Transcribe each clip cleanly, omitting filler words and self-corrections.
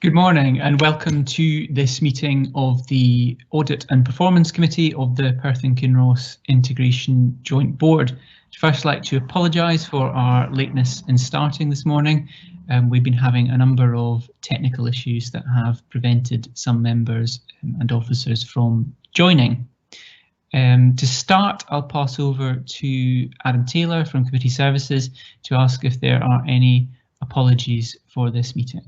Good morning and welcome to this meeting of the Audit and Performance Committee of the Perth and Kinross Integration Joint Board. I'd first like to apologise for our lateness in starting this morning. We've been having a number of technical issues that have prevented some members and officers from joining. To start, I'll pass over to Adam Taylor from Committee Services to ask if there are any apologies for this meeting.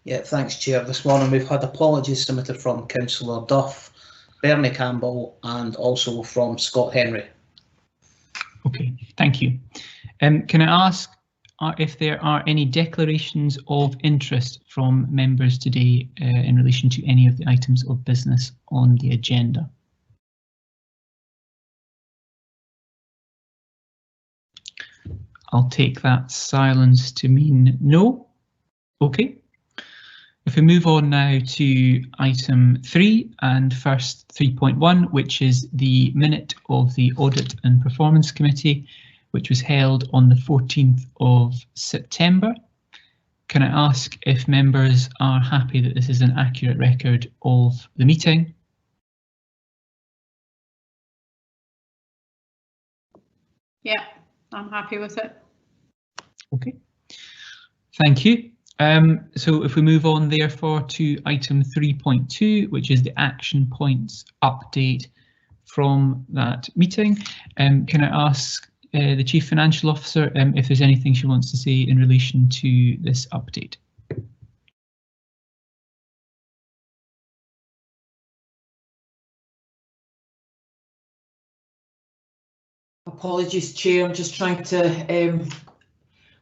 Yeah, thanks, Chair. This morning we've had apologies submitted from Councillor Duff, Bernie Campbell and also from Scott Henry. Okay, thank you. Can I ask if there are any declarations of interest from members today in relation to any of the items of business on the agenda? I'll take that silence to mean no. Okay. If we move on now to item 3 and first 3.1, which is the minute of the Audit and Performance Committee, which was held on the 14th of September. Can I ask if members are happy that this is an accurate record of the meeting? Yeah, I'm happy with it. Okay, thank you. So if we move on therefore to item 3.2, which is the action points update from that meeting, can I ask the Chief Financial Officer if there's anything she wants to say in relation to this update? Apologies, Chair, I'm just trying to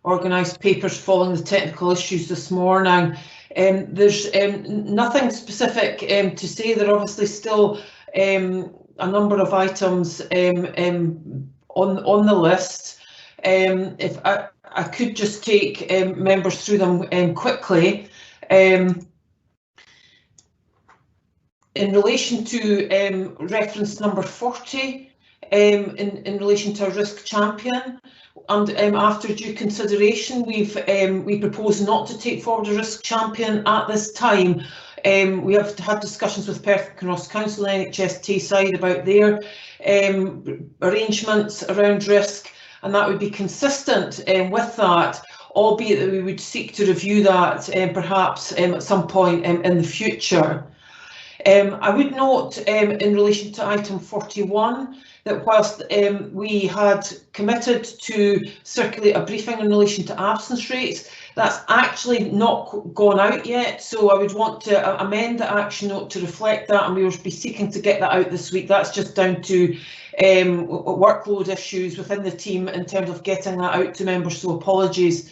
organise papers following the technical issues this morning. There's nothing specific to say. There are obviously still a number of items on the list. If I could just take members through them quickly. In relation to reference number 40, in relation to a risk champion, and after due consideration, we propose not to take forward a risk champion at this time. We have had discussions with Perth and Kinross Council and NHS Tayside about their arrangements around risk, and that would be consistent with that, albeit that we would seek to review that perhaps at some point in the future. I would note in relation to item 41 that whilst we had committed to circulate a briefing in relation to absence rates, that's actually not gone out yet, so I would want to amend the action note to reflect that, and we will be seeking to get that out this week. That's just down to workload issues within the team in terms of getting that out to members, so apologies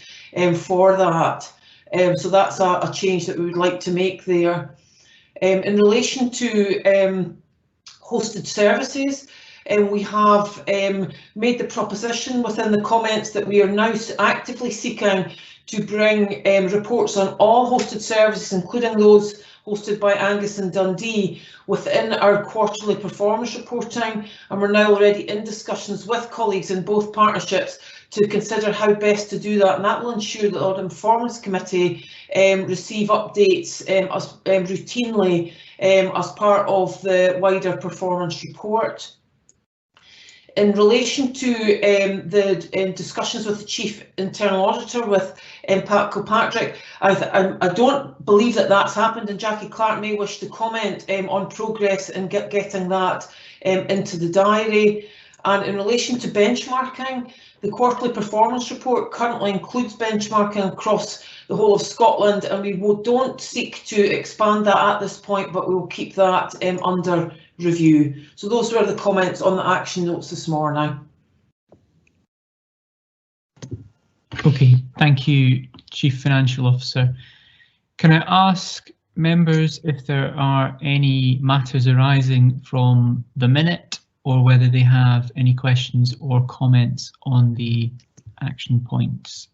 for that. So that's a change that we would like to make there. In relation to hosted services, we have made the proposition within the comments that we are now actively seeking to bring reports on all hosted services, including those hosted by Angus and Dundee, within our quarterly performance reporting, and we're now already in discussions with colleagues in both partnerships to consider how best to do that, and that will ensure that the Audit and Performance Committee receive updates routinely as part of the wider performance report. In relation to the discussions with the Chief Internal Auditor, with Pat Kilpatrick, I don't believe that that's happened, and Jackie Clark may wish to comment on progress in getting that into the diary. And in relation to benchmarking, the quarterly performance report currently includes benchmarking across the whole of Scotland, and we don't seek to expand that at this point, but we will keep that under review. So those were the comments on the action notes this morning. Okay, thank you, Chief Financial Officer. Can I ask members if there are any matters arising from the minute, or whether they have any questions or comments on the action points?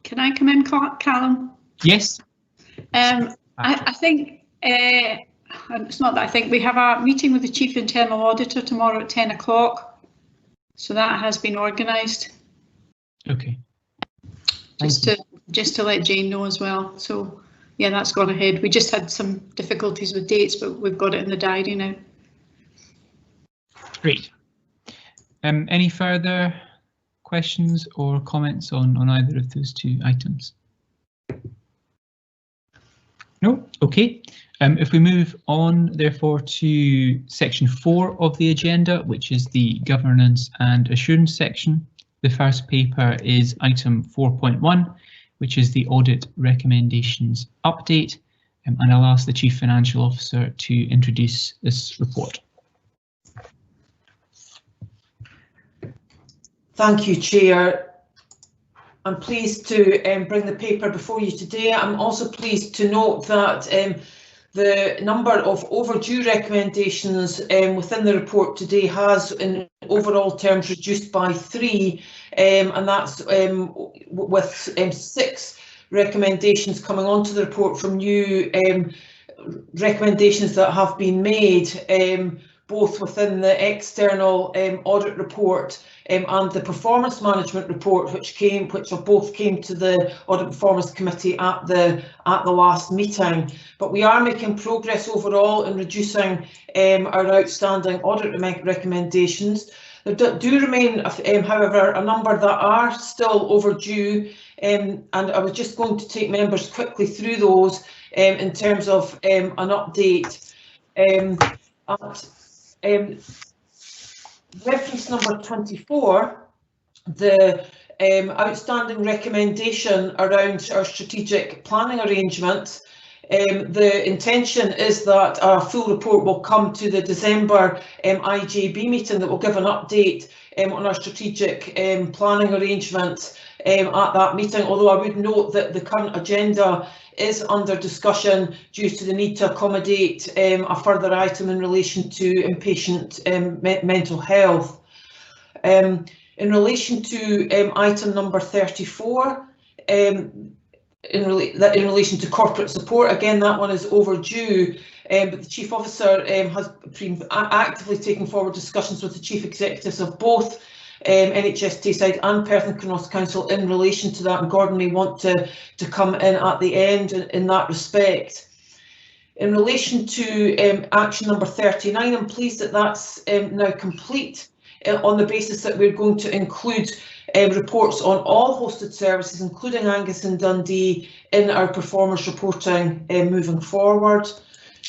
Can I come in, Callum? Yes. I think it's not that I think we have a meeting with the Chief Internal Auditor tomorrow at 10 o'clock. So that has been organised. Okay. Just to let Jane know as well. So yeah, that's gone ahead. We just had some difficulties with dates, but we've got it in the diary now. Great. Any further questions or comments on either of those two items? No? Okay. If we move on, therefore, to section 4 of the agenda, which is the governance and assurance section, the first paper is item 4.1, which is the audit recommendations update, and I'll ask the Chief Financial Officer to introduce this report. Thank you, Chair. I'm pleased to bring the paper before you today. I'm also pleased to note that the number of overdue recommendations within the report today has, in overall terms, reduced by 3, and that's with 6 recommendations coming onto the report from new recommendations that have been made, both within the external audit report and the performance management report, which both came to the Audit Performance Committee at the last meeting. But we are making progress overall in reducing our outstanding audit recommendations. There do remain, however, a number that are still overdue, and I was just going to take members quickly through those in terms of an update. Reference number 24, the outstanding recommendation around our strategic planning arrangements. The intention is that a full report will come to the December IJB meeting that will give an update on our strategic planning arrangements at that meeting, although I would note that the current agenda is under discussion due to the need to accommodate a further item in relation to inpatient mental health. In relation to item number 34, in relation to corporate support, again, that one is overdue, but the Chief Officer has been actively taking forward discussions with the Chief Executives of both NHS Tayside and Perth and Kinross Council in relation to that, and Gordon may want to come in at the end in that respect. In relation to action number 39, I'm pleased that that's now complete on the basis that we're going to include reports on all hosted services, including Angus and Dundee, in our performance reporting moving forward.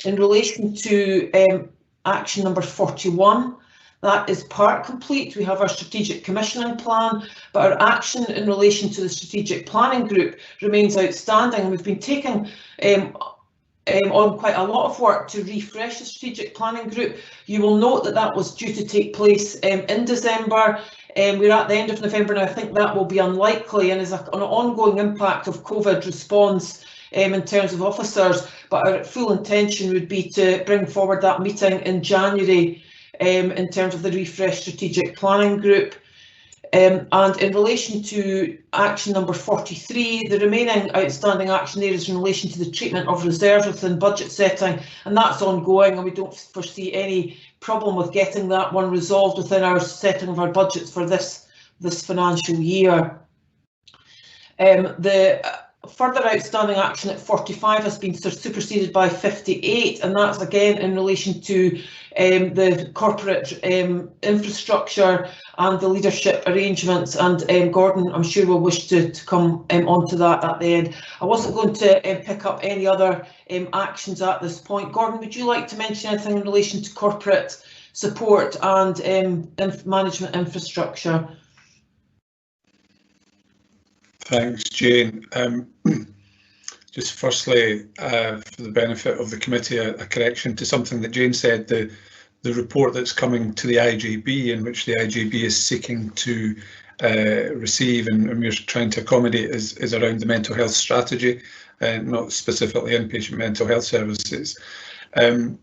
In relation to action number 41, that is part complete. We have our strategic commissioning plan, but our action in relation to the strategic planning group remains outstanding. We've been taking on quite a lot of work to refresh the strategic planning group. You will note that that was due to take place in December. We're at the end of November now. I think that will be unlikely and is an ongoing impact of COVID response in terms of officers, but our full intention would be to bring forward that meeting in January in terms of the refreshed strategic planning group. And in relation to action number 43, the remaining outstanding action there is in relation to the treatment of reserves within budget setting, and that's ongoing, and we don't foresee any problem with getting that one resolved within our setting of our budgets for this financial year. The further outstanding action at 45 has been superseded by 58, and that's again in relation to the corporate infrastructure and the leadership arrangements, and Gordon, I'm sure, will wish to come onto that at the end. I wasn't going to pick up any other actions at this point. Gordon, would you like to mention anything in relation to corporate support and management infrastructure? Thanks, Jane. Just firstly, for the benefit of the committee, a correction to something that Jane said. The report that's coming to the IJB, in which the IJB is seeking to receive and we're trying to accommodate, is around the mental health strategy, not specifically inpatient mental health services. In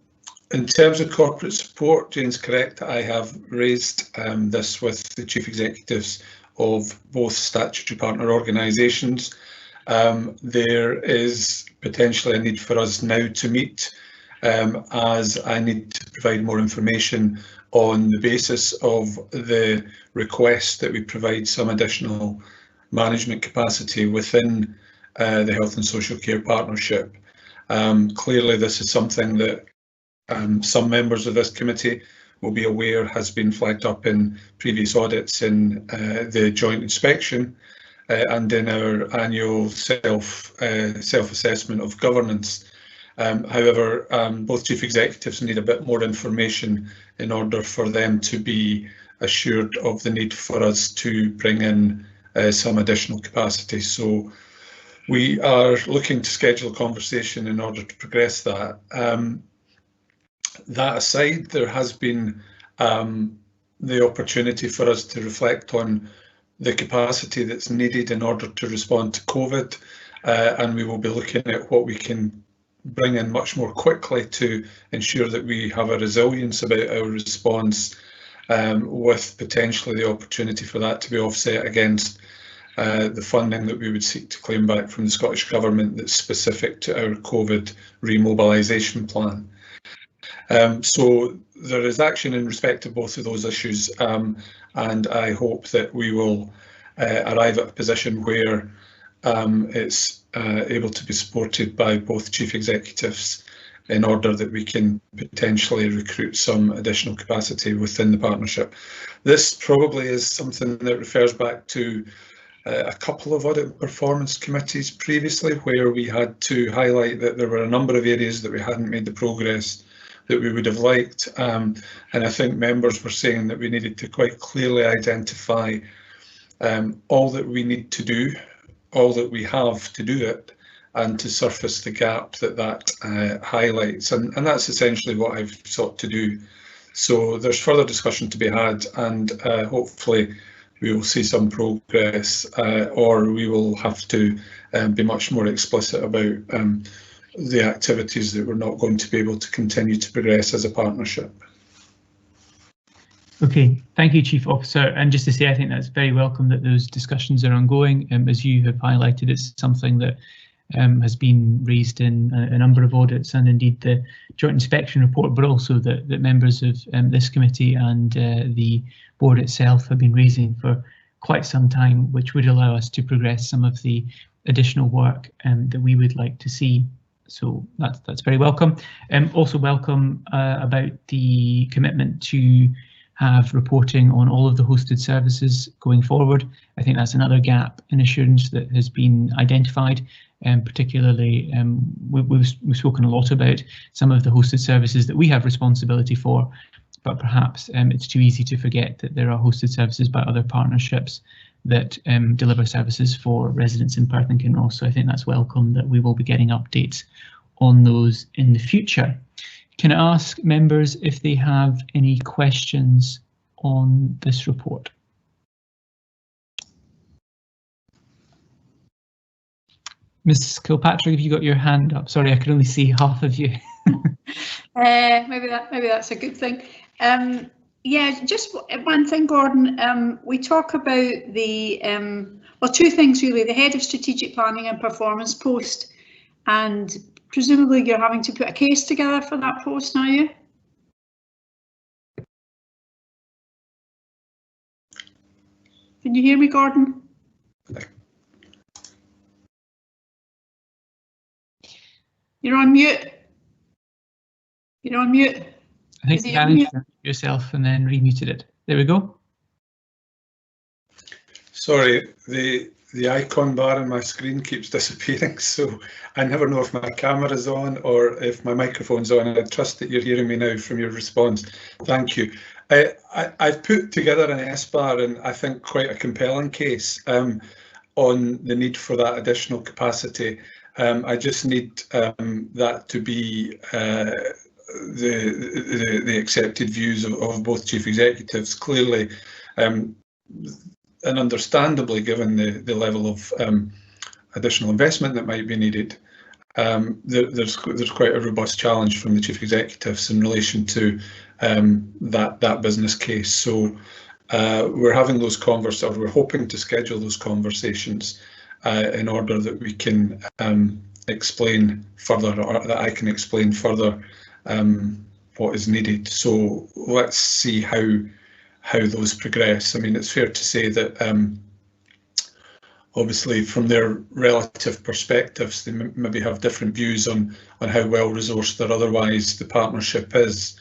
terms of corporate support, Jane's correct. I have raised this with the chief executives of both statutory partner organisations. There is potentially a need for us now to meet as I need to provide more information on the basis of the request that we provide some additional management capacity within the Health and Social Care Partnership. Clearly, this is something that some members of this committee will be aware has been flagged up in previous audits in the joint inspection and in our annual self-assessment of governance. However, both chief executives need a bit more information in order for them to be assured of the need for us to bring in some additional capacity. So we are looking to schedule a conversation in order to progress that. That aside, there has been the opportunity for us to reflect on the capacity that's needed in order to respond to COVID, and we will be looking at what we can bring in much more quickly to ensure that we have a resilience about our response, with potentially the opportunity for that to be offset against the funding that we would seek to claim back from the Scottish Government that's specific to our COVID remobilisation plan. So there is action in respect of both of those issues, and I hope that we will arrive at a position where it's able to be supported by both chief executives in order that we can potentially recruit some additional capacity within the partnership. This probably is something that refers back to a couple of audit and performance committees previously, where we had to highlight that there were a number of areas that we hadn't made the progress that we would have liked, and I think members were saying that we needed to quite clearly identify all that we need to do, all that we have to do it, and to surface the gap that highlights, and that's essentially what I've sought to do. So there's further discussion to be had, and hopefully we will see some progress, or we will have to be much more explicit about the activities that we're not going to be able to continue to progress as a partnership. Okay, thank you, Chief Officer. And just to say, I think that's very welcome that those discussions are ongoing. As you have highlighted, it's something that has been raised in a number of audits, and indeed the joint inspection report, but also that members of this committee and the board itself have been raising for quite some time, which would allow us to progress some of the additional work that we would like to see. So that's very welcome. Also welcome about the commitment to have reporting on all of the hosted services going forward. I think that's another gap in assurance that has been identified, and particularly we've spoken a lot about some of the hosted services that we have responsibility for, but perhaps it's too easy to forget that there are hosted services by other partnerships that deliver services for residents in Perth and Kinross. So I think that's welcome that we will be getting updates on those in the future. Can I ask members if they have any questions on this report? Ms. Kilpatrick, have you got your hand up? Sorry, I could only see half of you. Maybe that's a good thing. Yeah, just one thing, Gordon. We talk about the well, two things really: the head of strategic planning and performance post, and presumably you're having to put a case together for that post, are you? Can you hear me, Gordon? You're on mute. You're on mute. I think you managed to unmute yourself and then remuted it. There we go. Sorry, the icon bar on my screen keeps disappearing, so I never know if my camera's on or if my microphone's on. I trust that you're hearing me now from your response. Thank you. I've put together an S-bar, and I think quite a compelling case on the need for that additional capacity. I just need that to be the accepted views of both chief executives. Clearly, and understandably, given the level of additional investment that might be needed, there's quite a robust challenge from the chief executives in relation to that business case. So we're having those conversations, or we're hoping to schedule those conversations in order that we can explain further, or that I can explain further what is needed. So let's see how those progress. I mean, it's fair to say that obviously from their relative perspectives, they maybe have different views on how well resourced or otherwise the partnership is.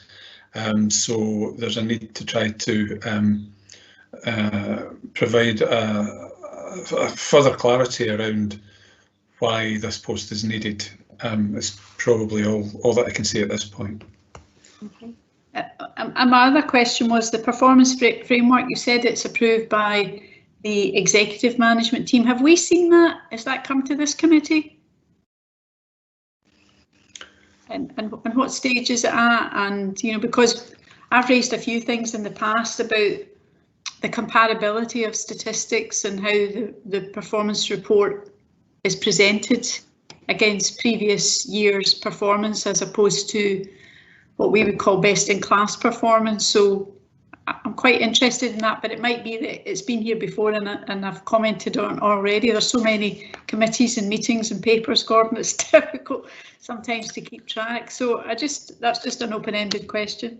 So there's a need to try to provide further clarity around why this post is needed. Is probably all that I can say at this point. Okay. And my other question was the performance framework. You said it's approved by the executive management team. Have we seen that? Has that come to this committee? And what stage is it at? And, you know, because I've raised a few things in the past about the comparability of statistics and how the performance report is presented against previous year's performance as opposed to what we would call best in class performance. So I'm quite interested in that, but it might be that it's been here before and I've commented on already. There's so many committees and meetings and papers, Gordon, it's difficult sometimes to keep track. So that's just an open-ended question.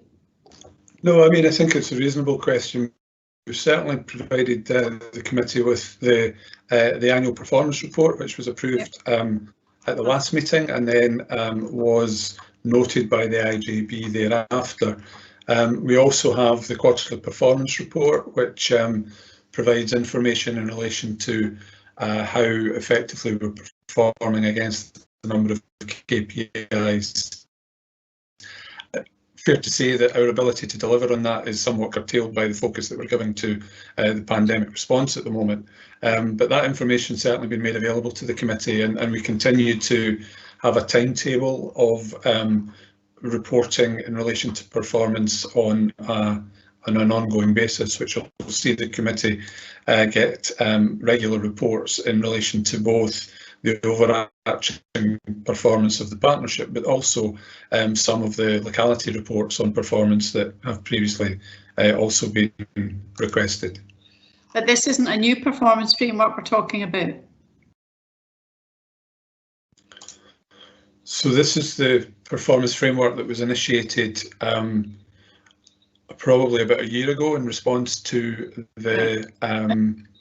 No, I mean, I think it's a reasonable question. We've certainly provided the committee with the annual performance report, which was approved at the last meeting and then was noted by the IJB thereafter. We also have the quarterly performance report, which provides information in relation to how effectively we're performing against the number of KPIs. Fair to say that our ability to deliver on that is somewhat curtailed by the focus that we're giving to the pandemic response at the moment. But that information certainly been made available to the committee, and we continue to have a timetable of reporting in relation to performance on an ongoing basis, which will see the committee get regular reports in relation to both the overarching performance of the partnership, but also some of the locality reports on performance that have previously also been requested. But this isn't a new performance framework we're talking about. So this is the performance framework that was initiated probably about a year ago in response to the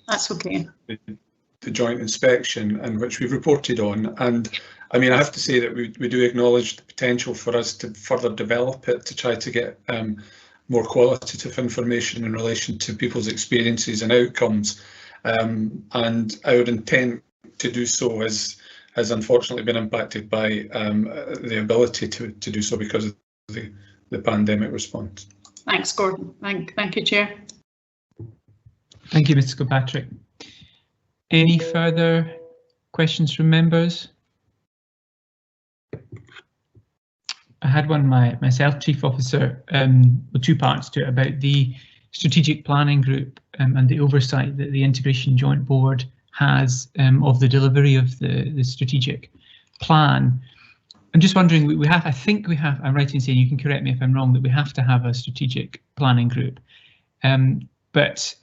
that's okay. The joint inspection, and which we've reported on. And I mean, I have to say that we do acknowledge the potential for us to further develop it to try to get more qualitative information in relation to people's experiences and outcomes. And our intent to do so has unfortunately been impacted by the ability to do so because of the pandemic response. Thanks, Gordon. Thank you, Chair. Thank you, Mr. Kilpatrick. Any further questions from members? I had one myself, Chief Officer, with two parts to it about the strategic planning group and the oversight that the Integration Joint Board has of the delivery of the strategic plan. I'm just wondering, we have, I think we have, I'm right in saying, you can correct me if I'm wrong, that we have to have a strategic planning group. But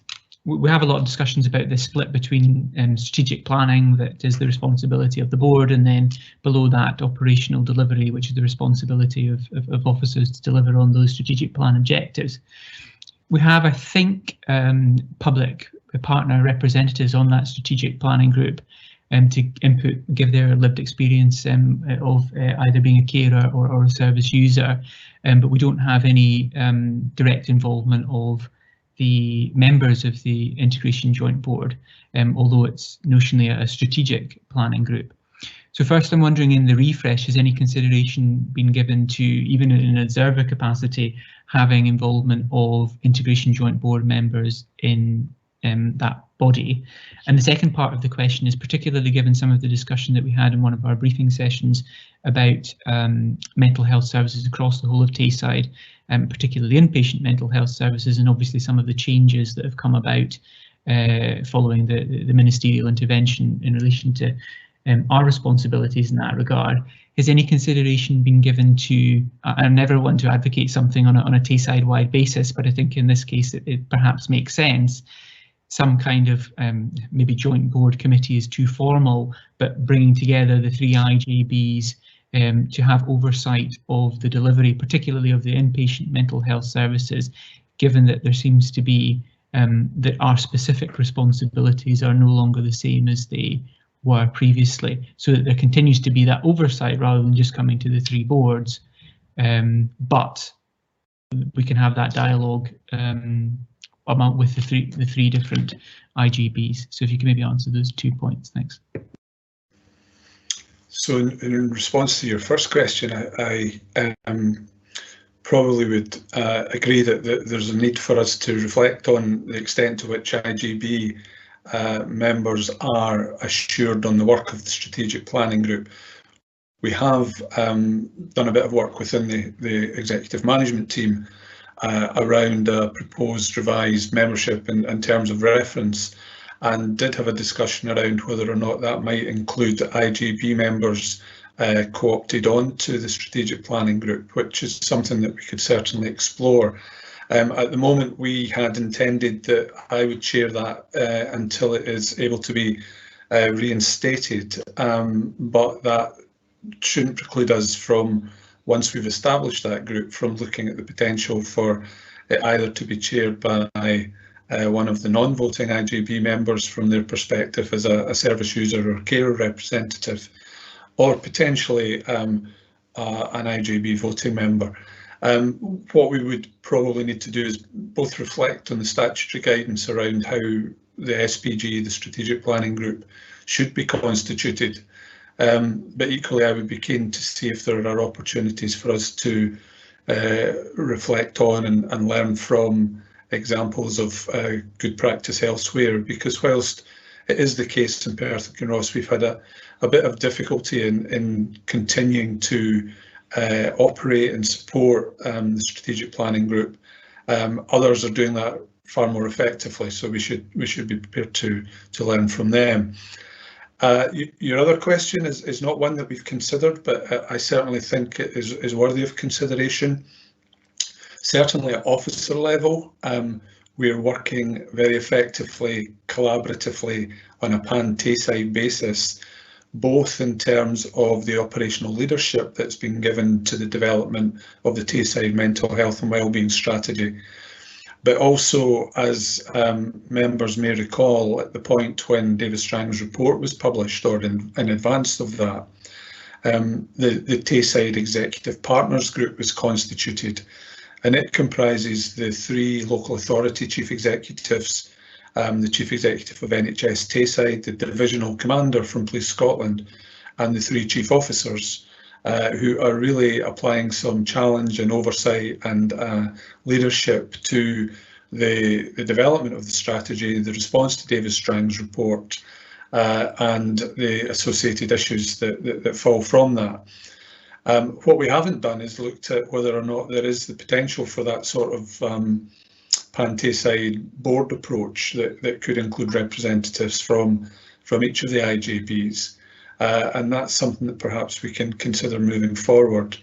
we have a lot of discussions about the split between strategic planning, that is the responsibility of the board, and then below that operational delivery, which is the responsibility of officers to deliver on those strategic plan objectives. We have, I think, public partner representatives on that strategic planning group to give their lived experience of either being a carer or a service user, but we don't have any direct involvement of the members of the Integration Joint Board, although it's notionally a strategic planning group. So first, I'm wondering, in the refresh, has any consideration been given to, even in an observer capacity, having involvement of Integration Joint Board members in that body? And the second part of the question is, particularly given some of the discussion that we had in one of our briefing sessions about mental health services across the whole of Tayside, particularly inpatient mental health services, and obviously some of the changes that have come about following the ministerial intervention in relation to our responsibilities in that regard. Has any consideration been given to, I never want to advocate something on a Tayside-wide basis, but I think in this case it perhaps makes sense, some kind of maybe joint board committee is too formal, but bringing together the three IJBs to have oversight of the delivery, particularly of the inpatient mental health services, given that there seems to be that our specific responsibilities are no longer the same as they were previously, so that there continues to be that oversight rather than just coming to the three boards, but we can have that dialogue with the three different IGBs. So if you can maybe answer those 2 points, thanks. So in response to your first question, I probably would agree that there's a need for us to reflect on the extent to which IGB members are assured on the work of the strategic planning group. We have done a bit of work within the executive management team around a proposed revised membership in terms of reference, and did have a discussion around whether or not that might include IGB members co-opted onto the strategic planning group, which is something that we could certainly explore. At the moment, we had intended that I would chair that until it is able to be reinstated, but that shouldn't preclude us from, once we've established that group, from looking at the potential for it either to be chaired by one of the non-voting IGB members from their perspective as a service user or carer representative, or potentially an IGB voting member. What we would probably need to do is both reflect on the statutory guidance around how the SPG, the Strategic Planning Group, should be constituted, but equally I would be keen to see if there are opportunities for us to reflect on and learn from examples of good practice elsewhere, because whilst it is the case in Perth and Kinross, we've had a bit of difficulty in continuing to operate and support the strategic planning group. Others are doing that far more effectively, so we should be prepared to learn from them. Your other question is not one that we've considered, but I certainly think it is worthy of consideration. Certainly at officer level, we're working very effectively, collaboratively on a pan-Tayside basis, both in terms of the operational leadership that's been given to the development of the Tayside mental health and wellbeing strategy, but also, as members may recall, at the point when David Strang's report was published, or in advance of that, the Tayside Executive Partners Group was constituted, and it comprises the three local authority chief executives, the chief executive of NHS Tayside, the divisional commander from Police Scotland, and the three chief officers, who are really applying some challenge and oversight and leadership to the development of the strategy, the response to David Strang's report, and the associated issues that fall from that. What we haven't done is looked at whether or not there is the potential for that sort of pan-Tayside board approach that could include representatives from each of the IGBs. And that's something that perhaps we can consider moving forward.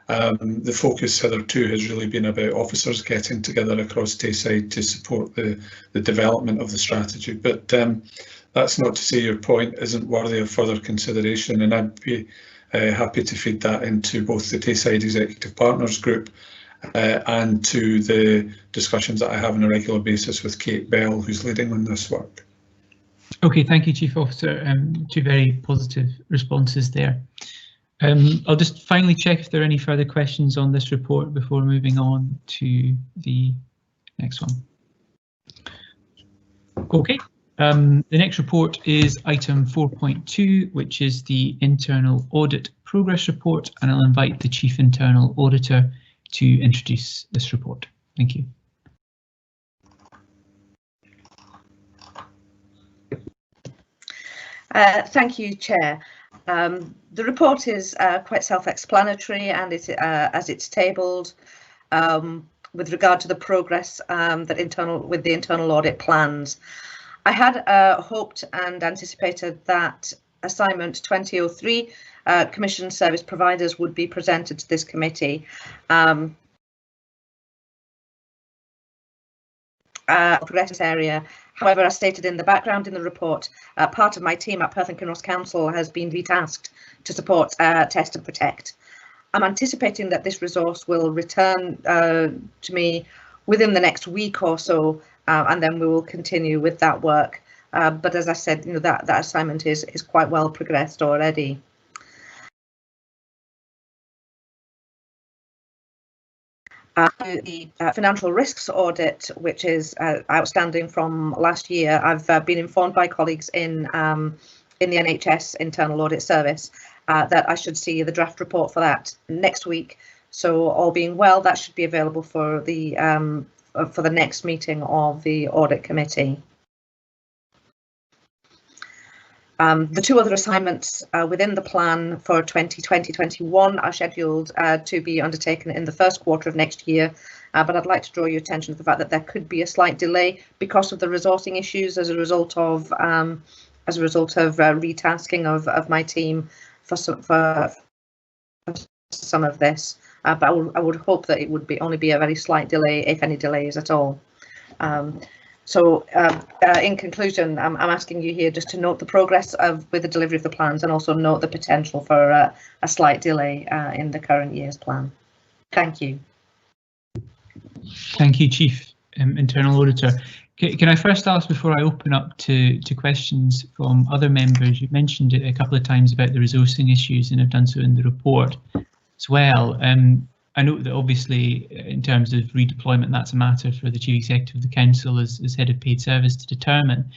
The focus hitherto has really been about officers getting together across Tayside to support the development of the strategy. But that's not to say your point isn't worthy of further consideration, and I'd be happy to feed that into both the Tayside Executive Partners Group and to the discussions that I have on a regular basis with Kate Bell, who's leading on this work. Okay, thank you, Chief Officer. Two very positive responses there. I'll just finally check if there are any further questions on this report before moving on to the next one. Okay, the next report is item 4.2, which is the Internal Audit Progress Report, and I'll invite the Chief Internal Auditor to introduce this report. Thank you. Thank you, Chair. The report is quite self-explanatory, and as it's tabled with regard to the progress with the internal audit plans. I had hoped and anticipated that assignment 2003 Commission service providers would be presented to this committee. progress area. However, as stated in the background in the report, part of my team at Perth and Kinross Council has been retasked to support Test and Protect. I'm anticipating that this resource will return to me within the next week or so, and then we will continue with that work. But as I said, that assignment is quite well progressed already. The financial risks audit, which is outstanding from last year, I've been informed by colleagues in the NHS Internal Audit Service that I should see the draft report for that next week. So all being well, that should be available for the next meeting of the Audit Committee. The two other assignments within the plan for 2020-21 are scheduled to be undertaken in the first quarter of next year, but I'd like to draw your attention to the fact that there could be a slight delay because of the resourcing issues as a result of retasking of my team for some of this. But I would hope that it would only be a very slight delay, if any delays at all. So in conclusion, I'm asking you here just to note the progress with the delivery of the plans and also note the potential for a slight delay in the current year's plan. Thank you. Thank you, Chief Internal Auditor. Can I first ask, before I open up to questions from other members, you mentioned it a couple of times about the resourcing issues and have done so in the report as well. I note that obviously in terms of redeployment, that's a matter for the Chief Executive of the Council as Head of Paid Service to determine.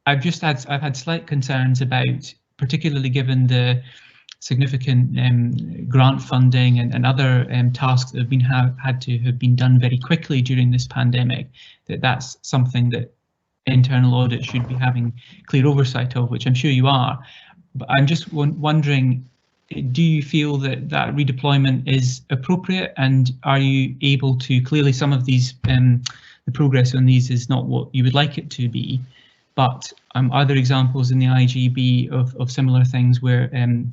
I've had slight concerns about, particularly given the significant grant funding and other tasks that have been had to have been done very quickly during this pandemic, that's something that internal audit should be having clear oversight of, which I'm sure you are. But I'm just wondering, do you feel that redeployment is appropriate, and are you able to, clearly some of these, the progress on these is not what you would like it to be, but are there examples in the IGB of similar things where,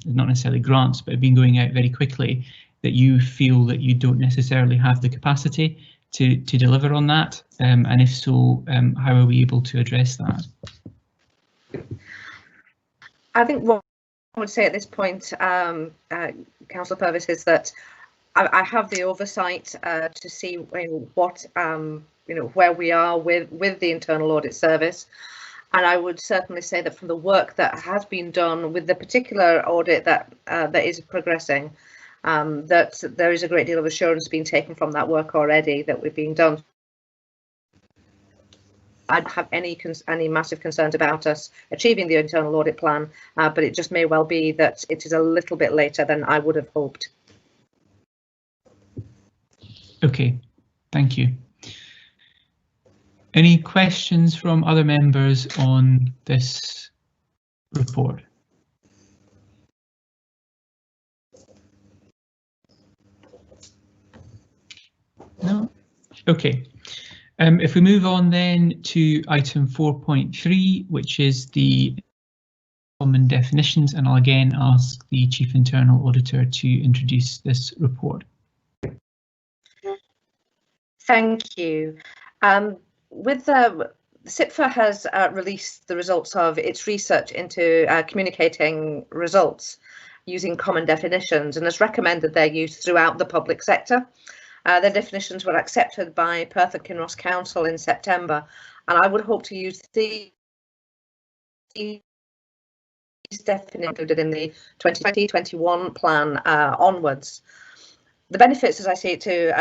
not necessarily grants, but have been going out very quickly, that you feel that you don't necessarily have the capacity to deliver on that? And if so, how are we able to address that? I think what I would say at this point, Councillor Purvis, is that I have the oversight to see what where we are with the Internal Audit Service, and I would certainly say that from the work that has been done with the particular audit that is progressing, that there is a great deal of assurance being taken from that work already that we've been done. I don't have any massive concerns about us achieving the internal audit plan, but it just may well be that it is a little bit later than I would have hoped. Okay, thank you. Any questions from other members on this report? No? Okay. If we move on then to item 4.3, which is the common definitions, and I'll again ask the Chief Internal Auditor to introduce this report. Thank you. CIPFA has released the results of its research into communicating results using common definitions and has recommended their use throughout the public sector. The definitions were accepted by Perth and Kinross Council in September, and I would hope to use these definitions included in the 2020-21 plan onwards. The benefits, as I say, to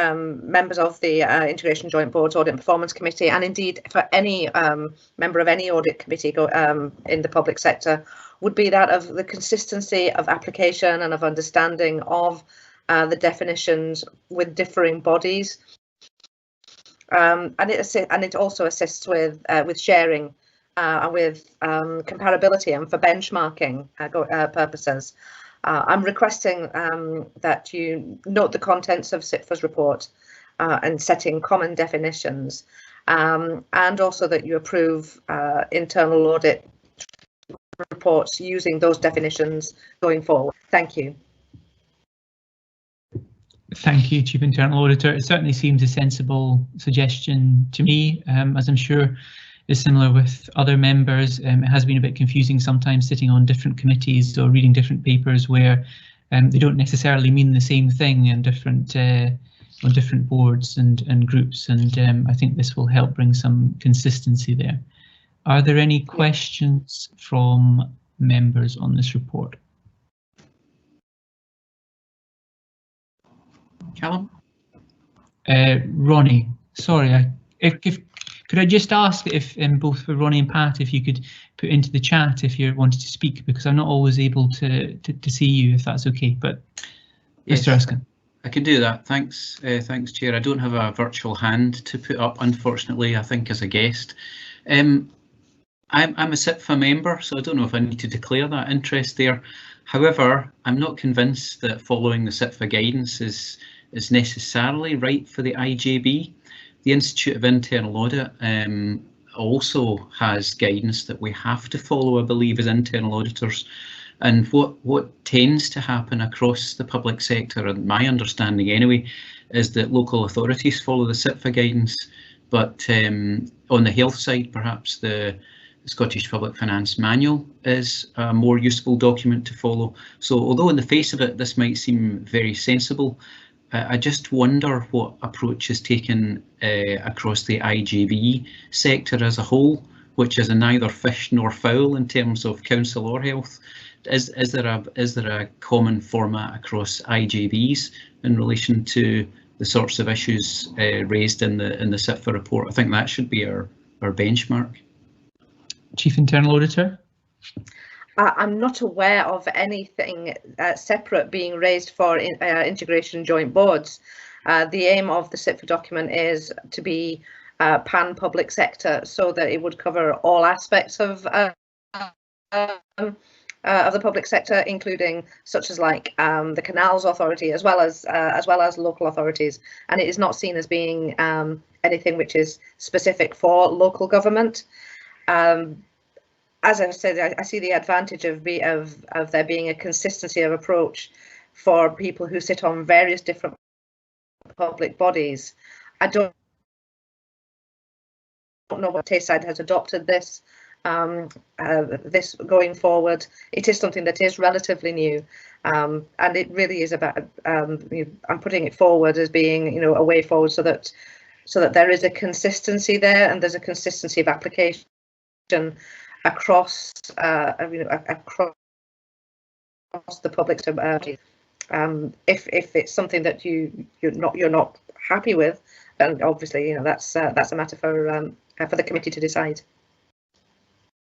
members of the Integration Joint Board's Audit and Performance Committee, and indeed for any member of any audit committee in the public sector, would be that of the consistency of application and of understanding of the definitions with differing bodies, and it also assists with sharing and with comparability and for benchmarking purposes. I'm requesting that you note the contents of CIPFA's report and setting common definitions, and also that you approve internal audit reports using those definitions going forward. Thank you. Thank you, Chief Internal Auditor. It certainly seems a sensible suggestion to me, as I'm sure is similar with other members. It has been a bit confusing sometimes sitting on different committees or reading different papers where they don't necessarily mean the same thing in different on different boards and groups, and I think this will help bring some consistency there. Are there any questions from members on this report? Callum? Ronnie, sorry, could I just ask if both for Ronnie and Pat, if you could put into the chat if you wanted to speak, because I'm not always able to see you, if that's okay. But yes, Mr. Erskine. I can do that. Thanks, thanks, Chair. I don't have a virtual hand to put up, unfortunately, I think, as a guest. I'm a SIPFA member, so I don't know if I need to declare that interest there. However, I'm not convinced that following the SIPFA guidance is necessarily right for the IJB. The Institute of Internal Audit also has guidance that we have to follow, I believe, as internal auditors. And what tends to happen across the public sector, and my understanding anyway, is that local authorities follow the SIPFA guidance, but on the health side, perhaps the Scottish Public Finance Manual is a more useful document to follow. So although in the face of it, this might seem very sensible, I just wonder what approach is taken across the IJB sector as a whole, which is a neither fish nor fowl in terms of council or health. Is there a common format across IJBs in relation to the sorts of issues raised in the SIPFA report? I think that should be our benchmark. Chief Internal Auditor? I'm not aware of anything separate being raised for integration joint boards. The aim of the SIPFA document is to be pan-public sector, so that it would cover all aspects of the public sector, including such as like the Canals Authority, as well as local authorities. And it is not seen as being anything which is specific for local government. As I said, I see the advantage of there being a consistency of approach for people who sit on various different public bodies. I don't know what Tayside has adopted this this going forward. It is something that is relatively new, and it really is about I'm putting it forward as being a way forward so that there is a consistency there, and there's a consistency of application across across the public. If it's something that you're not happy with, then obviously that's a matter for the committee to decide.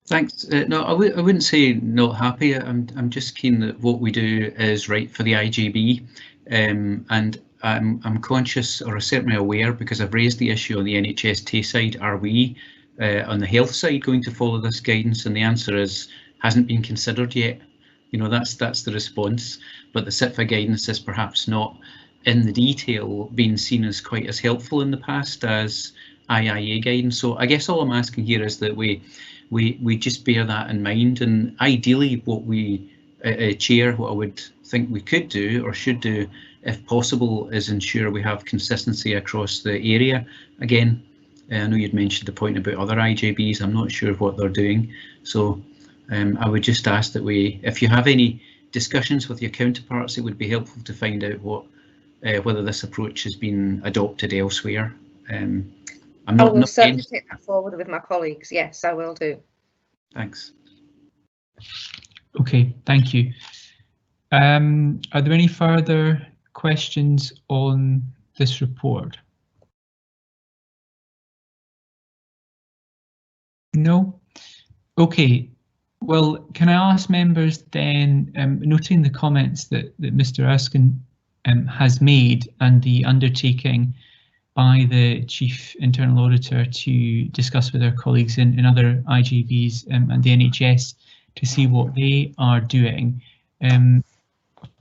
Thanks. No, I wouldn't say not happy. I'm just keen that what we do is right for the IJB, and I'm conscious, or certainly aware, because I've raised the issue on the NHS Tayside. Are we on the health side going to follow this guidance? And the answer is hasn't been considered yet. That's the response. But the SIPFA guidance is perhaps not in the detail being seen as quite as helpful in the past as IIA guidance. So I guess all I'm asking here is that we just bear that in mind, and ideally what we Chair, what I would think we could do or should do if possible is ensure we have consistency across the area. Again, I know you'd mentioned the point about other IJBs. I'm not sure what they're doing, so I would just ask that if you have any discussions with your counterparts, it would be helpful to find out whether this approach has been adopted elsewhere. I will certainly take that forward with my colleagues. Yes, I will do. Thanks. Okay, thank you. Are there any further questions on this report? No? Okay. Well, can I ask members then, noting the comments that Mr. Erskine has made and the undertaking by the Chief Internal Auditor to discuss with our colleagues in other IJBs and the NHS to see what they are doing.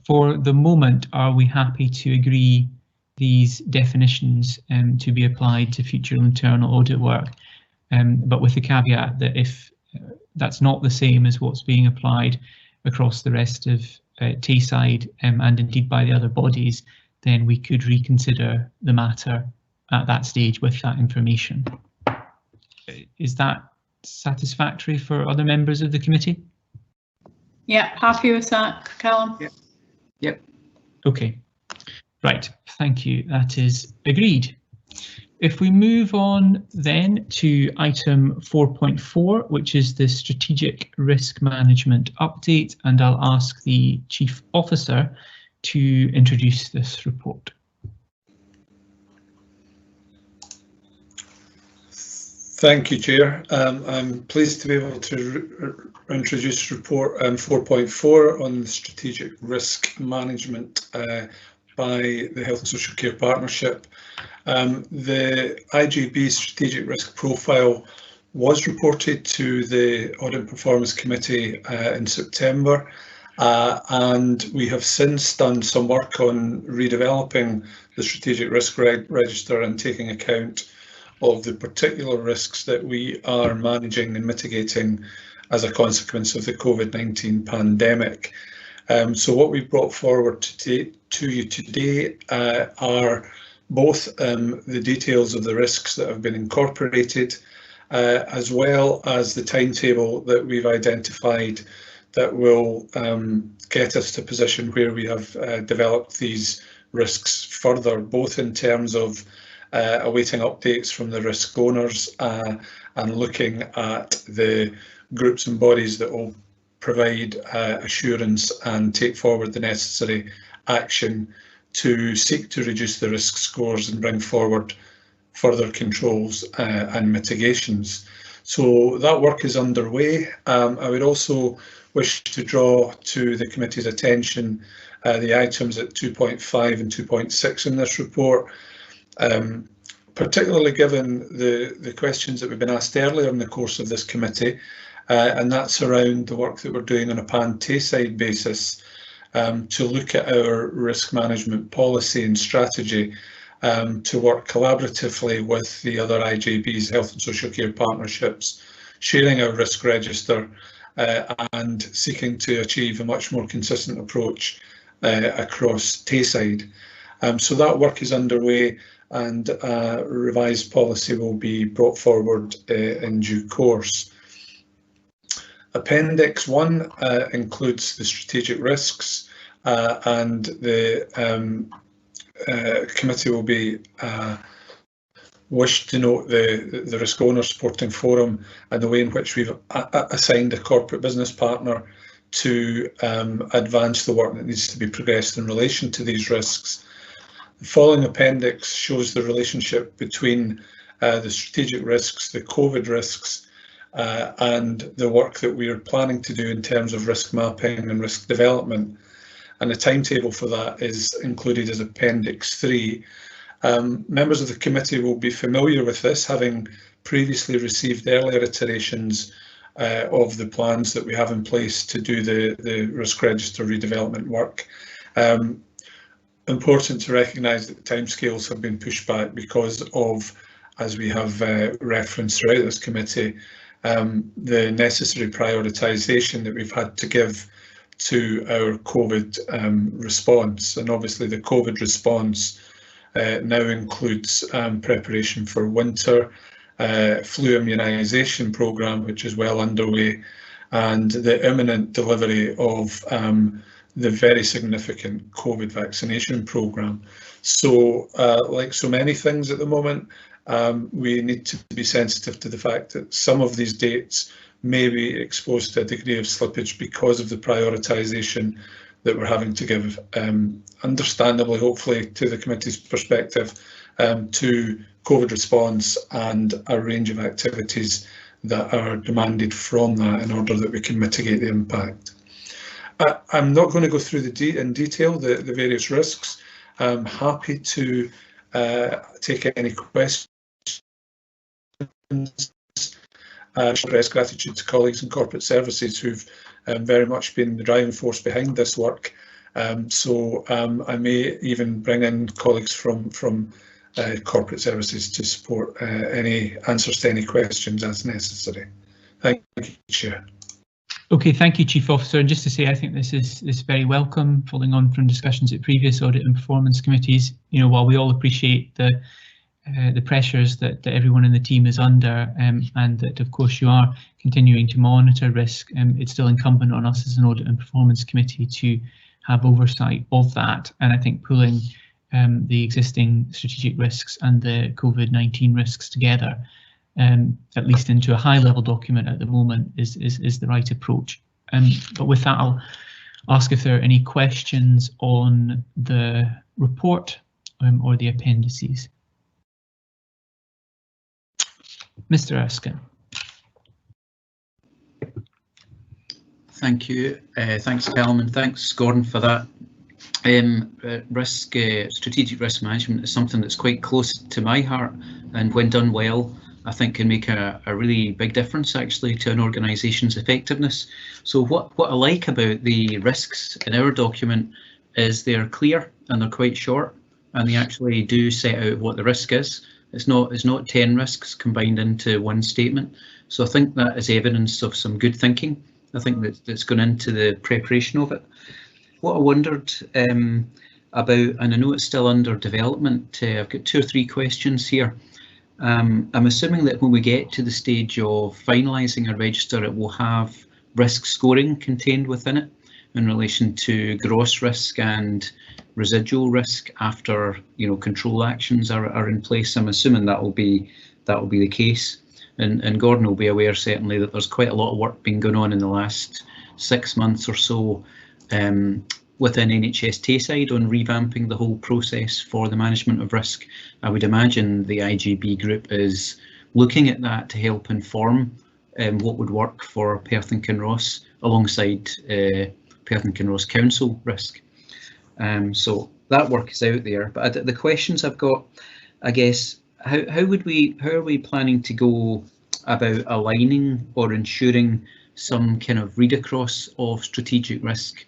For the moment, are we happy to agree these definitions to be applied to future internal audit work, but with the caveat that if that's not the same as what's being applied across the rest of Tayside and indeed by the other bodies, then we could reconsider the matter at that stage with that information. Is that satisfactory for other members of the committee? Yeah, happy with that, Callum. Yep. Okay, right, thank you, that is agreed. If we move on then to item 4.4, which is the strategic risk management update, and I'll ask the Chief Officer to introduce this report. Thank you, Chair. I'm pleased to be able to introduce report 4.4 on the strategic risk management by the Health and Social Care Partnership. The IGB strategic risk profile was reported to the Audit and Performance Committee in September, and we have since done some work on redeveloping the strategic risk register and taking account of the particular risks that we are managing and mitigating as a consequence of the COVID-19 pandemic. So what we've brought forward to you today are both the details of the risks that have been incorporated, as well as the timetable that we've identified that will get us to a position where we have developed these risks further, both in terms of awaiting updates from the risk owners and looking at the groups and bodies that will provide assurance and take forward the necessary action to seek to reduce the risk scores and bring forward further controls and mitigations. So that work is underway. I would also wish to draw to the committee's attention the items at 2.5 and 2.6 in this report, particularly given the questions that we've been asked earlier in the course of this committee, and that's around the work that we're doing on a pan-Tayside basis to look at our risk management policy and strategy to work collaboratively with the other IJBs, Health and Social Care Partnerships, sharing our risk register and seeking to achieve a much more consistent approach across Tayside. So that work is underway, and revised policy will be brought forward in due course. Appendix 1 includes the strategic risks, and the committee will be wished to note the risk owner supporting forum and the way in which we've assigned a corporate business partner to advance the work that needs to be progressed in relation to these risks. The following appendix shows the relationship between the strategic risks, the COVID risks, and the work that we are planning to do in terms of risk mapping and risk development. And the timetable for that is included as Appendix 3. Members of the committee will be familiar with this, having previously received earlier iterations of the plans that we have in place to do the risk register redevelopment work. Important to recognise that the timescales have been pushed back because of, as we have referenced throughout this committee, the necessary prioritisation that we've had to give to our COVID response. And obviously the COVID response now includes preparation for winter, flu immunisation programme, which is well underway, and the imminent delivery of the very significant COVID vaccination programme. So like so many things at the moment, we need to be sensitive to the fact that some of these dates may be exposed to a degree of slippage because of the prioritisation that we're having to give, understandably, hopefully, to the committee's perspective, to COVID response and a range of activities that are demanded from that in order that we can mitigate the impact. I'm not going to go through in detail the various risks. I'm happy to take any questions. Express gratitude to colleagues in corporate services who've very much been the driving force behind this work. So I may even bring in colleagues from corporate services to support any answers to any questions as necessary. Thank you, Chair. Okay, thank you, Chief Officer. And just to say, I think this is very welcome, following on from discussions at previous audit and performance committees. You know, while we all appreciate the pressures that everyone in the team is under, and that of course you are continuing to monitor risk, it's still incumbent on us as an audit and performance committee to have oversight of that. And I think pulling the existing strategic risks and the COVID-19 risks together, at least into a high-level document at the moment, is the right approach. But with that, I'll ask if there are any questions on the report or the appendices. Mr. Erskine. Thank you. Thanks, Callum, and thanks, Gordon, for that. Strategic risk management is something that's quite close to my heart, and when done well, I think can make a really big difference actually to an organisation's effectiveness. So what I like about the risks in our document is they're clear and they're quite short, and they actually do set out what the risk is. It's not 10 risks combined into one statement. So I think that is evidence of some good thinking. I think that's gone into the preparation of it. What I wondered about, and I know it's still under development, I've got 2 or 3 questions here. I'm assuming that when we get to the stage of finalising a register, it will have risk scoring contained within it in relation to gross risk and residual risk after, you know, control actions are in place. I'm assuming that will be the case, and Gordon will be aware certainly that there's quite a lot of work been going on in the last 6 months or so within NHS Tayside on revamping the whole process for the management of risk. I would imagine the IGB group is looking at that to help inform what would work for Perth and Kinross alongside Perth and Kinross Council risk. So that work is out there. But the questions I've got, I guess, how are we planning to go about aligning or ensuring some kind of read across of strategic risk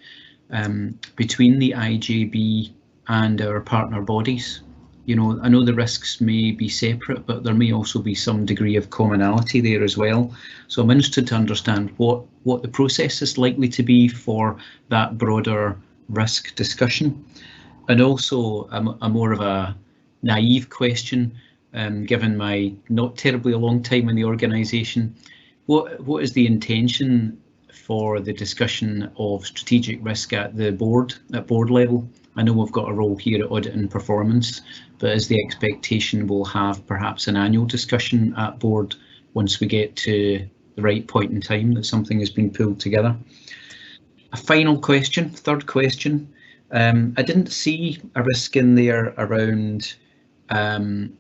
between the IJB and our partner bodies? You know, I know the risks may be separate, but there may also be some degree of commonality there as well. So I'm interested to understand what the process is likely to be for that broader risk discussion. And also a more of a naive question, given my not terribly a long time in the organisation, what is the intention for the discussion of strategic risk at board level? I know we've got a role here at Audit and Performance, but is the expectation we'll have perhaps an annual discussion at board once we get to the right point in time that something has been pulled together? A final question, third question. I didn't see a risk in there around the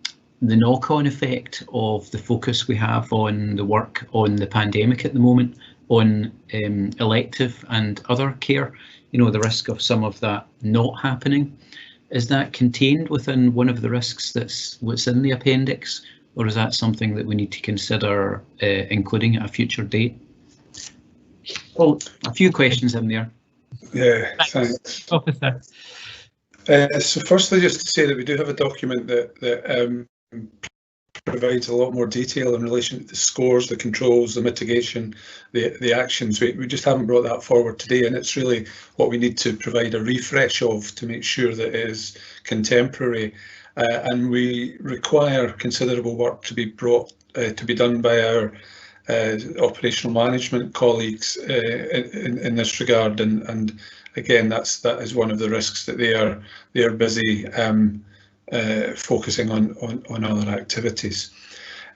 knock-on effect of the focus we have on the work on the pandemic at the moment, on elective and other care, you know, the risk of some of that not happening. Is that contained within one of the risks that's what's in the appendix, or is that something that we need to consider including at a future date? Well, a few questions in there. Yeah, thanks. Officer. So firstly, just to say that we do have a document that provides a lot more detail in relation to the scores, the controls, the mitigation, the actions. We just haven't brought that forward today, and it's really what we need to provide a refresh of to make sure that it is contemporary. And we require considerable work to be done by our operational management colleagues in this regard, and again that is one of the risks that they are busy focusing on other activities.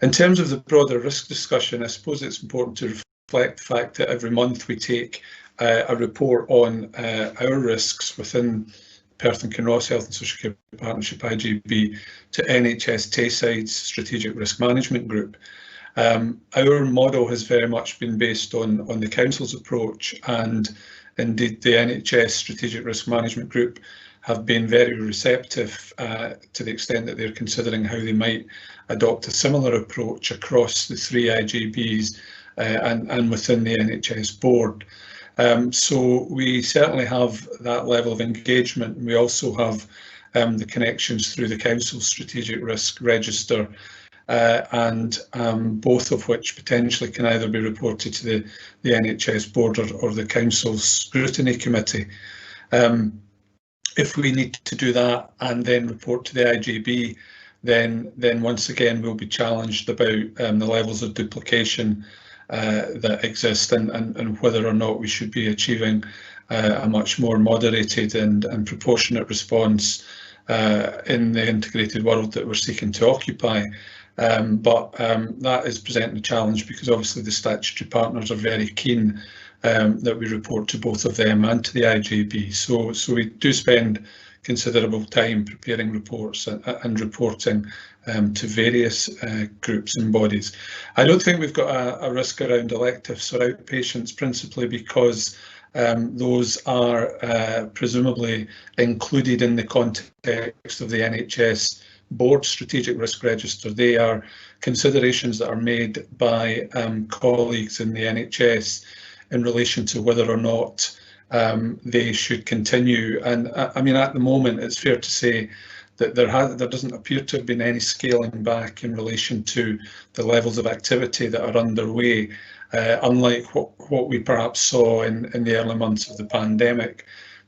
In terms of the broader risk discussion, I suppose it's important to reflect the fact that every month we take a report on our risks within Perth and Kinross Health and Social Care Partnership IGB to NHS Tayside's Strategic Risk Management Group. Our model has very much been based on the Council's approach, and indeed the NHS Strategic Risk Management Group have been very receptive to the extent that they're considering how they might adopt a similar approach across the 3 IGBs and within the NHS board. So we certainly have that level of engagement. We also have the connections through the Council's Strategic Risk Register and both of which potentially can either be reported to the NHS board or the council's scrutiny committee. If we need to do that and then report to the IGB, then once again we'll be challenged about the levels of duplication that exist and whether or not we should be achieving a much more moderated and proportionate response in the integrated world that we're seeking to occupy. But that is presenting a challenge because obviously the statutory partners are very keen that we report to both of them and to the IGB. So we do spend considerable time preparing reports and reporting to various groups and bodies. I don't think we've got a risk around electives or outpatients, principally because those are presumably included in the context of the NHS board strategic risk register. They are considerations that are made by colleagues in the NHS in relation to whether or not they should continue. And I mean, at the moment, it's fair to say that there doesn't appear to have been any scaling back in relation to the levels of activity that are underway, unlike what we perhaps saw in the early months of the pandemic.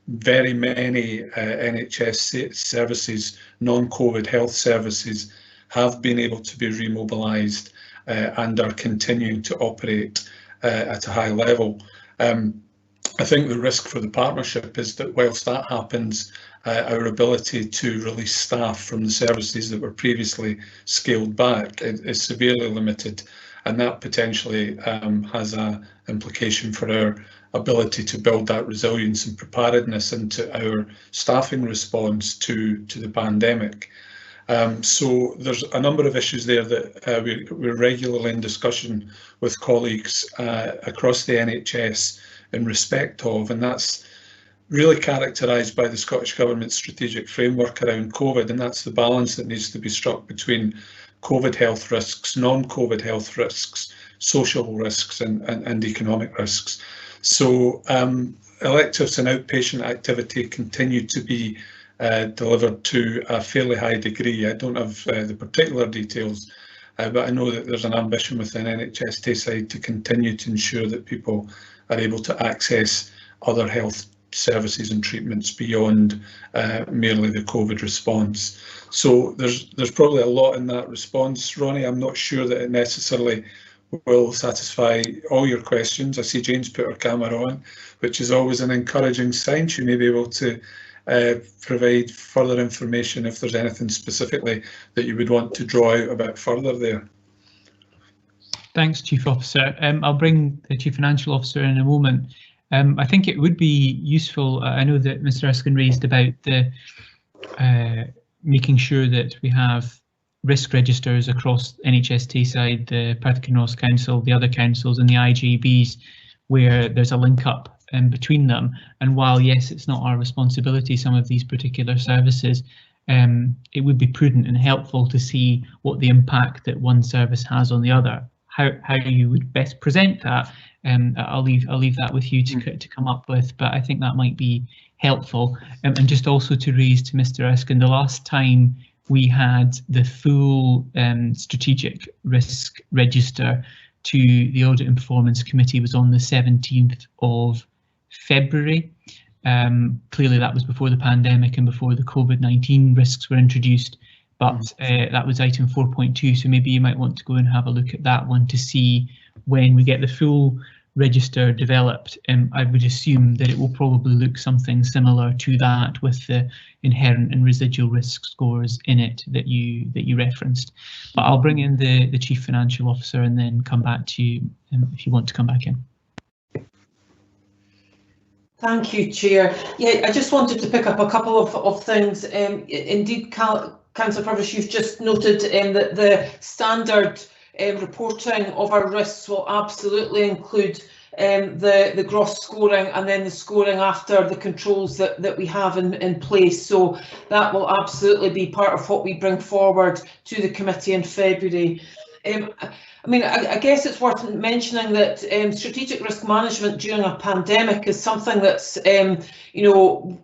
Very many NHS services, non-COVID health services, have been able to be remobilised and are continuing to operate at a high level. I think the risk for the partnership is that whilst that happens, our ability to release staff from the services that were previously scaled back is severely limited, and that potentially has an implication for our ability to build that resilience and preparedness into our staffing response to the pandemic. So there's a number of issues there that we're regularly in discussion with colleagues across the NHS in respect of, and that's really characterised by the Scottish Government's strategic framework around COVID, and that's the balance that needs to be struck between COVID health risks, non-COVID health risks, social risks and economic risks. So electives and outpatient activity continue to be delivered to a fairly high degree. I don't have the particular details, but I know that there's an ambition within NHS Tayside to continue to ensure that people are able to access other health services and treatments beyond merely the COVID response. So there's probably a lot in that response, Ronnie. I'm not sure that it necessarily will satisfy all your questions. I see Jane's put her camera on, which is always an encouraging sign. She may be able to provide further information if there's anything specifically that you would want to draw out a bit further there. Thanks, Chief Officer. I'll bring the Chief Financial Officer in a moment. I think it would be useful. I know that Mr. Erskine raised about the making sure that we have risk registers across NHS Tayside, the Perth and Kinross Council, the other councils and the IGBs, where there's a link up between them. And while, yes, it's not our responsibility, some of these particular services, it would be prudent and helpful to see what the impact that one service has on the other. How you would best present that, I'll leave that with you to come up with, but I think that might be helpful. And just also to raise to Mr. Erskine, the last time we had the full strategic risk register to the Audit and Performance Committee was on the 17th of February. Clearly that was before the pandemic and before the COVID-19 risks were introduced. But that was item 4.2, so maybe you might want to go and have a look at that one to see when we get the full register developed. I would assume that it will probably look something similar to that, with the inherent and residual risk scores in it that you referenced. But I'll bring in the Chief Financial Officer and then come back to you if you want to come back in. Thank you, Chair. Yeah, I just wanted to pick up a couple of things. Indeed, Councillor Purvis, you've just noted that the standard reporting of our risks will absolutely include the gross scoring and then the scoring after the controls that we have in place. So that will absolutely be part of what we bring forward to the committee in February. I mean, I guess it's worth mentioning that strategic risk management during a pandemic is something that's, you know,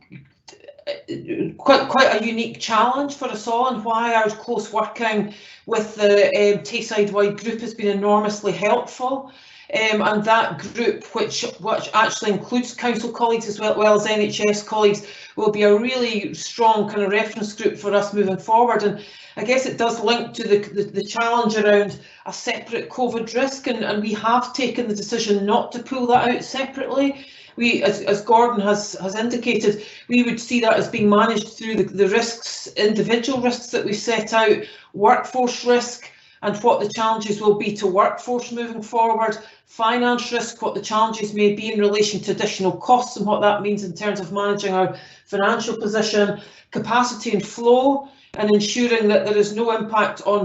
quite a unique challenge for us all, and why our close working with the Tayside-wide group has been enormously helpful. And that group, which actually includes council colleagues as well as NHS colleagues, will be a really strong kind of reference group for us moving forward. And I guess it does link to the challenge around a separate COVID risk, and we have taken the decision not to pull that out separately. We, as Gordon has indicated, we would see that as being managed through the risks, individual risks that we set out, workforce risk, and what the challenges will be to workforce moving forward, finance risk, what the challenges may be in relation to additional costs and what that means in terms of managing our financial position, capacity and flow, and ensuring that there is no impact on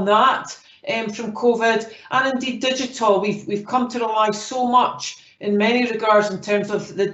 that from COVID, and indeed digital. We've come to rely so much in many regards in terms of the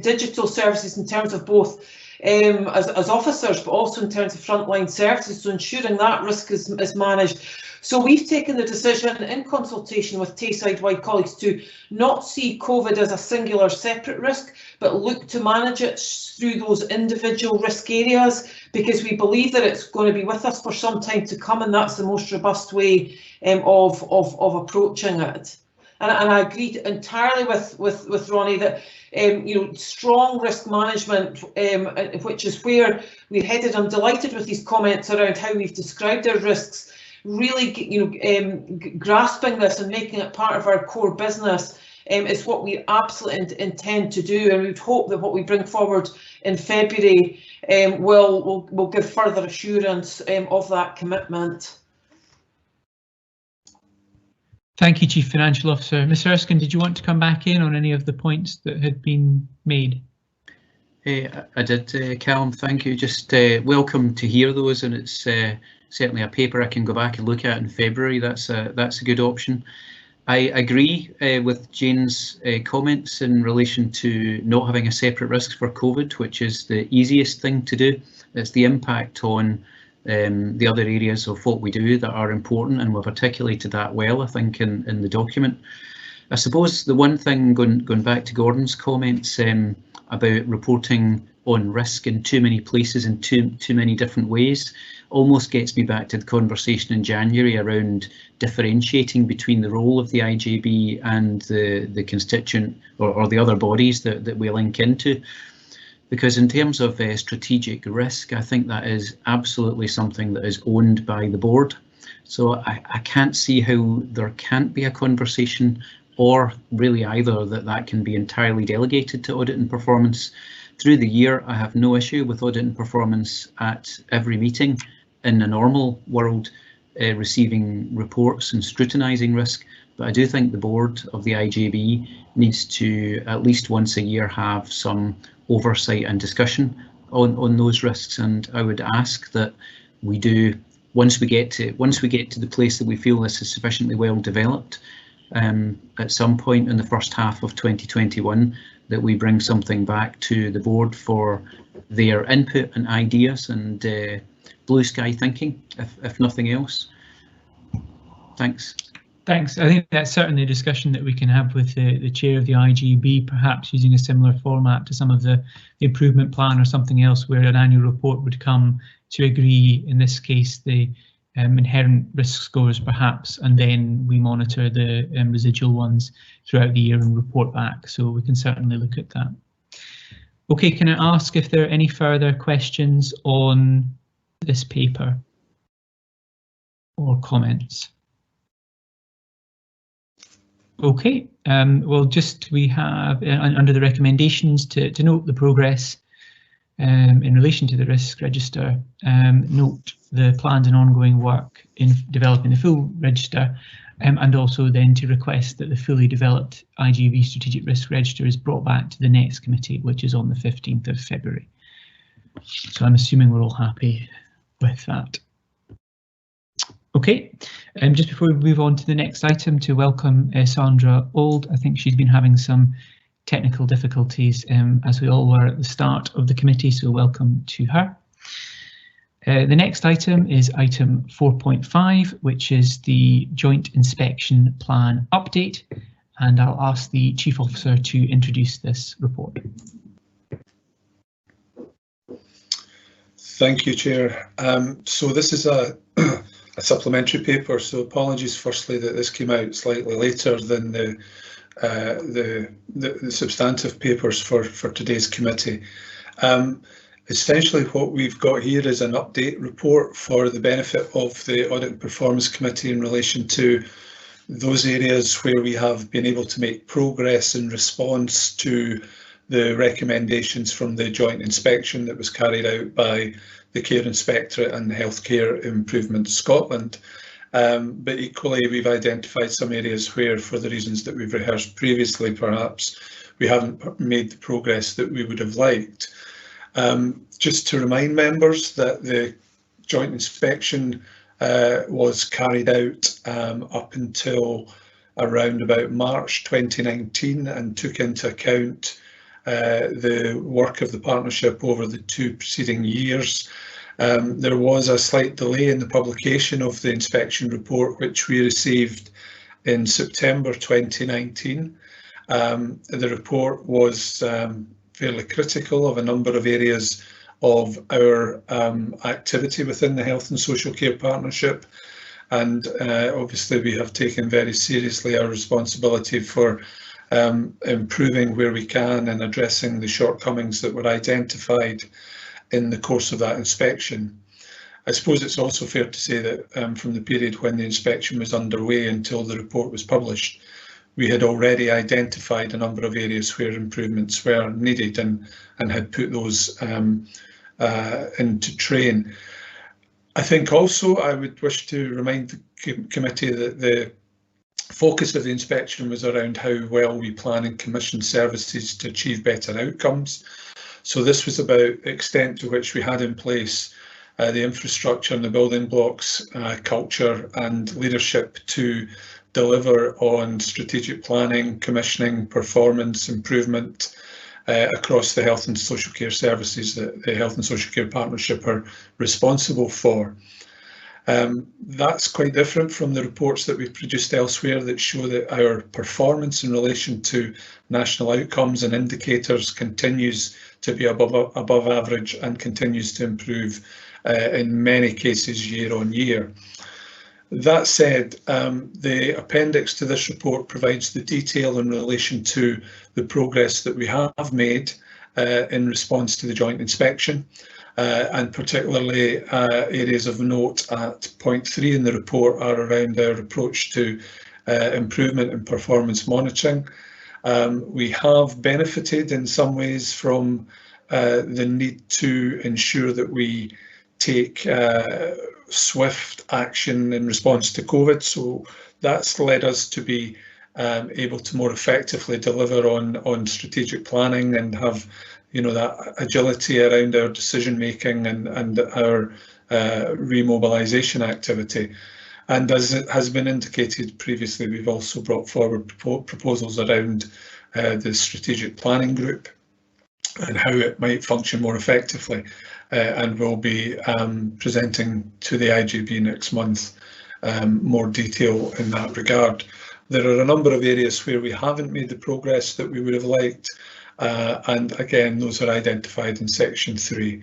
digital services, in terms of both as officers, but also in terms of frontline services, so ensuring that risk is managed. So we've taken the decision in consultation with Tayside-wide colleagues to not see COVID as a singular separate risk, but look to manage it through those individual risk areas, because we believe that it's going to be with us for some time to come, and that's the most robust way of approaching it. And I agree entirely with Ronnie that strong risk management, which is where we're headed. I'm delighted with these comments around how we've described our risks. Really, grasping this and making it part of our core business is what we absolutely intend to do, and we'd hope that what we bring forward in February will give further assurance of that commitment. Thank you, Chief Financial Officer. Mr. Erskine, did you want to come back in on any of the points that had been made? I did, Callum, thank you. Just welcome to hear those, and it's certainly a paper I can go back and look at in February. That's a good option. I agree with Jane's comments in relation to not having a separate risk for COVID, which is the easiest thing to do. It's the impact on the other areas of what we do that are important, and we've articulated that well, I think, in the document. I suppose the one thing, going back to Gordon's comments about reporting on risk in too many places in too many different ways, almost gets me back to the conversation in January around differentiating between the role of the IJB and the constituent or the other bodies that we link into. Because in terms of strategic risk, I think that is absolutely something that is owned by the board. So I can't see how there can't be a conversation, or really either that can be entirely delegated to audit and performance. Through the year, I have no issue with audit and performance at every meeting in a normal world, receiving reports and scrutinising risk. But I do think the board of the IJB needs to at least once a year have some oversight and discussion on those risks, and I would ask that we do, once we get to the place that we feel this is sufficiently well developed, at some point in the first half of 2021, that we bring something back to the board for their input and ideas and blue sky thinking, if nothing else. Thanks. Thanks. I think that's certainly a discussion that we can have with the chair of the IGB, perhaps using a similar format to some of the improvement plan or something else, where an annual report would come to agree, in this case, the inherent risk scores perhaps, and then we monitor the residual ones throughout the year and report back. So we can certainly look at that. Okay, can I ask if there are any further questions on this paper or comments? Okay, well, we have under the recommendations to note the progress in relation to the risk register, note the planned and ongoing work in developing the full register, and also then to request that the fully developed IGB strategic risk register is brought back to the next committee, which is on the 15th of February. So I'm assuming we're all happy with that. Okay, just before we move on to the next item, to welcome Sandra Auld. I think she's been having some technical difficulties, as we all were at the start of the committee, so welcome to her. The next item is item 4.5, which is the Joint Inspection Plan update, and I'll ask the Chief Officer to introduce this report. Thank you, Chair. So this is a supplementary paper, so apologies firstly that this came out slightly later than the substantive papers for today's committee. Essentially what we've got here is an update report for the benefit of the Audit and Performance Committee in relation to those areas where we have been able to make progress in response to the recommendations from the joint inspection that was carried out by the Care Inspectorate and Healthcare Improvement Scotland. But equally, we've identified some areas where, for the reasons that we've rehearsed previously, perhaps we haven't made the progress that we would have liked. Just to remind members that the joint inspection was carried out up until around about March 2019 and took into account the work of the partnership over the 2 preceding years. There was a slight delay in the publication of the inspection report, which we received in September 2019. The report was fairly critical of a number of areas of our activity within the Health and Social Care Partnership, and obviously we have taken very seriously our responsibility for improving where we can and addressing the shortcomings that were identified in the course of that inspection. I suppose it's also fair to say that from the period when the inspection was underway until the report was published, we had already identified a number of areas where improvements were needed and had put those into train. I think also I would wish to remind the committee that the focus of the inspection was around how well we plan and commission services to achieve better outcomes. So this was about the extent to which we had in place the infrastructure and the building blocks, culture and leadership to deliver on strategic planning, commissioning, performance improvement across the health and social care services that the Health and Social Care Partnership are responsible for. That's quite different from the reports that we've produced elsewhere that show that our performance in relation to national outcomes and indicators continues to be above average and continues to improve in many cases year on year. That said, the appendix to this report provides the detail in relation to the progress that we have made in response to the joint inspection, and particularly areas of note at point 3 in the report are around our approach to improvement in performance monitoring. We have benefited in some ways from the need to ensure that we take swift action in response to COVID. So that's led us to be able to more effectively deliver on strategic planning and have, you know, that agility around our decision making and our remobilisation activity. And as it has been indicated previously, we've also brought forward proposals around the strategic planning group and how it might function more effectively, and we'll be presenting to the IGB next month more detail in that regard. There are a number of areas where we haven't made the progress that we would have liked, and again those are identified in section 3.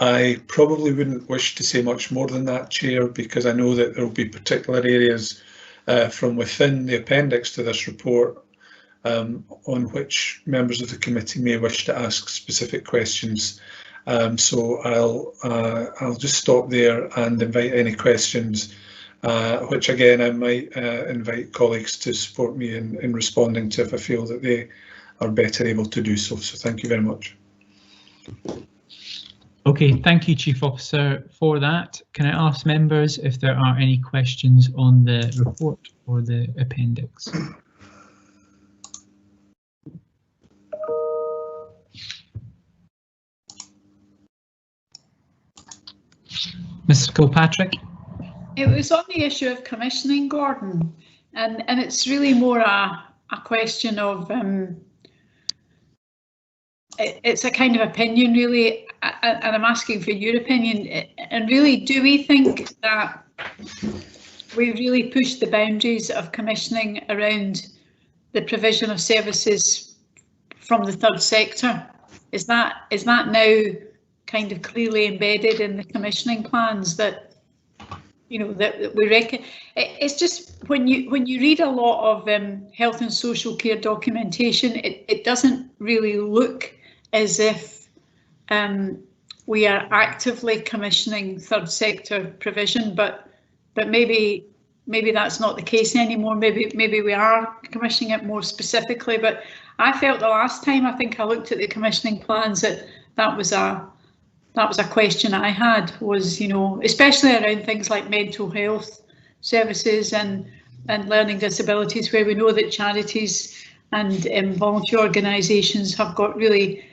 I probably wouldn't wish to say much more than that, Chair, because I know that there will be particular areas from within the appendix to this report on which members of the committee may wish to ask specific questions. So I'll just stop there and invite any questions, which again I might invite colleagues to support me in responding to if I feel that they are better able to do so. So thank you very much. Okay, thank you, Chief Officer, for that. Can I ask members if there are any questions on the report or the appendix? Mr. Kilpatrick? It was on the issue of commissioning, Gordon, and it's really more a question of it's a kind of opinion, really, and I'm asking for your opinion. And really, do we think that we really pushed the boundaries of commissioning around the provision of services from the third sector? Is that now kind of clearly embedded in the commissioning plans that, you know, that we reckon. It's just when you read a lot of health and social care documentation, it doesn't really look as if we are actively commissioning third sector provision, but maybe that's not the case anymore. Maybe we are commissioning it more specifically. But I felt the last time I think I looked at the commissioning plans that was a question I had, was, you know, especially around things like mental health services and learning disabilities, where we know that charities and voluntary organisations have got really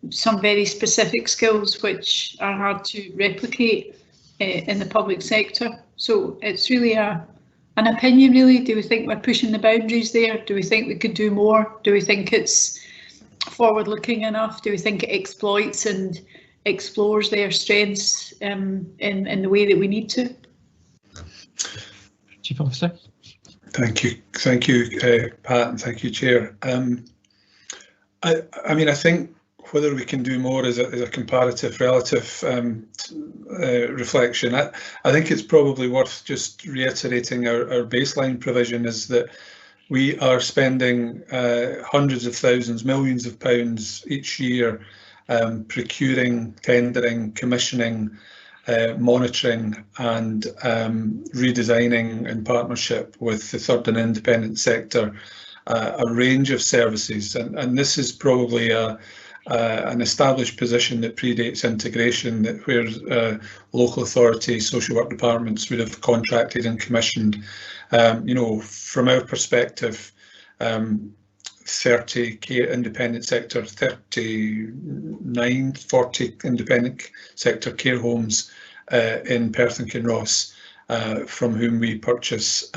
some very specific skills which are hard to replicate in the public sector. So it's really an opinion, really. Do we think we're pushing the boundaries there? Do we think we could do more? Do we think it's forward-looking enough? Do we think it exploits and explores their strengths in the way that we need to? Chief Officer. Thank you, Pat, and thank you, Chair. I mean, I think whether we can do more is a comparative relative reflection. I think it's probably worth just reiterating our baseline provision is that we are spending hundreds of thousands, millions of pounds each year procuring, tendering, commissioning, monitoring and redesigning in partnership with the third and independent sector a range of services, and this is probably an established position that predates integration, that where local authority, social work departments would have contracted and commissioned. You know, from our perspective, 30 independent sector, 40 independent sector care homes in Perth and Kinross, from whom we purchase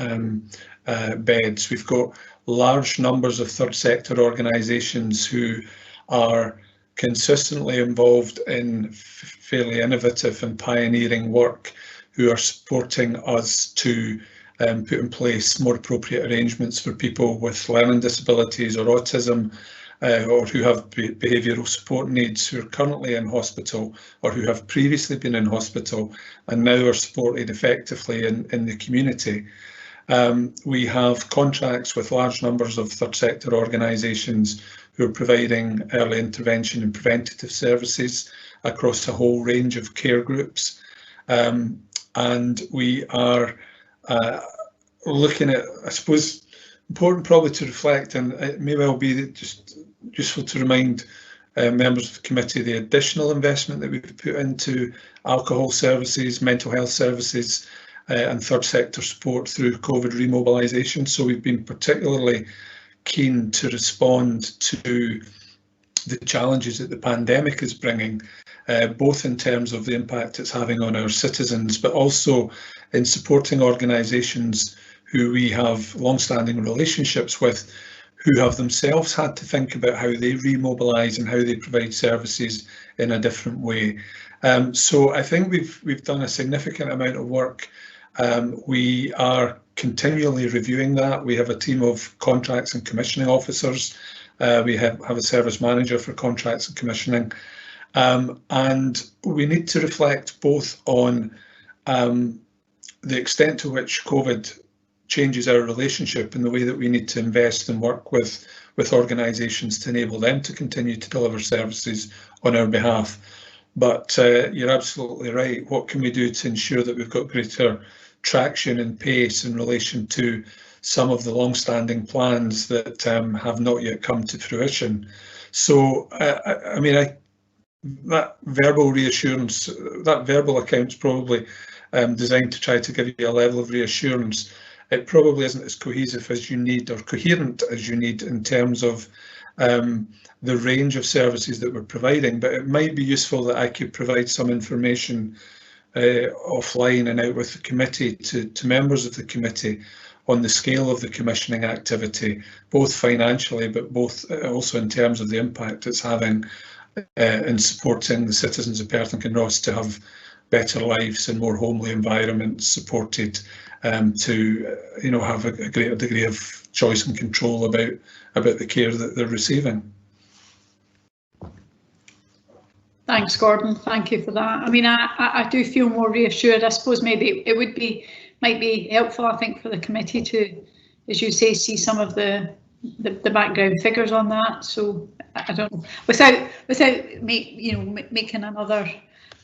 beds. We've got large numbers of third sector organisations who are consistently involved in fairly innovative and pioneering work, who are supporting us to put in place more appropriate arrangements for people with learning disabilities or autism, or who have behavioural support needs, who are currently in hospital or who have previously been in hospital and now are supported effectively in the community. We have contracts with large numbers of third sector organisations who are providing early intervention and preventative services across a whole range of care groups. And we are looking at, I suppose, important probably to reflect, and it may well be just useful to remind members of the committee the additional investment that we've put into alcohol services, mental health services, and third sector support through COVID remobilisation. So we've been particularly keen to respond to the challenges that the pandemic is bringing, both in terms of the impact it's having on our citizens, but also in supporting organisations who we have long-standing relationships with, who have themselves had to think about how they remobilise and how they provide services in a different way. So I think we've done a significant amount of work. We are continually reviewing that. We have a team of contracts and commissioning officers. We have a service manager for contracts and commissioning. And we need to reflect both on the extent to which COVID changes our relationship and the way that we need to invest and work with organisations to enable them to continue to deliver services on our behalf. But you're absolutely right. What can we do to ensure that we've got greater traction and pace in relation to some of the long-standing plans that have not yet come to fruition? So, I mean, that verbal reassurance, that verbal account's probably designed to try to give you a level of reassurance. It probably isn't as cohesive as you need or coherent as you need in terms of the range of services that we're providing, but it might be useful that I could provide some information offline and out with the committee to members of the committee on the scale of the commissioning activity, both financially, but both also in terms of the impact it's having in supporting the citizens of Perth and Kinross to have better lives and more homely environments, supported to have a greater degree of choice and control about the care that they're receiving. Thanks, Gordon. Thank you for that. I mean, I do feel more reassured. I suppose maybe it might be helpful, I think, for the committee to, as you say, see some of the background figures on that. So I don't know, without making another,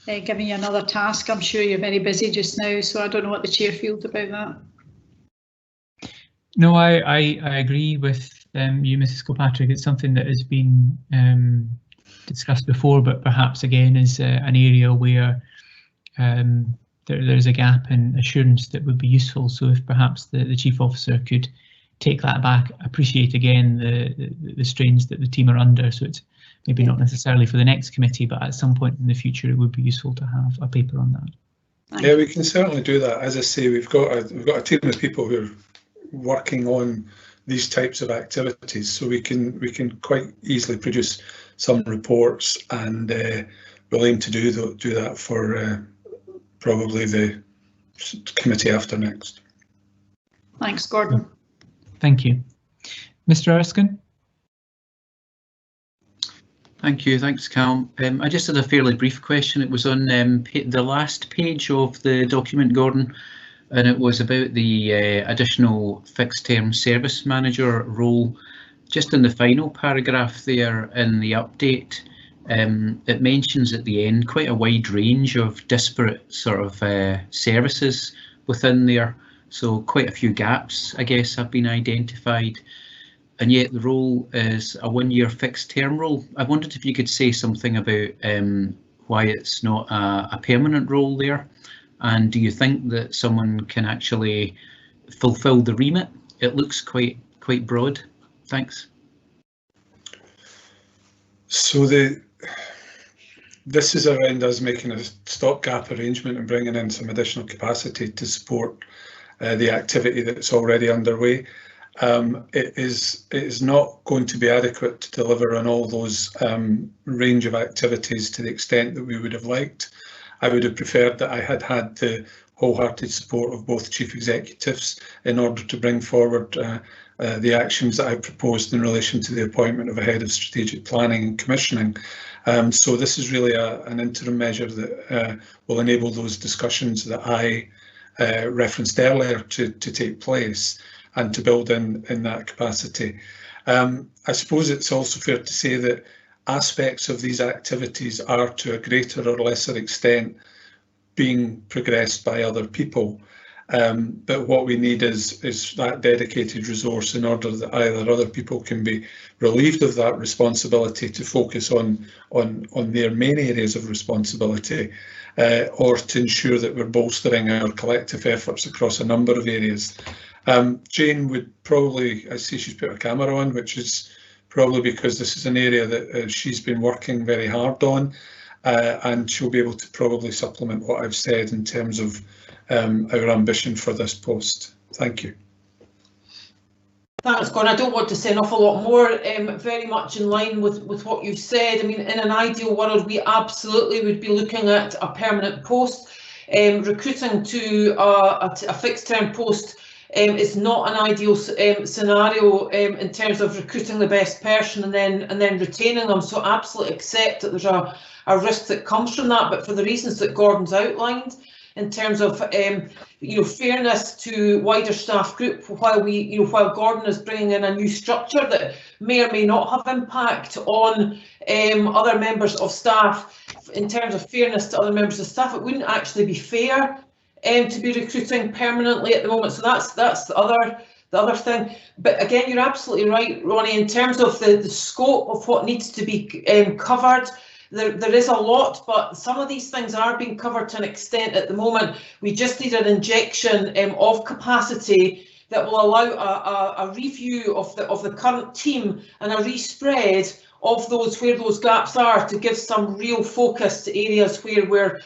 giving you another task. I'm sure you're very busy just now, so I don't know what the chair feels about that. No, I agree with you, Mrs. Kilpatrick. It's something that has been discussed before, but perhaps again is an area where there's a gap in assurance that would be useful. So if perhaps the Chief Officer could take that back, appreciate again the strains that the team are under. So it's maybe not necessarily for the next committee, but at some point in the future it would be useful to have a paper on that. Yeah, we can certainly do that. As I say, we've got a team of people who are working on these types of activities, so we can quite easily produce some reports, and we'll aim to do that for probably the committee after next. Thanks, Gordon. Thank you. Mr. Erskine? Thank you. Thanks, Cal. I just had a fairly brief question. It was on the last page of the document, Gordon, and it was about the additional fixed-term service manager role. Just in the final paragraph there in the update, it mentions at the end quite a wide range of disparate sort of services within there. So quite a few gaps, I guess, have been identified. And yet the role is a one-year fixed-term role. I wondered if you could say something about why it's not a permanent role there. And do you think that someone can actually fulfil the remit? It looks quite broad. Thanks. So this is around us making a stopgap arrangement and bringing in some additional capacity to support the activity that's already underway. It is not going to be adequate to deliver on all those range of activities to the extent that we would have liked. I would have preferred that I had had the wholehearted support of both chief executives in order to bring forward the actions that I proposed in relation to the appointment of a head of strategic planning and commissioning. So this is really an interim measure that will enable those discussions that I referenced earlier to take place and to build in that capacity. I suppose it's also fair to say that aspects of these activities are to a greater or lesser extent being progressed by other people. But what we need is that dedicated resource in order that either other people can be relieved of that responsibility to focus on their main areas of responsibility, or to ensure that we're bolstering our collective efforts across a number of areas. Jane would probably, I see she's put her camera on, which is probably because this is an area that she's been working very hard on, and she'll be able to probably supplement what I've said in terms of our ambition for this post. Thank you. Thanks, Gordon. I don't want to say an awful lot more, very much in line with what you've said. I mean, in an ideal world, we absolutely would be looking at a permanent post. Recruiting to a fixed-term post is not an ideal scenario in terms of recruiting the best person and then retaining them. So absolutely accept that there's a risk that comes from that, but for the reasons that Gordon's outlined, in terms of fairness to wider staff group, while Gordon is bringing in a new structure that may or may not have impact on other members of staff, in terms of fairness to other members of staff, it wouldn't actually be fair to be recruiting permanently at the moment. So that's the other thing. But again, you're absolutely right, Ronnie, in terms of the scope of what needs to be covered. There is a lot, but some of these things are being covered to an extent at the moment. We just need an injection of capacity that will allow a review of the current team and a respread of where those gaps are, to give some real focus to areas where we're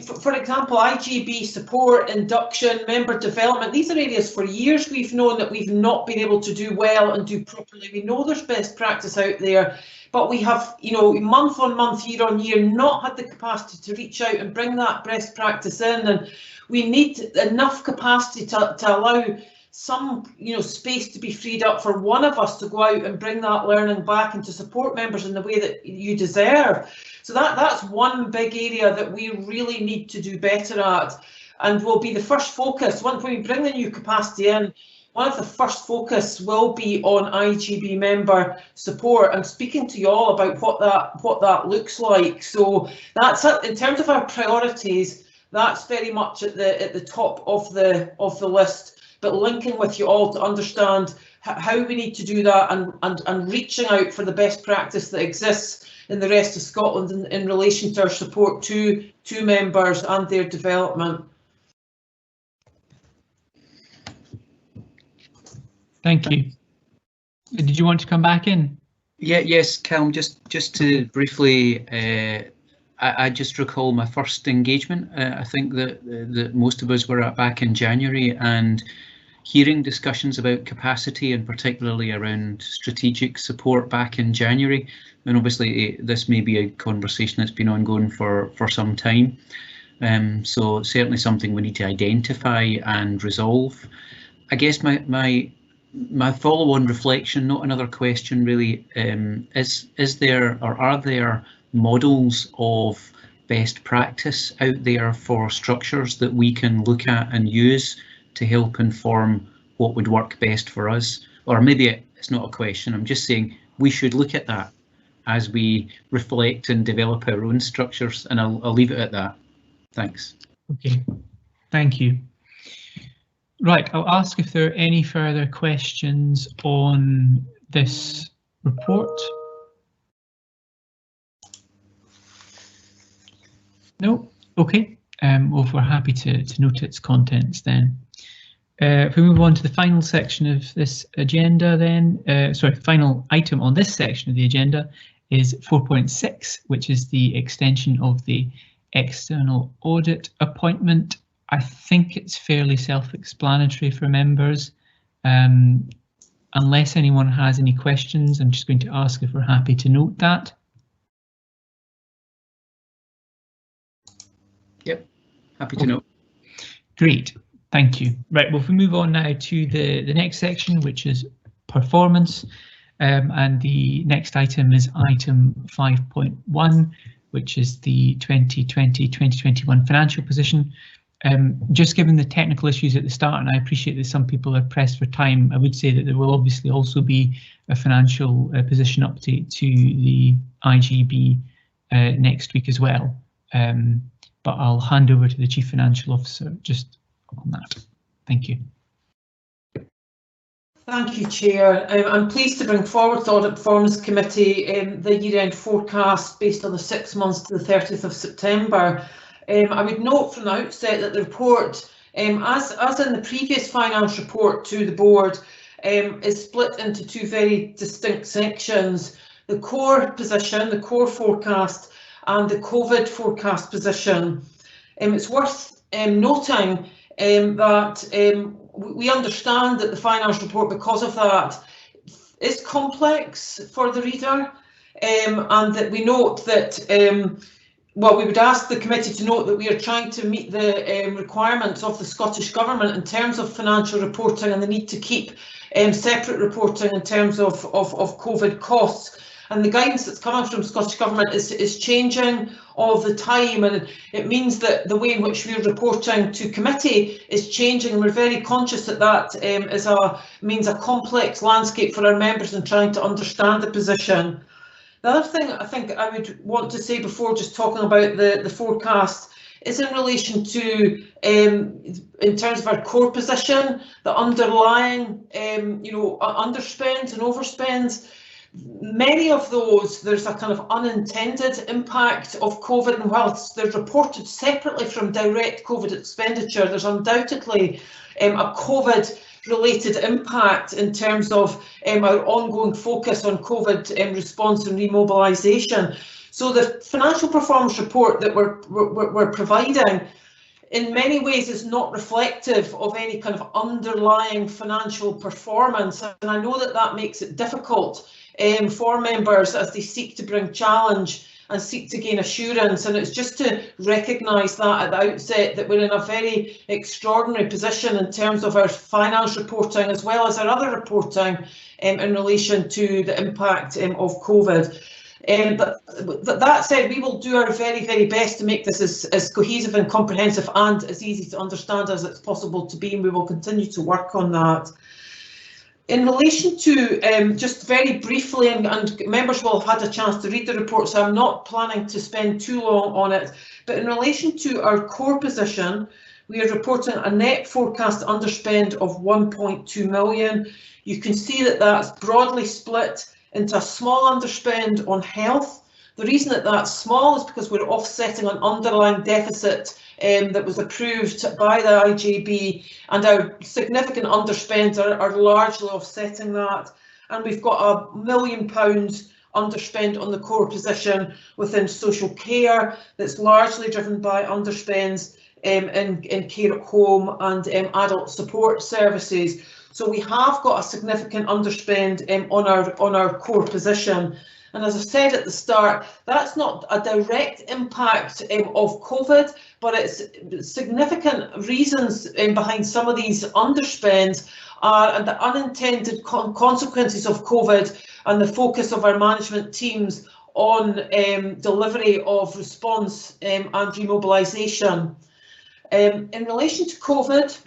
for example, IGB support, induction, member development, these are areas for years we've known that we've not been able to do well and do properly. We know there's best practice out there, but we have, month on month, year on year, not had the capacity to reach out and bring that best practice in. And we need enough capacity to allow some, you know, space to be freed up for one of us to go out and bring that learning back and to support members in the way that you deserve. So that's one big area that we really need to do better at, and will be the first focus. Once we bring the new capacity in, one of the first focus will be on IGB member support and speaking to you all about what that looks like. So that's it. In terms of our priorities, that's very much at the top of the list. But linking with you all to understand how we need to do that, and reaching out for the best practice that exists in the rest of Scotland in relation to our support to members and their development. Thank you. Did you want to come back in? Yes, Calum, just to briefly, I just recall my first engagement. I think that most of us were at back in January, and hearing discussions about capacity and particularly around strategic support back in January. And obviously this may be a conversation that's been ongoing for some time. So certainly something we need to identify and resolve. I guess my follow-on reflection, not another question really, is there, or are there models of best practice out there for structures that we can look at and use to help inform what would work best for us? Or maybe it's not a question, I'm just saying we should look at that as we reflect and develop our own structures, and I'll leave it at that. Thanks. Okay, thank you. Right, I'll ask if there are any further questions on this report. No? Okay. Well, if we're happy to note its contents then. If we move on to the final section of this agenda then, sorry, final item on this section of the agenda is 4.6, which is the extension of the external audit appointment. I think it's fairly self-explanatory for members. Unless anyone has any questions, I'm just going to ask if we're happy to note that. Yep, happy to note. Great, thank you. Right, well, if we move on now to the next section, which is performance, and the next item is item 5.1, which is the 2020-2021 financial position. Just given the technical issues at the start, and I appreciate that some people are pressed for time, I would say that there will obviously also be a financial position update to the IGB next week as well. But I'll hand over to the Chief Financial Officer just on that. Thank you. Thank you, Chair. I'm pleased to bring forward to Audit Performance Committee the year-end forecast based on the 6 months to the 30th of September. I would note from the outset that the report, as in the previous finance report to the board, is split into two very distinct sections: the core position, the core forecast, and the COVID forecast position. It's worth noting that we understand that the finance report, because of that, is complex for the reader, and that we note that well, we would ask the committee to note that we are trying to meet the requirements of the Scottish Government in terms of financial reporting and the need to keep separate reporting in terms of COVID costs. And the guidance that's coming from Scottish Government is changing all the time, and it means that the way in which we're reporting to committee is changing, and we're very conscious that that means a complex landscape for our members in trying to understand the position. The other thing I think I would want to say before just talking about the forecast is in relation to, in terms of our core position, the underlying, underspends and overspends. Many of those, there's a kind of unintended impact of COVID, and whilst they're reported separately from direct COVID expenditure, there's undoubtedly a COVID related impact in terms of our ongoing focus on COVID response and remobilisation. So the financial performance report that we're providing in many ways is not reflective of any kind of underlying financial performance, and I know that that makes it difficult for members as they seek to bring challenge and seek to gain assurance. And it's just to recognise that at the outset that we're in a very extraordinary position in terms of our finance reporting as well as our other reporting in relation to the impact of COVID. But that said, we will do our very, very best to make this as cohesive and comprehensive and as easy to understand as it's possible to be, and we will continue to work on that. In relation to, just very briefly, and members will have had a chance to read the report, so I'm not planning to spend too long on it, but in relation to our core position, we are reporting a net forecast underspend of 1.2 million. You can see that that's broadly split into a small underspend on health. The reason that that's small is because we're offsetting an underlying deficit that was approved by the IJB, and our significant underspends are largely offsetting that. And we've got £1 million underspend on the core position within social care that's largely driven by underspends in care at home and adult support services. So we have got a significant underspend on our core position. And as I said at the start, that's not a direct impact of COVID, but it's significant reasons behind some of these underspends and the unintended consequences of COVID and the focus of our management teams on delivery of response and remobilisation. In relation to COVID,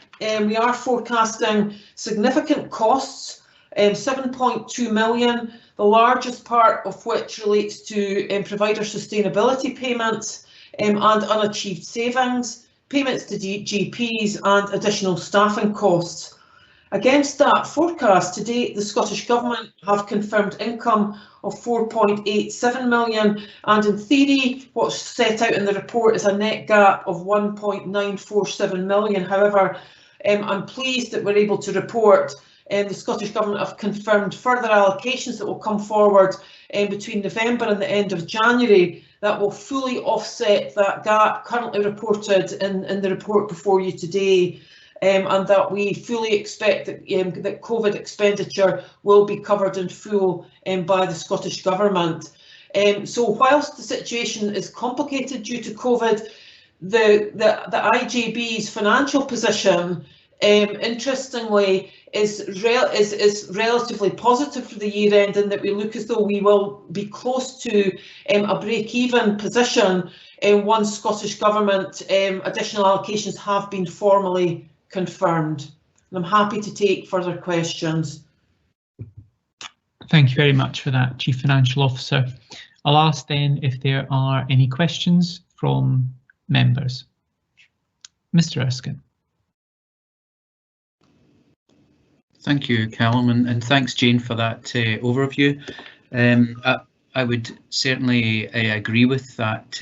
we are forecasting significant costs, 7.2 million, the largest part of which relates to provider sustainability payments and unachieved savings, payments to GPs and additional staffing costs. Against that forecast, to date, the Scottish Government have confirmed income of 4.87 million, and in theory, what's set out in the report is a net gap of 1.947 million. However, I'm pleased that we're able to report the Scottish Government have confirmed further allocations that will come forward between November and the end of January that will fully offset that gap currently reported in the report before you today, and that we fully expect that, that COVID expenditure will be covered in full by the Scottish Government. So whilst the situation is complicated due to COVID, the IJB's financial position, interestingly, is relatively positive for the year end, in that we look as though we will be close to a break-even position once Scottish Government additional allocations have been formally confirmed. And I'm happy to take further questions. Thank you very much for that, Chief Financial Officer. I'll ask then if there are any questions from members. Mr. Erskine. Thank you, Callum, and thanks, Jane, for that overview. I would certainly agree with that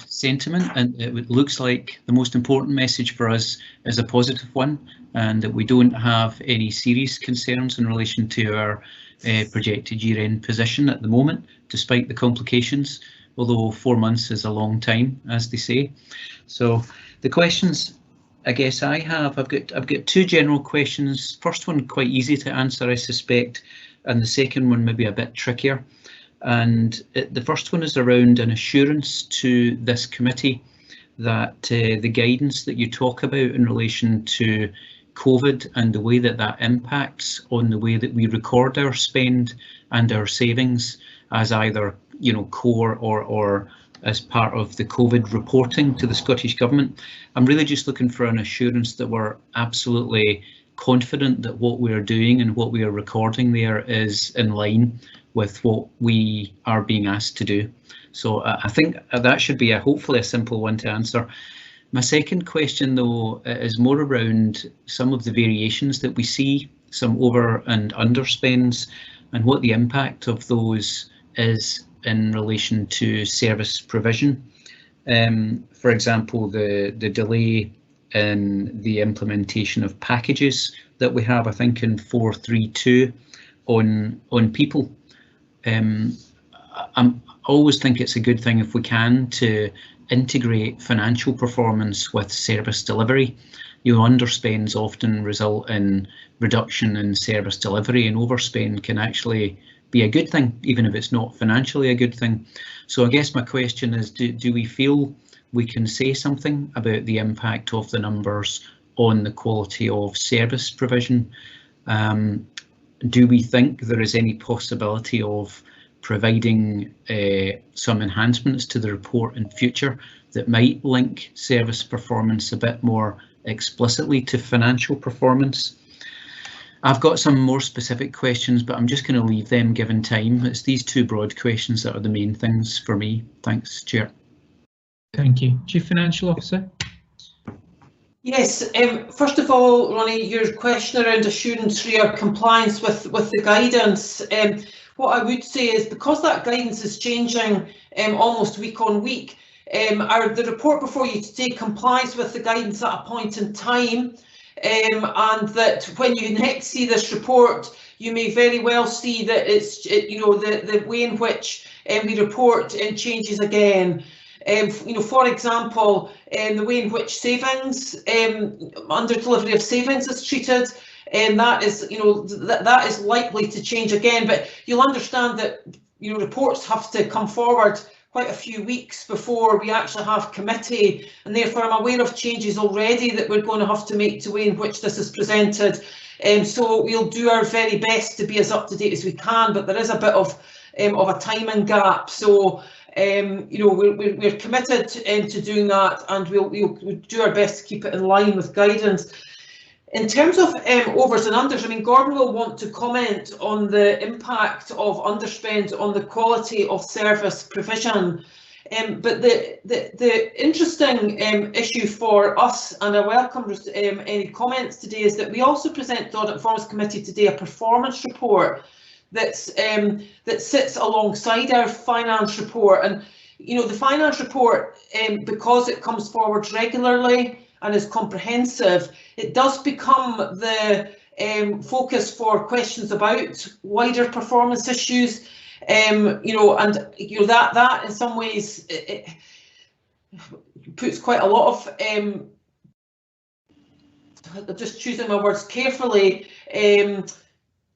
sentiment, and it looks like the most important message for us is a positive one, and that we don't have any serious concerns in relation to our projected year-end position at the moment, despite the complications, although 4 months is a long time, as they say. So the questions I guess I've got two general questions. First one quite easy to answer, I suspect, and the second one maybe a bit trickier. And the first one is around an assurance to this committee that the guidance that you talk about in relation to COVID and the way that that impacts on the way that we record our spend and our savings as either, you know, core or as part of the COVID reporting to the Scottish Government. I'm really just looking for an assurance that we're absolutely confident that what we are doing and what we are recording there is in line with what we are being asked to do. So I think that should be hopefully a simple one to answer. My second question, though, is more around some of the variations that we see, some over and underspends, and what the impact of those is in relation to service provision. For example, the delay in the implementation of packages that we have, I think, in 432 on people. I always think it's a good thing if we can to integrate financial performance with service delivery, underspends often result in reduction in service delivery, and overspend can actually be a good thing, even if it's not financially a good thing. So I guess my question is, do we feel we can say something about the impact of the numbers on the quality of service provision? Do we think there is any possibility of providing some enhancements to the report in future that might link service performance a bit more explicitly to financial performance? I've got some more specific questions, but I'm just going to leave them given time. It's these two broad questions that are the main things for me. Thanks, Chair. Thank you. Chief Financial Officer. Yes, first of all, Ronnie, your question around assurance re compliance with the guidance. What I would say is, because that guidance is changing almost week on week, the report before you today complies with the guidance at a point in time, and that when you next see this report, you may very well see that it's the way in which we report changes again. For example, the way in which savings, under delivery of savings is treated, and that is likely to change again. But you'll understand that reports have to come forward quite a few weeks before we actually have committee, and therefore I'm aware of changes already that we're going to have to make to the way in which this is presented. So we'll do our very best to be as up to date as we can, but there is a bit of a timing gap. So we're committed to doing that, and we'll do our best to keep it in line with guidance. In terms of overs and unders, I mean, Gordon will want to comment on the impact of underspend on the quality of service provision. But the interesting issue for us, and I welcome any comments today, is that we also present the Audit and Performance Committee today a performance report that sits alongside our finance report. And the finance report, because it comes forward regularly and is comprehensive, it does become the focus for questions about wider performance issues. That in some ways it puts quite a lot of just choosing my words carefully,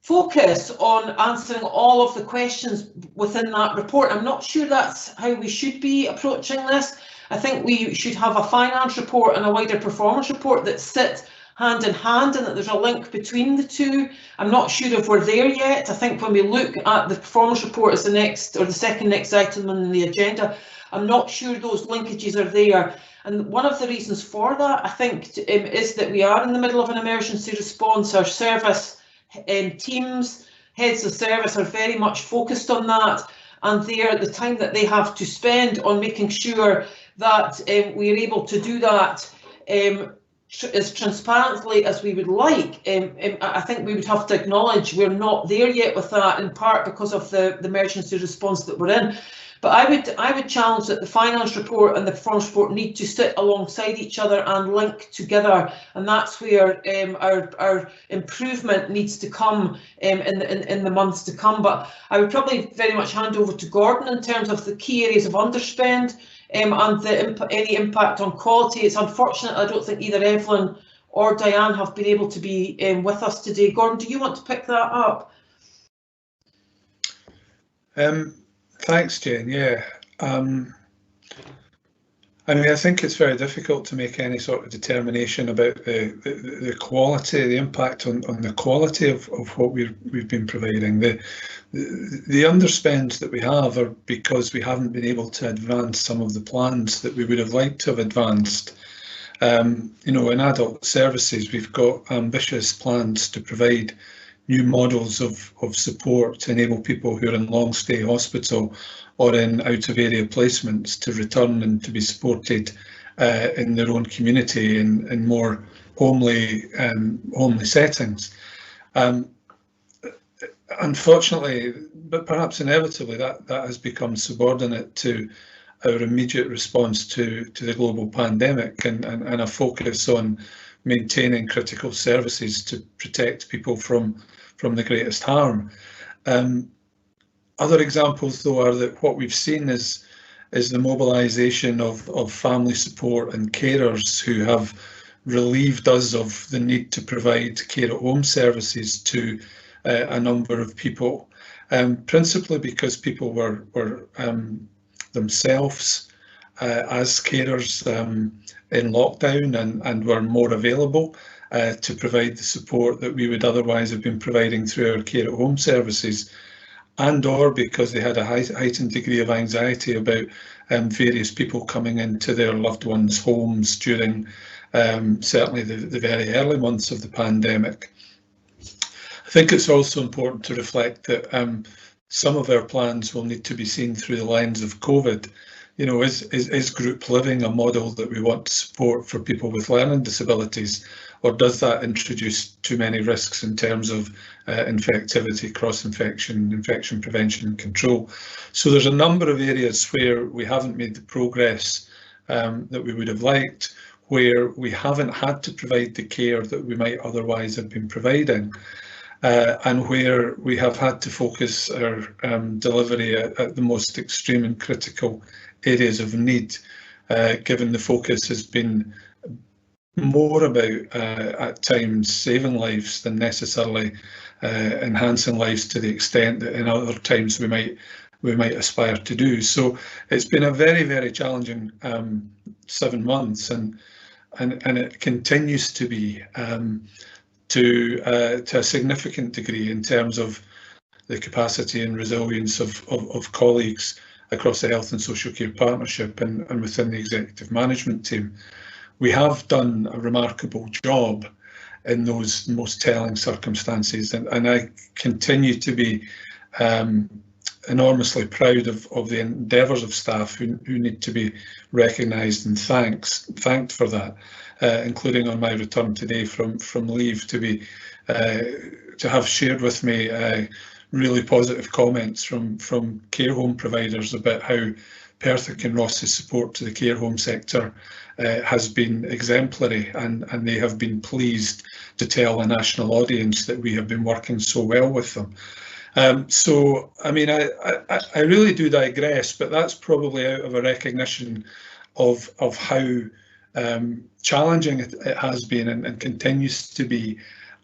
focus on answering all of the questions within that report. I'm not sure that's how we should be approaching this. I think we should have a finance report and a wider performance report that sit hand in hand, and that there's a link between the two. I'm not sure if we're there yet. I think when we look at the performance report as the next or the second next item on the agenda, I'm not sure those linkages are there. And one of the reasons for that, I think, is that we are in the middle of an emergency response. Our service teams, heads of service, are very much focused on that, and the time that they have to spend on making sure that we are able to do that as transparently as we would like. I think we would have to acknowledge we're not there yet with that, in part because of the emergency response that we're in. But I would challenge that the finance report and the performance report need to sit alongside each other and link together, and that's where our improvement needs to come in the months to come. But I would probably very much hand over to Gordon in terms of the key areas of underspend and any impact on quality. It's unfortunate I don't think either Evelyn or Diane have been able to be with us today. Gordon, do you want to pick that up? Thanks, Jane. Yeah, I mean, I think it's very difficult to make any sort of determination about the quality, the impact on the quality of what we've been providing. The underspends that we have are because we haven't been able to advance some of the plans that we would have liked to have advanced. In adult services, we've got ambitious plans to provide new models of support to enable people who are in long stay hospital or in out of area placements to return and to be supported in their own community in more homely settings. Unfortunately, but perhaps inevitably, that has become subordinate to our immediate response to the global pandemic and a focus on maintaining critical services to protect people from the greatest harm. Other examples, though, are that what we've seen is the mobilisation of family support and carers who have relieved us of the need to provide care at home services to a number of people, principally because people were themselves as carers in lockdown and were more available to provide the support that we would otherwise have been providing through our care at home services, and or because they had a heightened degree of anxiety about various people coming into their loved ones' homes during certainly the very early months of the pandemic. I think it's also important to reflect that some of our plans will need to be seen through the lens of COVID. You know, is group living a model that we want to support for people with learning disabilities, or does that introduce too many risks in terms of infectivity, cross-infection, infection prevention and control? So there's a number of areas where we haven't made the progress that we would have liked, where we haven't had to provide the care that we might otherwise have been providing, and where we have had to focus our delivery at the most extreme and critical areas of need, given the focus has been more about at times saving lives than necessarily enhancing lives to the extent that in other times we might aspire to do. So it's been a very, very challenging 7 months, and it continues to be to a significant degree in terms of the capacity and resilience of colleagues across the Health and Social Care Partnership and within the executive management team. We have done a remarkable job in those most telling circumstances, and I continue to be enormously proud of the endeavours of staff who need to be recognised and thanked for that, including on my return today from leave to have shared with me really positive comments from care home providers about how Perth and Kinross's support to the care home sector has been exemplary, and they have been pleased to tell a national audience that we have been working so well with them. So, I mean, I really do digress, but that's probably out of a recognition of how challenging it has been and continues to be,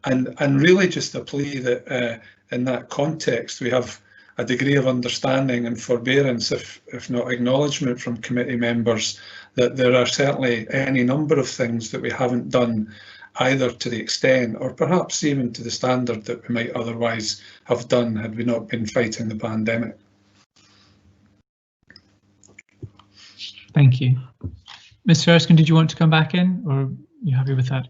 and really just a plea that in that context we have a degree of understanding and forbearance, if not acknowledgement from committee members, that there are certainly any number of things that we haven't done either to the extent or perhaps even to the standard that we might otherwise have done had we not been fighting the pandemic. Thank you. Mr. Erskine, did you want to come back in, or are you happy with that?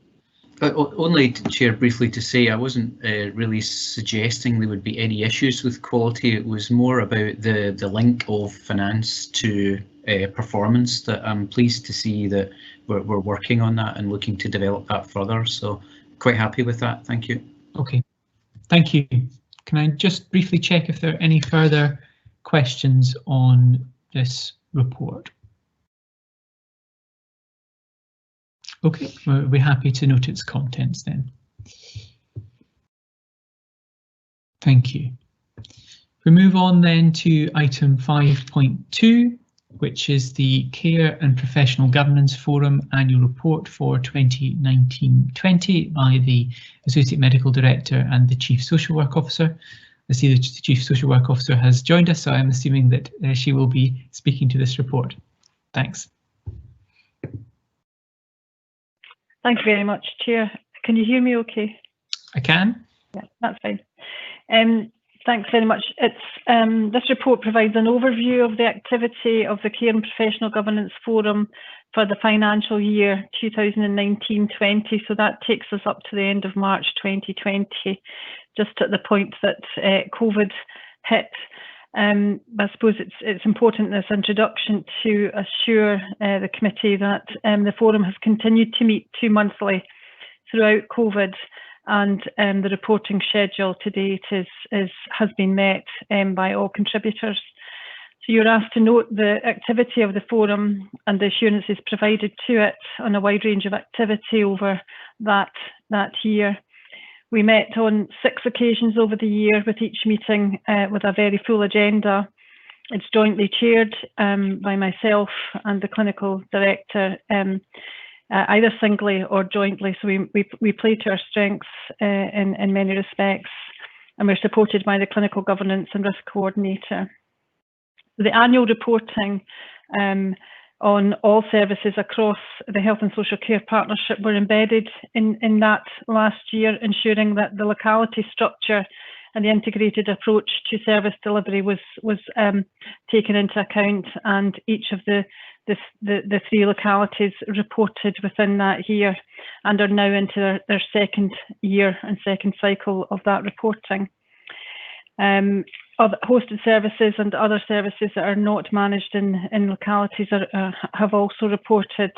Only, Chair, briefly to say I wasn't really suggesting there would be any issues with quality. It was more about the link of finance to performance, that I'm pleased to see that we're working on that and looking to develop that further. So quite happy with that. Thank you. Okay, thank you. Can I just briefly check if there are any further questions on this report? Okay, we're happy to note its contents then. Thank you. We move on then to item 5.2, which is the Care and Professional Governance Forum Annual Report for 2019-20 by the Associate Medical Director and the Chief Social Work Officer. I see the Chief Social Work Officer has joined us, so I'm assuming that she will be speaking to this report. Thanks. Thank you very much, Chair. Can you hear me okay? I can. Yeah, that's fine. Thanks very much. This report provides an overview of the activity of the Care and Professional Governance Forum for the financial year 2019-20. So that takes us up to the end of March 2020, just at the point that COVID hit. I suppose it's important in this introduction to assure the committee that the forum has continued to meet 2 monthly throughout COVID, and the reporting schedule to date has been met by all contributors. So you're asked to note the activity of the forum and the assurances provided to it on a wide range of activity over that year. We met on 6 occasions over the year, with each meeting with a very full agenda. It's jointly chaired by myself and the Clinical Director. either singly or jointly. So we play to our strengths in many respects, and we're supported by the Clinical Governance and Risk Coordinator. The annual reporting on all services across the Health and Social Care Partnership were embedded in that last year, ensuring that the locality structure and the integrated approach to service delivery was taken into account, and each of the 3 localities reported within that year and are now into their second year and second cycle of that reporting. Other hosted services and other services that are not managed in localities have also reported,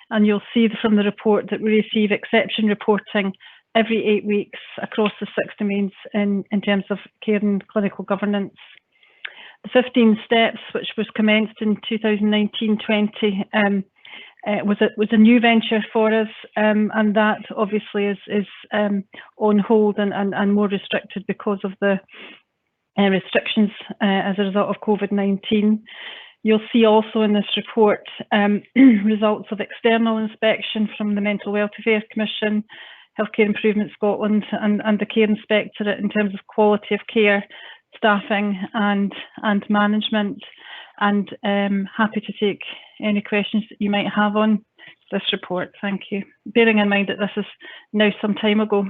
and you'll see from the report that we receive exception reporting every 8 weeks across the 6 domains in terms of care and clinical governance. The 15 steps, which was commenced in 2019-20, was a new venture for us, and that obviously is on hold and more restricted because of the restrictions as a result of COVID-19. You'll see also in this report results of external inspection from the Mental Welfare Commission, Healthcare Improvement Scotland and the Care Inspectorate in terms of quality of care, staffing and management, and happy to take any questions that you might have on this report. Thank you. Bearing in mind that this is now some time ago.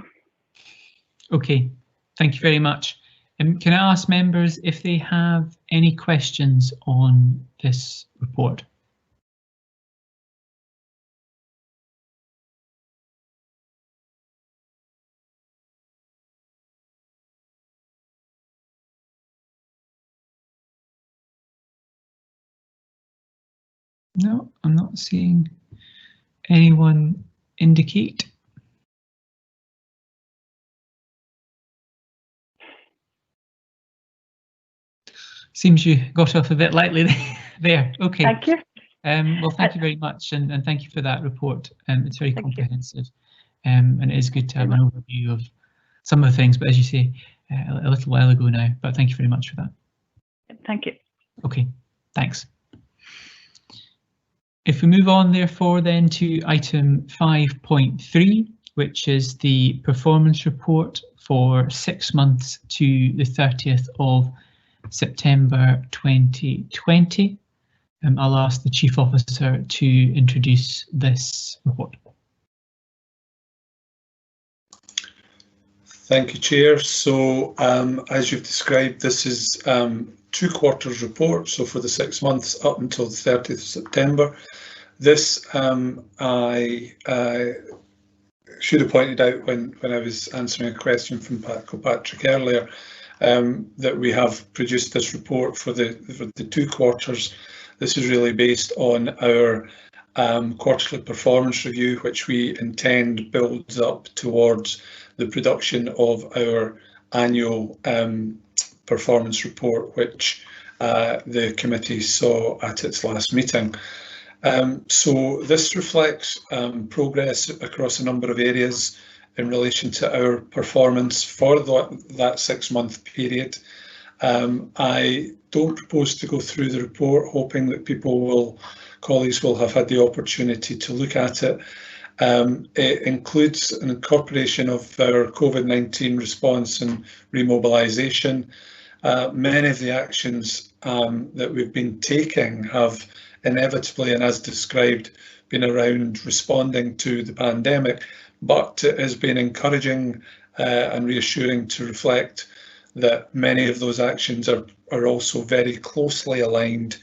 Okay, thank you very much. Can I ask members if they have any questions on this report? No, I'm not seeing anyone indicate. Seems you got off a bit lightly there. Okay. Thank you. Well, thank you very much, and thank you for that report. It's very comprehensive, and it is good to have an overview of some of the things, but as you say, a little while ago now, but thank you very much for that. Thank you. Okay, thanks. If we move on, therefore, then to item 5.3, which is the performance report for 6 months to the 30th of September 2020. I'll ask the Chief Officer to introduce this report. Thank you, Chair. So, as you've described, this is 2 quarters report, so for the 6 months up until the 30th of September. This I should have pointed out when I was answering a question from Pat Kilpatrick earlier, that we have produced this report for the 2 quarters. This is really based on our quarterly performance review, which we intend builds up towards the production of our annual performance report, which the committee saw at its last meeting. So this reflects progress across a number of areas in relation to our performance for that 6-month period. I don't propose to go through the report, hoping that colleagues will have had the opportunity to look at it. It includes an incorporation of our COVID-19 response and remobilisation. Many of the actions that we've been taking have inevitably, and as described, been around responding to the pandemic, but it has been encouraging and reassuring to reflect that many of those actions are also very closely aligned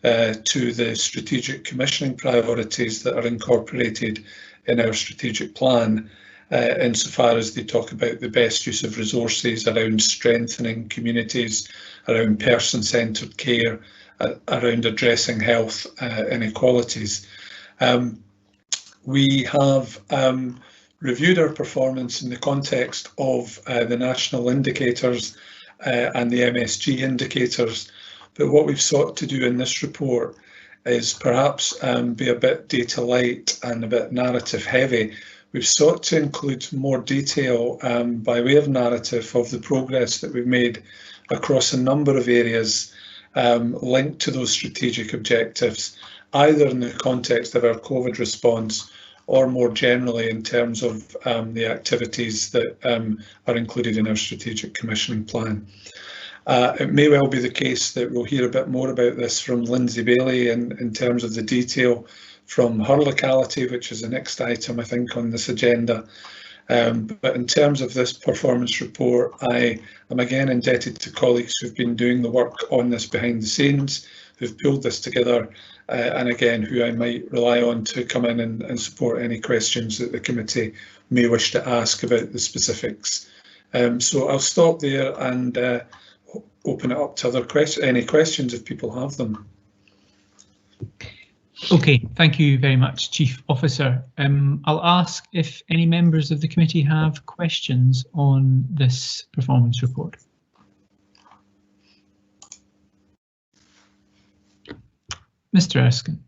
to the strategic commissioning priorities that are incorporated in our strategic plan, insofar as they talk about the best use of resources around strengthening communities, around person-centred care, around addressing health inequalities. We have reviewed our performance in the context of the national indicators and the MSG indicators, but what we've sought to do in this report is perhaps be a bit data light and a bit narrative heavy. We've sought to include more detail by way of narrative of the progress that we've made across a number of areas linked to those strategic objectives, either in the context of our COVID response or more generally in terms of the activities that are included in our strategic commissioning plan. It may well be the case that we'll hear a bit more about this from Lindsay Bailey in terms of the detail from her locality, which is the next item I think on this agenda. But in terms of this performance report, I am again indebted to colleagues who've been doing the work on this behind the scenes, who've pulled this together, and again who I might rely on to come in and support any questions that the committee may wish to ask about the specifics. So I'll stop there and open it up to any questions if people have them. Okay, thank you very much, Chief Officer. I'll ask if any members of the committee have questions on this performance report. Mr. Erskine.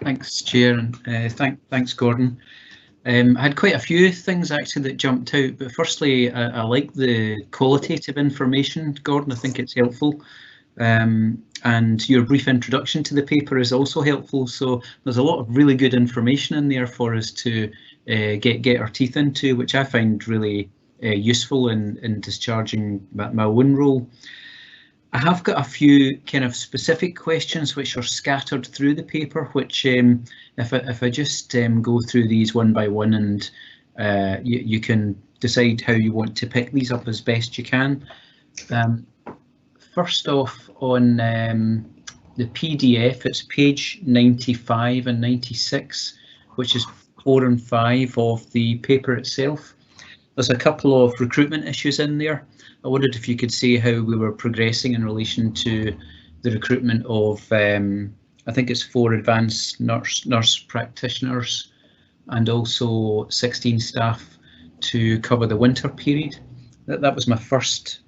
Thanks, Chair, and thanks, Gordon. I had quite a few things actually that jumped out, but firstly, I like the qualitative information, Gordon. I think it's helpful. And your brief introduction to the paper is also helpful. So there's a lot of really good information in there for us to get our teeth into, which I find really useful in discharging my own role. I have got a few kind of specific questions which are scattered through the paper, which if I just go through these one by one, and you can decide how you want to pick these up as best you can. First off, on the PDF, it's page 95 and 96, which is 4 and 5 of the paper itself. There's a couple of recruitment issues in there. I wondered if you could say how we were progressing in relation to the recruitment of, I think it's 4 advanced nurse practitioners and also 16 staff to cover the winter period. That was my first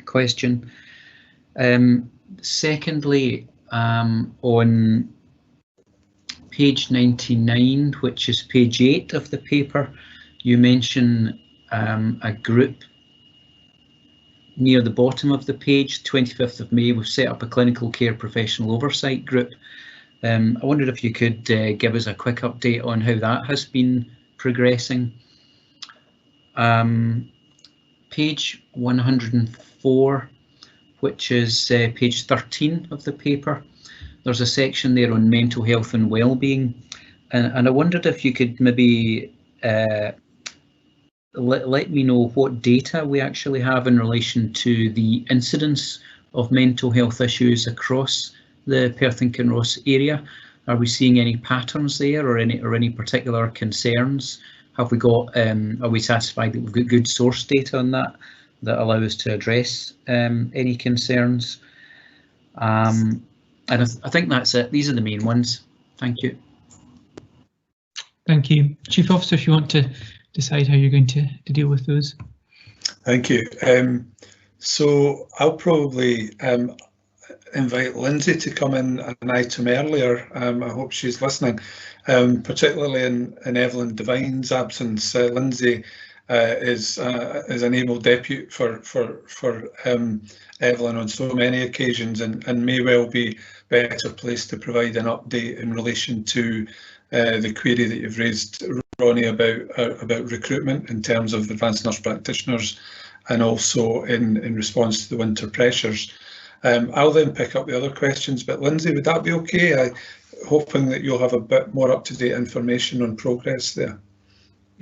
question. Secondly, on page 99, which is page 8 of the paper, you mention a group near the bottom of the page, 25th of May, we've set up a clinical care professional oversight group. I wondered if you could give us a quick update on how that has been progressing. Page 104, which is page 13 of the paper. There's a section there on mental health and well-being, and I wondered if you could maybe let me know what data we actually have in relation to the incidence of mental health issues across the Perth and Kinross area. Are we seeing any patterns there, or any particular concerns? Have we got? Are we satisfied that we've got good source data on that allow us to address any concerns? And I think that's it. These are the main ones. Thank you. Thank you. Chief Officer, if you want to decide how you're going to deal with those. Thank you. So I'll probably invite Lindsay to come in an item earlier. I hope she's listening, particularly in Evelyn Devine's absence. Lindsay is an able deputy for Evelyn on so many occasions, and may well be better placed to provide an update in relation to the query that you've raised, Ronnie, about recruitment in terms of advanced nurse practitioners, and also in response to the winter pressures. I'll then pick up the other questions, but Lindsay, would that be okay? Hoping that you'll have a bit more up-to-date information on progress there.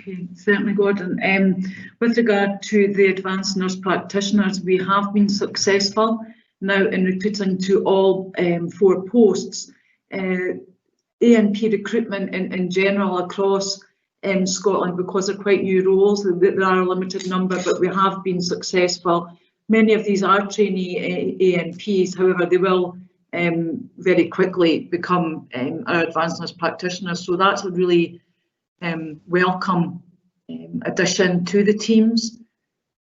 Okay, certainly, Gordon. With regard to the advanced nurse practitioners, we have been successful now in recruiting to all 4 posts. A&P recruitment in general across Scotland, because they're quite new roles, there are a limited number, but we have been successful. Many of these are trainee A&Ps, however, they will very quickly become our advanced nurse practitioners. So that's a really welcome addition to the teams.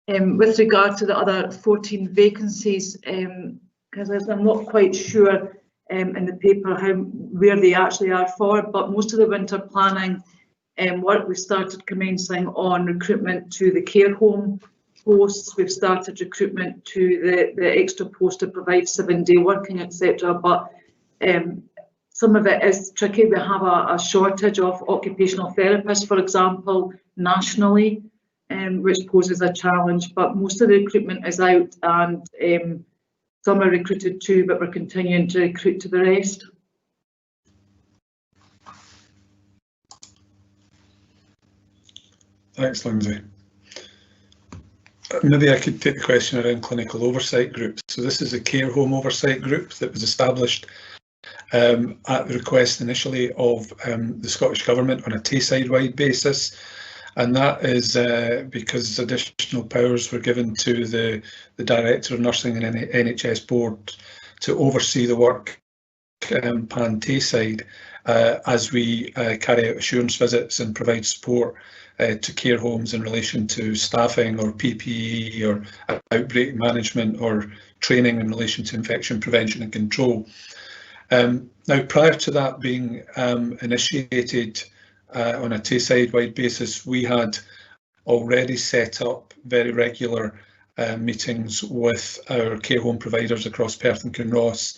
With regard to the other 14 vacancies, because I'm not quite sure in the paper where they actually are for, but most of the winter planning work we started commencing on recruitment to the care home posts. We've started recruitment to the extra post to provide 7-day working, etc. But some of it is tricky. We have a shortage of occupational therapists, for example, nationally, which poses a challenge, but most of the recruitment is out, and some are recruited too, but we're continuing to recruit to the rest. Thanks, Lindsay. Maybe I could take the question around clinical oversight groups. So this is a care home oversight group that was established at the request initially of the Scottish Government on a Tayside-wide basis. And that is because additional powers were given to the Director of Nursing and NHS Board to oversee the work pan-Tayside as we carry out assurance visits and provide support to care homes in relation to staffing or PPE or outbreak management or training in relation to infection prevention and control. Now, prior to that being initiated on a Tayside-wide basis, we had already set up very regular meetings with our care home providers across Perth and Kinross,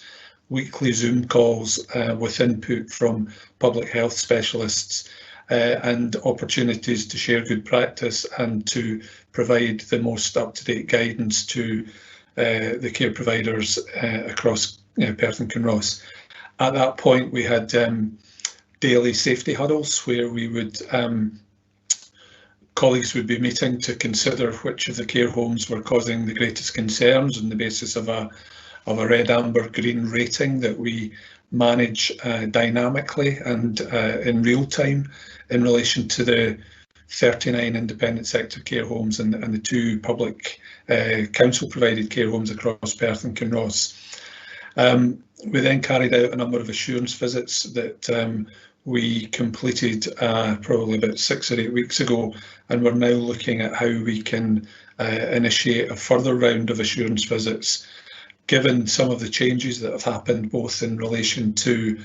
weekly Zoom calls with input from public health specialists and opportunities to share good practice and to provide the most up-to-date guidance to the care providers across Perth and Kinross. At that point, we had daily safety huddles where we would colleagues would be meeting to consider which of the care homes were causing the greatest concerns on the basis of a red, amber, green rating that we manage dynamically and in real time in relation to the 39 independent sector care homes and the 2 public council provided care homes across Perth and Kinross. We then carried out a number of assurance visits that we completed probably about 6 or 8 weeks ago, and we're now looking at how we can initiate a further round of assurance visits, given some of the changes that have happened both in relation to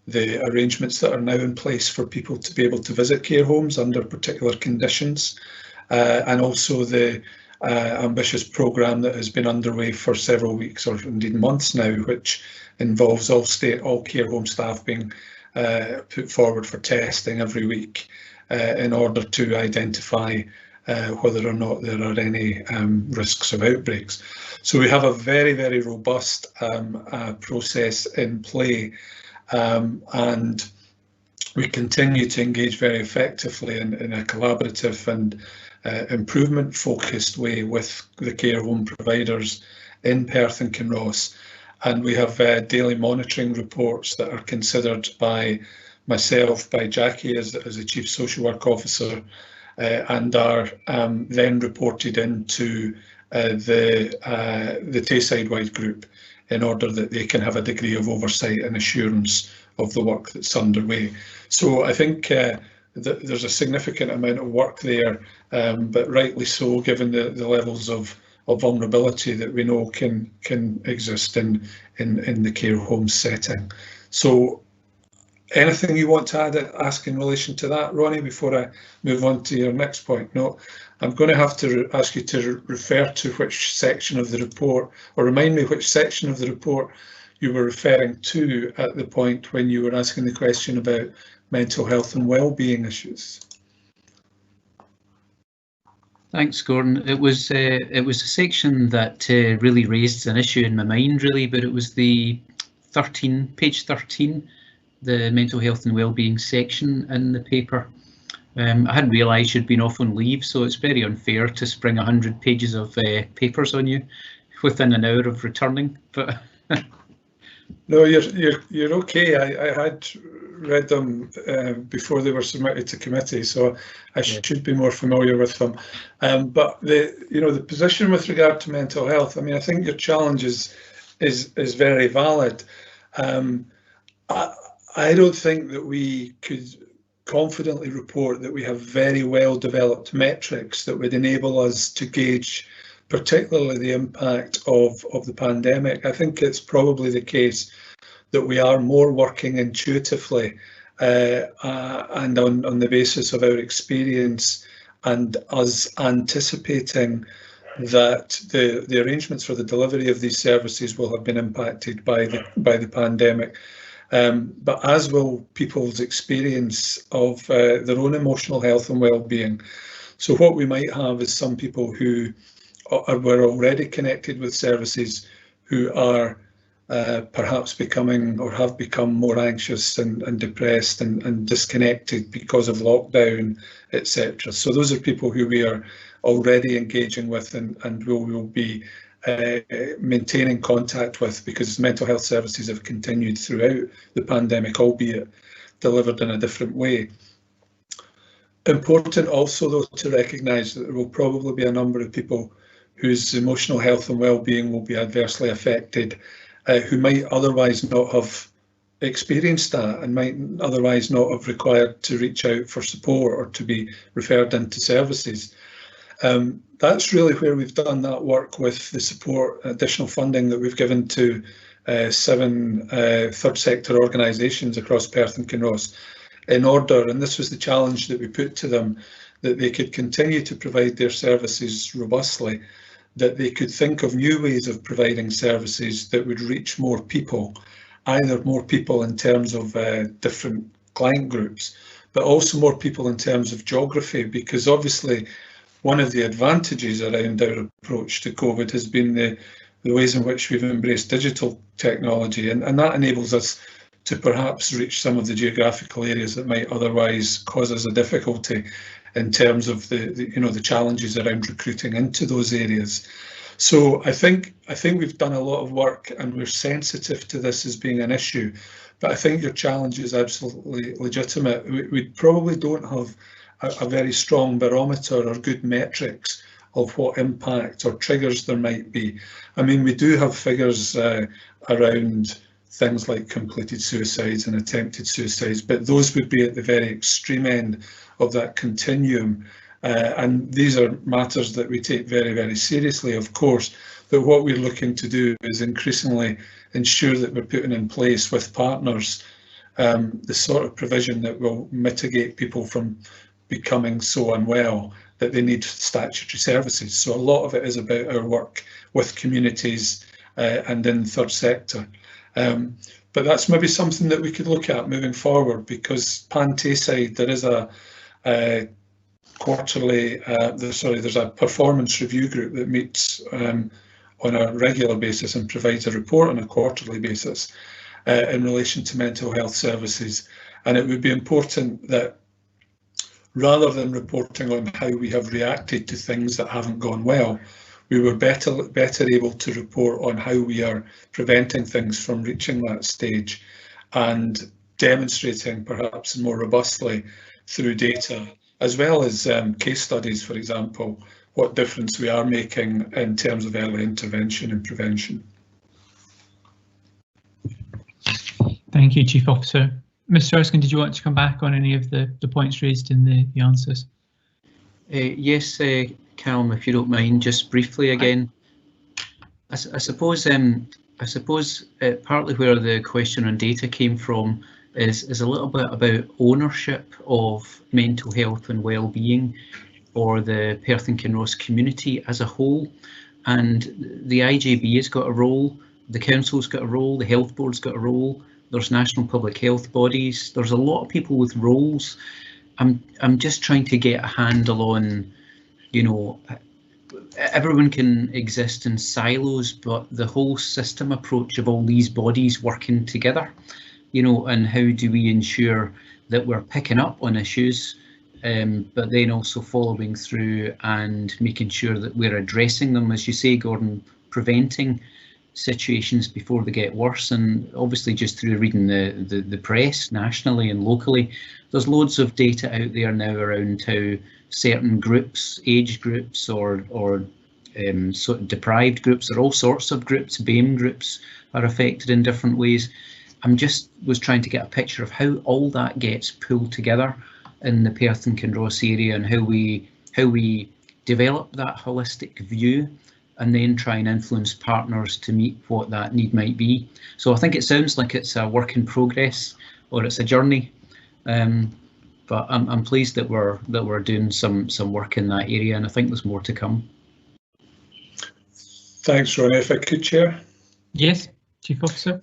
the arrangements that are now in place for people to be able to visit care homes under particular conditions, and also the ambitious programme that has been underway for several weeks or indeed months now, which involves all care home staff being put forward for testing every week in order to identify whether or not there are any risks of outbreaks. So we have a very, very robust process in play, and we continue to engage very effectively in a collaborative and improvement focused way with the care home providers in Perth and Kinross. And we have daily monitoring reports that are considered by myself, by Jackie as the Chief Social Work Officer, and are then reported into the Tayside-wide group in order that they can have a degree of oversight and assurance of the work that's underway. So I think that there's a significant amount of work there, but rightly so, given the levels of vulnerability that we know can exist in the care home setting. So anything you want to ask in relation to that, Ronnie, before I move on to your next point? No, I'm going to have to ask you to refer to which section of the report, or remind me which section of the report you were referring to at the point when you were asking the question about mental health and well-being issues. Thanks, Gordon. It was a section that really raised an issue in my mind, really, but it was the page 13, the mental health and wellbeing section in the paper. I hadn't realised you'd been off on leave, so it's very unfair to spring 100 pages of papers on you within an hour of returning. But no, you're okay. I had read them before they were submitted to committee, so I should be more familiar with them. But the position with regard to mental health, I mean, I think your challenge is very valid. I don't think that we could confidently report that we have very well developed metrics that would enable us to gauge particularly the impact of the pandemic. I think it's probably the case that we are more working intuitively and on the basis of our experience and us anticipating that the arrangements for the delivery of these services will have been impacted by the pandemic. but as will people's experience of their own emotional health and well-being. So what we might have is some people who were already connected with services who are perhaps becoming or have become more anxious and depressed and disconnected because of lockdown, etc. So those are people who we are already engaging with and will be maintaining contact with, because mental health services have continued throughout the pandemic, albeit delivered in a different way. Important also, though, to recognise that there will probably be a number of people whose emotional health and well-being will be adversely affected, who might otherwise not have experienced that and might otherwise not have required to reach out for support or to be referred into services. That's really where we've done that work with the support, additional funding that we've given to 7 third sector organisations across Perth and Kinross, in order, and this was the challenge that we put to them, that they could continue to provide their services robustly, that they could think of new ways of providing services that would reach more people, either more people in terms of different client groups, but also more people in terms of geography, because obviously one of the advantages around our approach to COVID has been the ways in which we've embraced digital technology, and that enables us to perhaps reach some of the geographical areas that might otherwise cause us a difficulty in terms of the challenges around recruiting into those areas. So I think we've done a lot of work and we're sensitive to this as being an issue, but I think your challenge is absolutely legitimate. We probably don't have a very strong barometer or good metrics of what impact or triggers there might be. I mean, we do have figures around things like completed suicides and attempted suicides, but those would be at the very extreme end of that continuum. And these are matters that we take very, very seriously, of course, but what we're looking to do is increasingly ensure that we're putting in place with partners the sort of provision that will mitigate people from becoming so unwell that they need statutory services. So a lot of it is about our work with communities and in the third sector. But that's maybe something that we could look at moving forward, because Pan-Tayside, there is a quarterly, there's a performance review group that meets on a regular basis and provides a report on a quarterly basis in relation to mental health services. And it would be important that rather than reporting on how we have reacted to things that haven't gone well, we were better able to report on how we are preventing things from reaching that stage and demonstrating perhaps more robustly through data, as well as case studies, for example, what difference we are making in terms of early intervention and prevention. Thank you, Chief Officer. Mr. Erskine, did you want to come back on any of the points raised in the answers? Yes, Callum, if you don't mind, just briefly again. I suppose partly where the question on data came from is a little bit about ownership of mental health and well-being for the Perth and Kinross community as a whole. And the IJB has got a role, the council's got a role, the health board's got a role, there's national public health bodies, there's a lot of people with roles. I'm just trying to get a handle on, you know, everyone can exist in silos, but the whole system approach of all these bodies working together, you know, and how do we ensure that we're picking up on issues, but then also following through and making sure that we're addressing them, as you say, Gordon, preventing situations before they get worse. And obviously just through reading the press nationally and locally, there's loads of data out there now around how certain groups, age groups or sort of deprived groups, or all sorts of groups, BAME groups, are affected in different ways. Was trying to get a picture of how all that gets pulled together in the Perth and Kinross area, and how we develop that holistic view and then try and influence partners to meet what that need might be. So I think it sounds like it's a work in progress, or it's a journey, but I'm pleased that we're doing some work in that area, and I think there's more to come. Thanks, Ronnie. If I could, Chair. Yes, Chief Officer.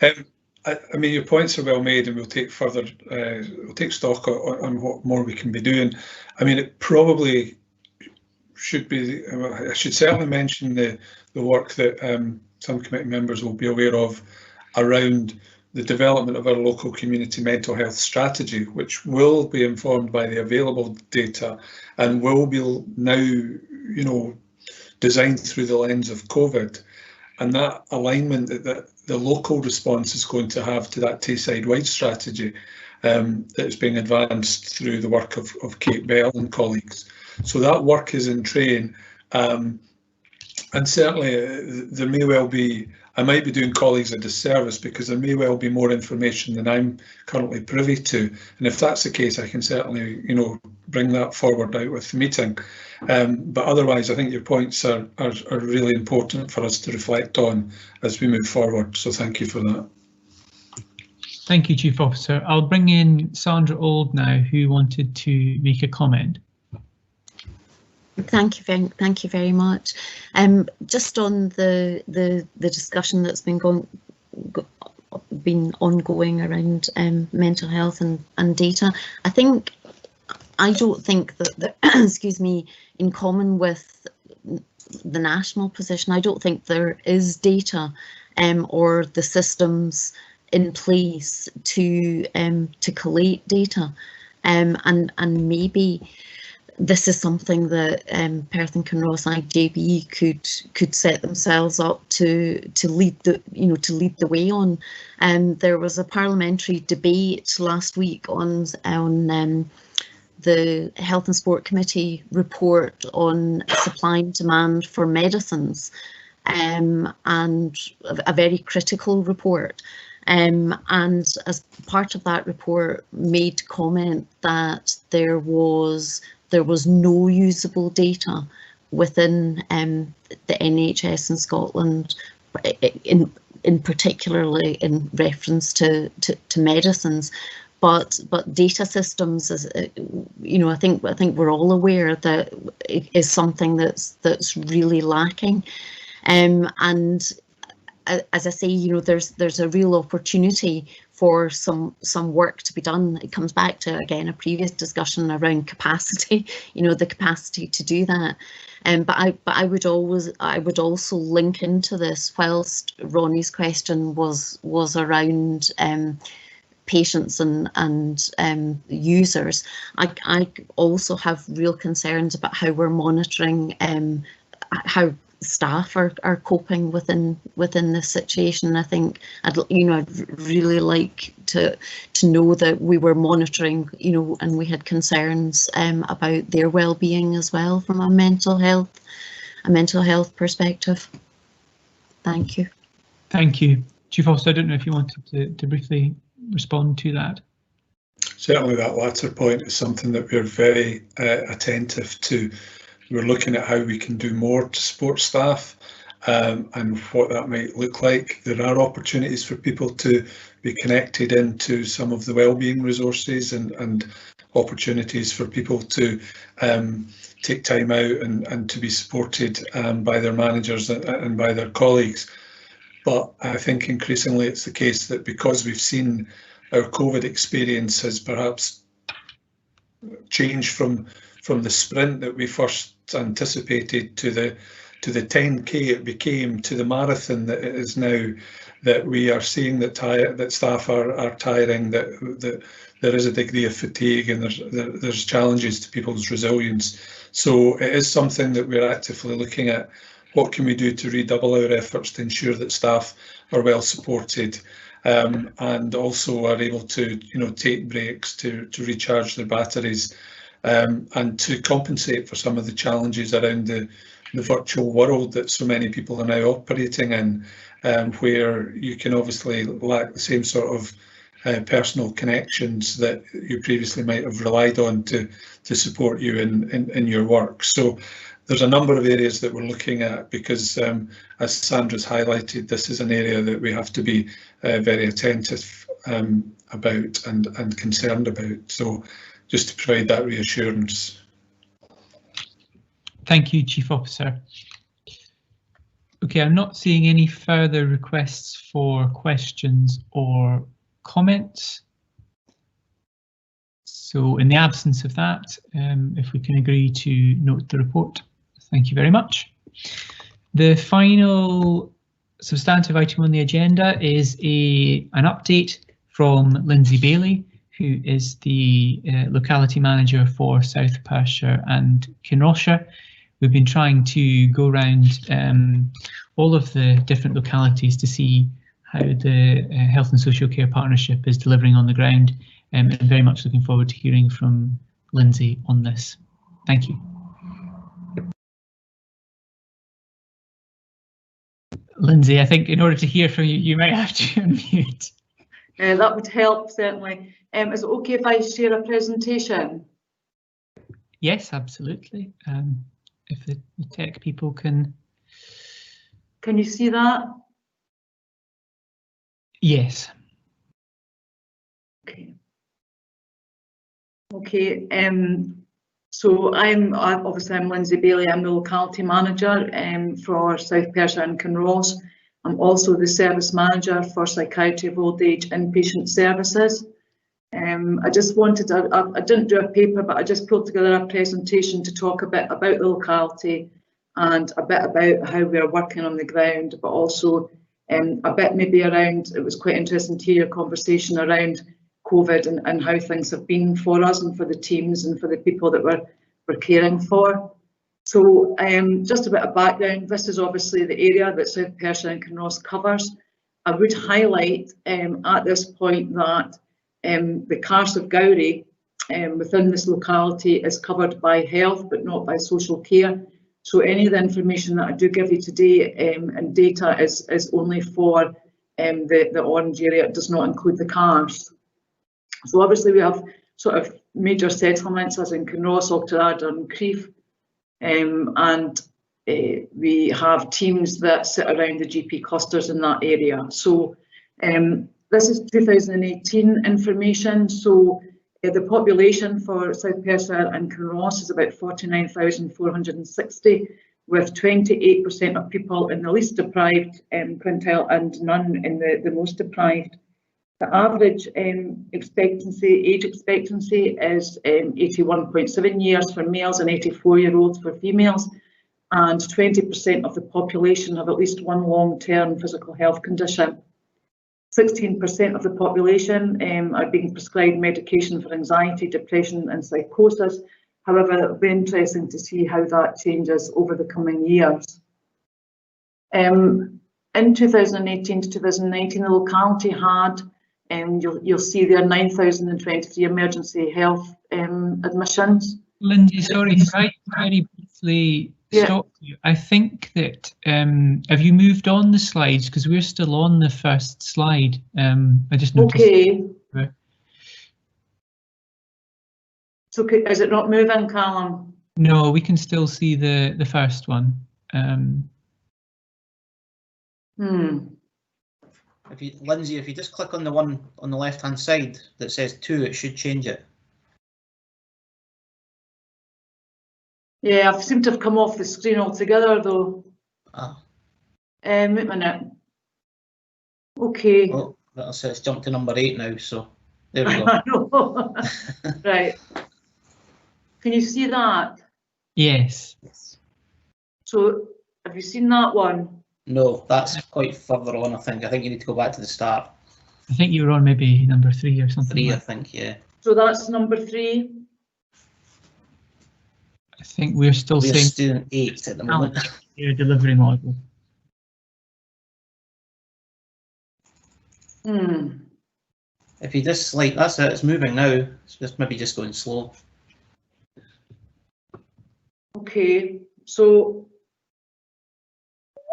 I mean, your points are well made, and we'll take further, we'll take stock on what more we can be doing. I mean, it probably should be, I should certainly mention the work that some committee members will be aware of around the development of our local community mental health strategy, which will be informed by the available data and will be now, you know, designed through the lens of COVID. And that alignment that the local response is going to have to that Tayside-wide strategy that's being advanced through the work of Kate Bell and colleagues. So that work is in train, and certainly there may well be, I might be doing colleagues a disservice because there may well be more information than I'm currently privy to, and if that's the case, I can certainly, you know, bring that forward out with the meeting. But otherwise, I think your points are really important for us to reflect on as we move forward. So thank you for that. Thank you, Chief Officer. I'll bring in Sandra Auld now, who wanted to make a comment. Thank you very much. Just on the discussion that's been ongoing around mental health and data, I don't think that excuse me, in common with the national position, I don't think there is data or the systems in place to collate data, and maybe this is something that Perth and Kinross IJB could set themselves up to lead the way on. There was a parliamentary debate last week on the Health and Sport Committee report on supply and demand for medicines, and a very critical report. And as part of that report, made comment that there was no usable data within the NHS in Scotland, in particularly in reference to medicines, but data systems, as you know, I think we're all aware that it is something that's really lacking, and as I say, you know, there's a real opportunity for some work to be done. It comes back to, again, a previous discussion around capacity, you know, the capacity to do that. But I would also link into this, whilst Ronnie's question was around patients and users, I also have real concerns about how we're monitoring how staff are coping within this situation. I think I'd really like to know that we were monitoring, you know, and we had concerns about their well-being as well from a mental health perspective. Thank you. Thank you, Chief Officer. I don't know if you wanted to briefly respond to that. Certainly, that latter point is something that we're very attentive to. We're looking at how we can do more to support staff and what that might look like. There are opportunities for people to be connected into some of the wellbeing resources and opportunities for people to take time out and to be supported by their managers and by their colleagues. But I think increasingly it's the case that because we've seen our COVID experience has perhaps changed from the sprint that we first anticipated to the 10K it became, to the marathon that it is now, that we are seeing that staff are tiring, that there is a degree of fatigue, and there's challenges to people's resilience. So it is something that we're actively looking at. What can we do to redouble our efforts to ensure that staff are well supported and also are able to, you know, take breaks to recharge their batteries, and to compensate for some of the challenges around the virtual world that so many people are now operating in, where you can obviously lack the same sort of personal connections that you previously might have relied on to support you in your work. So there's a number of areas that we're looking at because, as Sandra's highlighted, this is an area that we have to be very attentive about and concerned about. So just to provide that reassurance. Thank you, Chief Officer. Okay, I'm not seeing any further requests for questions or comments. So in the absence of that, if we can agree to note the report, thank you very much. The final substantive item on the agenda is an update from Lindsay Bailey, who is the locality manager for South Perthshire and Kinross. We've been trying to go around all of the different localities to see how the Health and Social Care Partnership is delivering on the ground, and very much looking forward to hearing from Lindsay on this. Thank you. Lindsay, I think in order to hear from you, you might have to unmute. That would help, certainly. Is it okay if I share a presentation? Yes, absolutely. If the tech people can. Can you see that? Yes. Okay. Okay. So I'm Lindsay Bailey. I'm the locality manager for South Perthshire and Kinross. I'm also the service manager for psychiatry of old age inpatient services. I just wanted to, I didn't do a paper, but I just pulled together a presentation to talk a bit about the locality and a bit about how we are working on the ground, but also a bit maybe around, it was quite interesting to hear your conversation around COVID and how things have been for us and for the teams and for the people that we're caring for. So just a bit of background, this is obviously the area that South Perthshire and Kinross covers. I would highlight at this point that the Carse of Gowrie within this locality is covered by health but not by social care. So any of the information that I do give you today and data is only for the orange area. It does not include the Carse. So obviously we have sort of major settlements as in Kinross, Auchterarder and Crieff, and we have teams that sit around the GP clusters in that area. So this is 2018 information. So the population for South Perthshire and Kinross is about 49,460, with 28% of people in the least deprived quintile and none in the most deprived. The average age expectancy is 81.7 years for males and 84-year-olds for females, and 20% of the population have at least one long-term physical health condition. 16% of the population are being prescribed medication for anxiety, depression and psychosis. However, it'll be interesting to see how that changes over the coming years. In 2018 to 2019, the locality had, you'll see there, 9,023 emergency health admissions. Lindsay, sorry, I very briefly stop you. I think that, have you moved on the slides? Because we're still on the first slide. I just noticed. Okay. So is it not moving, Callum? No, we can still see the first one. Lindsay, if you just click on the one on the left-hand side that says 2, it should change it. Yeah, I seem to have come off the screen altogether though. Ah. Wait a minute. Okay. Oh, that'll say it's jumped to number 8 now, so there we go. Right. Can you see that? Yes. So have you seen that one? No, that's quite further on, I think. I think you need to go back to the start. I think you were on maybe number 3 or something. 3, like. I think, yeah. So that's number 3. I think we're still saying 8 at the moment. Your delivery model. If you just that's it, it's moving now. It's just maybe just going slow. Okay, so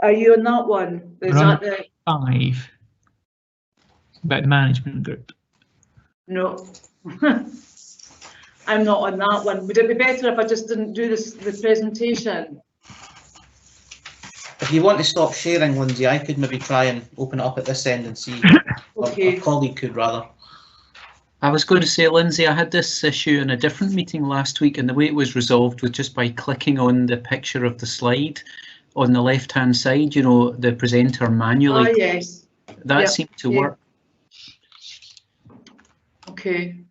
are you on that one? Is that the 5? About the management group. No. I'm not on that one. Would it be better if I just didn't do the presentation? If you want to stop sharing, Lindsay, I could maybe try and open it up at this end and see. Okay. Or a colleague could, rather. I was going to say, Lindsay, I had this issue in a different meeting last week, and the way it was resolved was just by clicking on the picture of the slide on the left-hand side, you know, the presenter manually. Ah, yes. That Yep, seemed to yeah. work. Okay.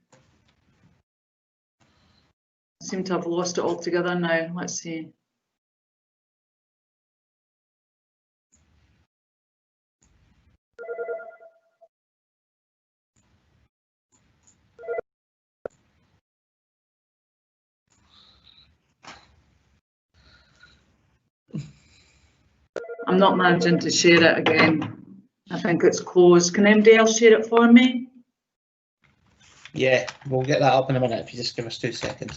I seem to have lost it altogether now. Let's see. I'm not managing to share it again. I think it's closed. Can anybody else share it for me? Yeah, we'll get that up in a minute if you just give us 2 seconds.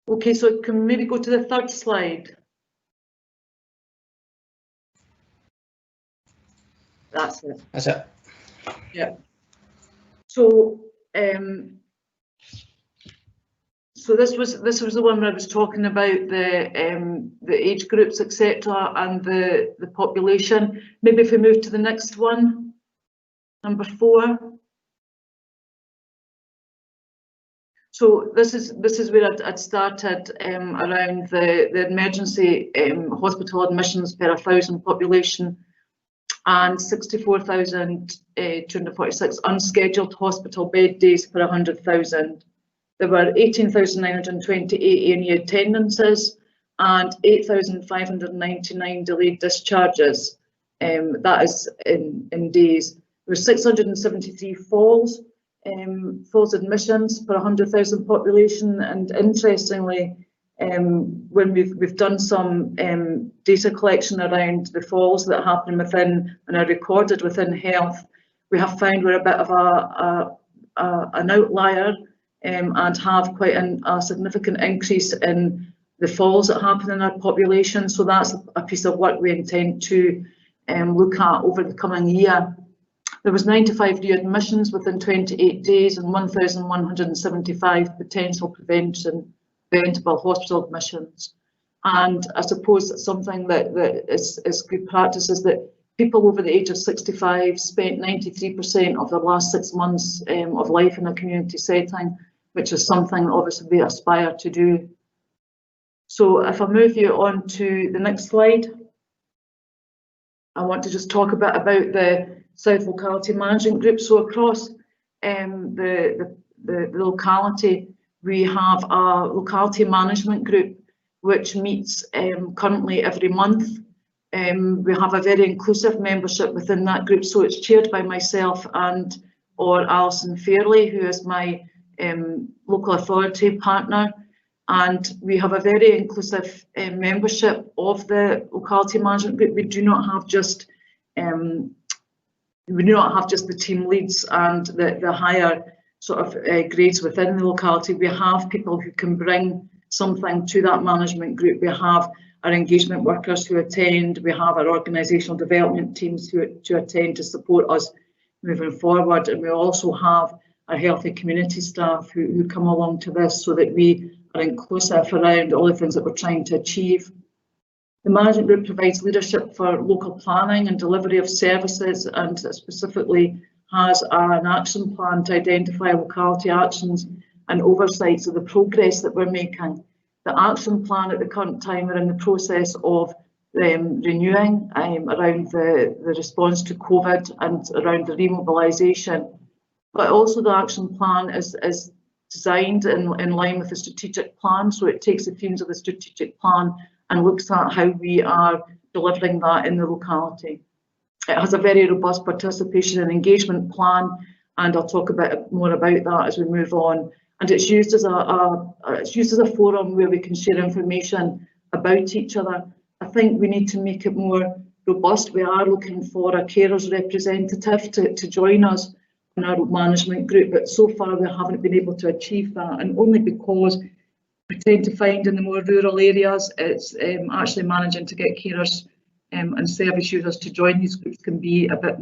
Okay, so can we maybe go to the 3rd slide? That's it. That's it. Yeah. So so this was the one where I was talking about the age groups, etc., and the population. Maybe if we move to the next one, number 4. So this is where I'd started around the emergency hospital admissions per 1,000 population, and 64,246 unscheduled hospital bed days per 100,000. There were 18,928 A&E attendances and 8,599 delayed discharges. That is in days. There were 673 falls admissions per 100,000 population, and interestingly, when we've done some data collection around the falls that happen within and are recorded within health, we have found we're a bit of an outlier and have quite a significant increase in the falls that happen in our population. So that's a piece of work we intend to look at over the coming year. There was 95 readmissions within 28 days and 1,175 potential preventable hospital admissions. And I suppose that something that is good practice is that people over the age of 65 spent 93% of their last 6 months of life in a community setting, which is something obviously we aspire to do. So if I move you on to the next slide, I want to just talk a bit about the South Locality Management Group. So across the locality, we have a locality management group which meets currently every month. We have a very inclusive membership within that group, so it's chaired by myself or Alison Fairley, who is my local authority partner, and we have a very inclusive membership of the locality management group. We do not have just the team leads and the higher sort of grades within the locality. We have people who can bring something to that management group. We have our engagement workers who attend. We have our organisational development teams who attend to support us moving forward, and we also have our healthy community staff who come along to this so that we are inclusive around all the things that we're trying to achieve. The management group provides leadership for local planning and delivery of services, and specifically has an action plan to identify locality actions and oversights of the progress that we're making. The action plan at the current time we're in the process of renewing around the response to COVID and around the remobilisation. But also the action plan is designed in line with the strategic plan, so it takes the themes of the strategic plan and looks at how we are delivering that in the locality. It has a very robust participation and engagement plan, and I'll talk a bit more about that as we move on. And it's used as a forum where we can share information about each other. I think we need to make it more robust. We are looking for a carers representative to join us in our management group, but so far we haven't been able to achieve that, and only because we tend to find in the more rural areas it's actually managing to get carers and service users to join these groups can be a bit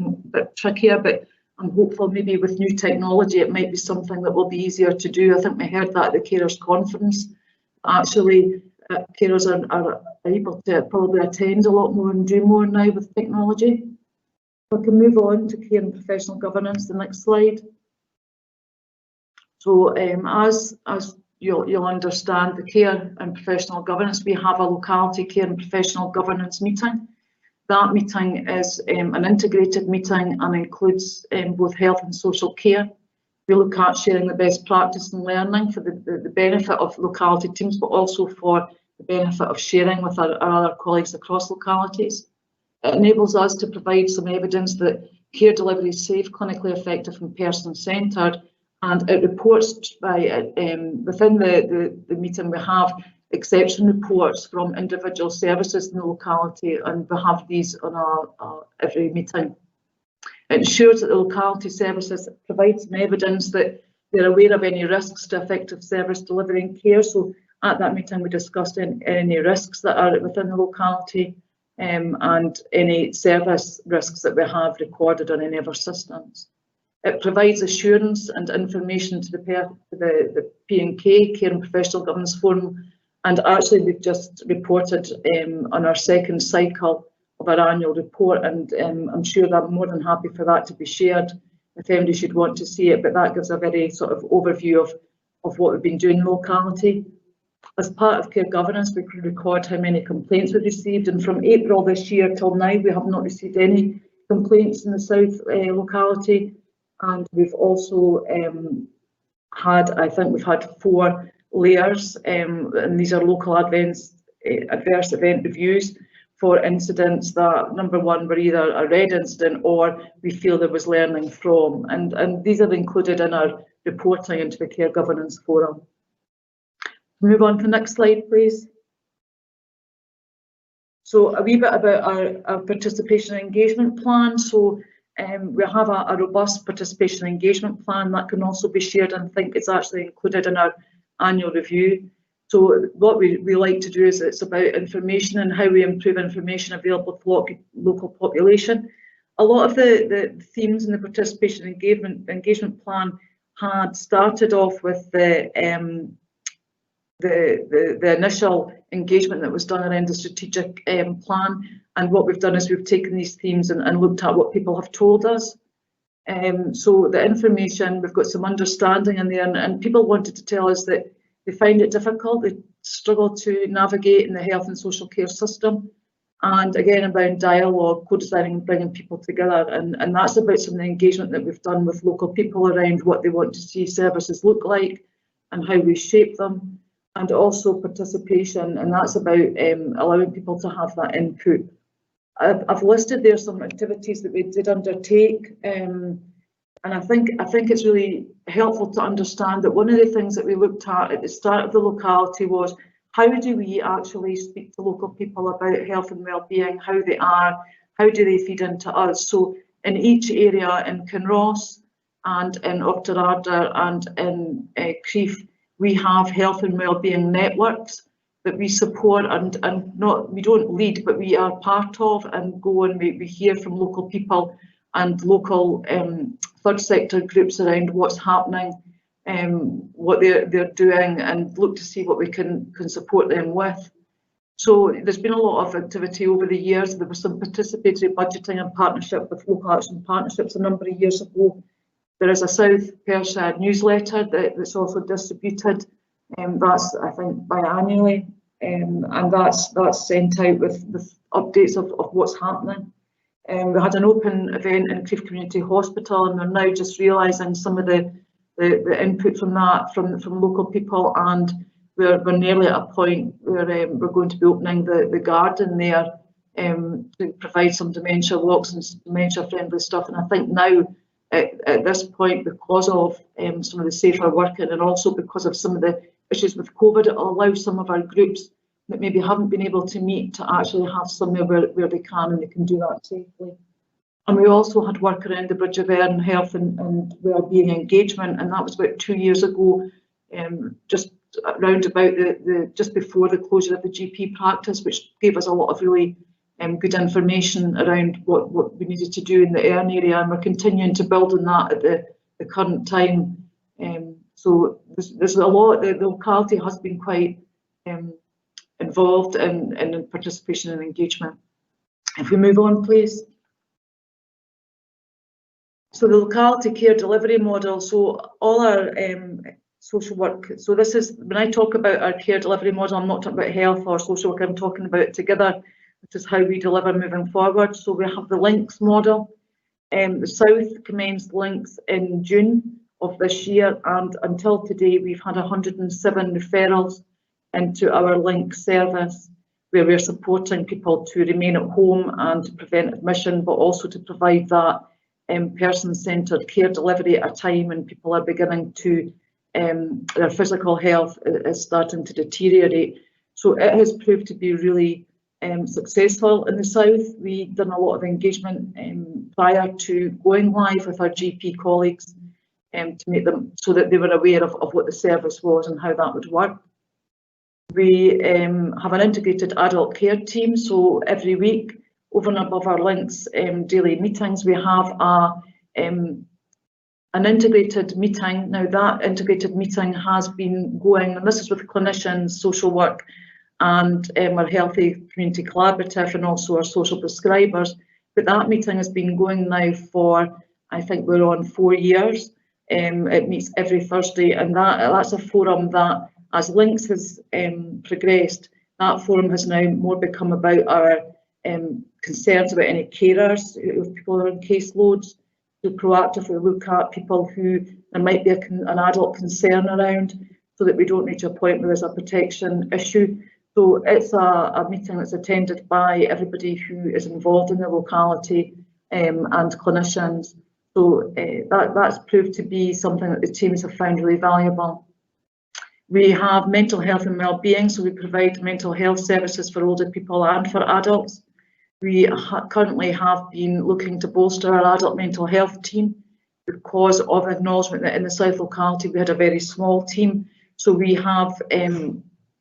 trickier. But I'm hopeful maybe with new technology it might be something that will be easier to do. I think we heard that at the carers conference. Actually, carers are able to probably attend a lot more and do more now with technology. We can move on to care and professional governance, the next slide. So as you'll understand, the care and professional governance, we have a locality care and professional governance meeting. That meeting is an integrated meeting and includes both health and social care. We look at sharing the best practice and learning for the benefit of locality teams, but also for the benefit of sharing with our other colleagues across localities. It enables us to provide some evidence that care delivery is safe, clinically effective and person-centred, and it reports by within the meeting we have exception reports from individual services in the locality, and we have these on our every meeting. It ensures that the locality services provide some evidence that they're aware of any risks to effective service delivery and care. So at that meeting we discussed any risks that are within the locality and any service risks that we have recorded on any of our systems. It provides assurance and information to the P&K, Care and Professional Governance Forum, and actually we've just reported on our second cycle of our annual report, and I'm sure that I'm more than happy for that to be shared if anybody should want to see it, but that gives a very sort of overview of what we've been doing in locality. As part of care governance, we can record how many complaints we've received, and from April this year till now we have not received any complaints in the south locality. And we've also I think we've had 4 layers, and these are local adverse event reviews for incidents that, number one, were either a red incident or we feel there was learning from. And these are included in our reporting into the Care Governance Forum. Move on to the next slide, please. So a wee bit about our participation and engagement plan. So we have a robust participation engagement plan that can also be shared, and I think it's actually included in our annual review. So what we like to do is it's about information and how we improve information available to local population. A lot of the themes in the participation engagement plan had started off with the initial engagement that was done around the strategic plan, and what we've done is we've taken these themes and looked at what people have told us. So the information, we've got some understanding in there, and people wanted to tell us that they find it difficult, they struggle to navigate in the health and social care system, and again about dialogue, co-designing and bringing people together, and that's about some of the engagement that we've done with local people around what they want to see services look like and how we shape them. And also participation, and that's about allowing people to have that input. I've listed there some activities that we did undertake, and I think it's really helpful to understand that one of the things that we looked at the start of the locality was how do we actually speak to local people about health and well-being, how they are, how do they feed into us. So in each area in Kinross and in Oversight and in Crieff, we have health and wellbeing networks that we support and we don't lead, but we are part of, and go and we hear from local people and local third sector groups around what's happening, what they're doing, and look to see what we can support them with. So there's been a lot of activity over the years. There was some participatory budgeting and partnership with Local Action Partnerships a number of years ago. There is a South Perth newsletter that's also distributed. That's, I think, biannually, and that's sent out with updates of what's happening. We had an open event in Crieff Community Hospital, and we're now just realising some of the input from that from local people, and we're nearly at a point where we're going to be opening the garden there to provide some dementia walks and dementia friendly stuff. And I think now at this point, because of some of the safer working and also because of some of the issues with COVID, it will allow some of our groups that maybe haven't been able to meet to actually have somewhere where they can, and they can do that safely. And we also had work around the Bridge of Earn health and wellbeing engagement, and that was about 2 years ago, just around about just before the closure of the GP practice, which gave us a lot of really good information around what we needed to do in the Earn area, and we're continuing to build on that at the current time. So there's a lot. The locality has been quite involved in participation and engagement. If we move on, please. So the locality care delivery model. So all our social work. So this is, when I talk about our care delivery model, I'm not talking about health or social work. I'm talking about it together, which is how we deliver moving forward. So we have the links model. The South commenced links in June of this year, and until today we've had 107 referrals into our link service, where we're supporting people to remain at home and to prevent admission, but also to provide that person-centred care delivery at a time when people are beginning to, their physical health is starting to deteriorate. So it has proved to be really successful in the South. We've done a lot of engagement prior to going live with our GP colleagues to make them so that they were aware of what the service was and how that would work. We have an integrated adult care team, so every week, over and above our links daily meetings, we have an integrated meeting. Now that integrated meeting has been going, and this is with clinicians, social work, and our Healthy Community Collaborative, and also our social prescribers. But that meeting has been going now for, I think we're on 4 years. It meets every Thursday, and that's a forum that, as Links has progressed, that forum has now more become about our concerns about any carers, if people are in caseloads, to proactively look at people who there might be an adult concern around, so that we don't reach a point where there's a protection issue. So it's a meeting that's attended by everybody who is involved in the locality and clinicians. So that's proved to be something that the teams have found really valuable. We have mental health and wellbeing, so we provide mental health services for older people and for adults. We currently have been looking to bolster our adult mental health team because of acknowledgement that in the South locality we had a very small team. So we have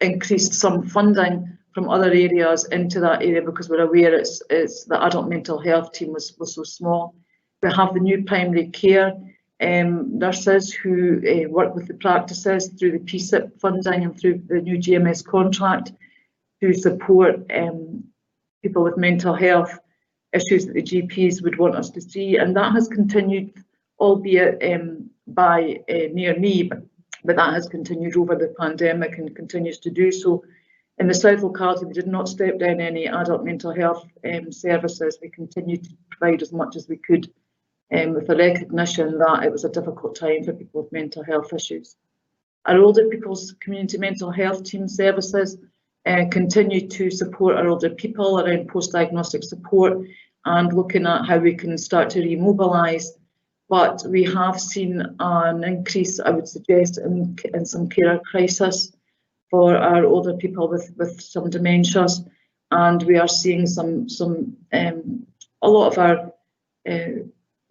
increased some funding from other areas into that area because we're aware it's the adult mental health team was so small. We have the new primary care nurses who work with the practices through the PSIP funding and through the new GMS contract to support people with mental health issues that the GPs would want us to see, and that has continued, albeit by near me, but that has continued over the pandemic and continues to do so. In the South locality, we did not step down any adult mental health services. We continued to provide as much as we could with the recognition that it was a difficult time for people with mental health issues. Our older people's community mental health team services continue to support our older people around post-diagnostic support and looking at how we can start to remobilise. But we have seen an increase, I would suggest, in some carer crisis for our older people with some dementias, and we are seeing a lot of our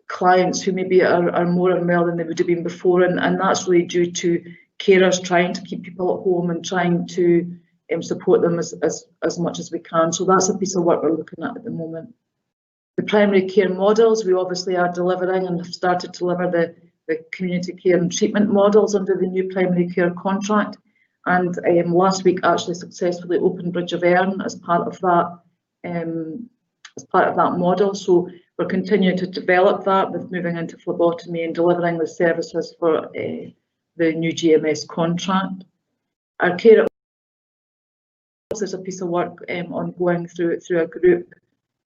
clients who maybe are more unwell than they would have been before, and that's really due to carers trying to keep people at home and trying to support them as much as we can. So that's a piece of work we're looking at the moment. The primary care models, we obviously are delivering and have started to deliver the community care and treatment models under the new primary care contract. And last week actually successfully opened Bridge of Earn as part of that model. So we're continuing to develop that with moving into phlebotomy and delivering the services for the new GMS contract. Our care is a piece of work ongoing through a group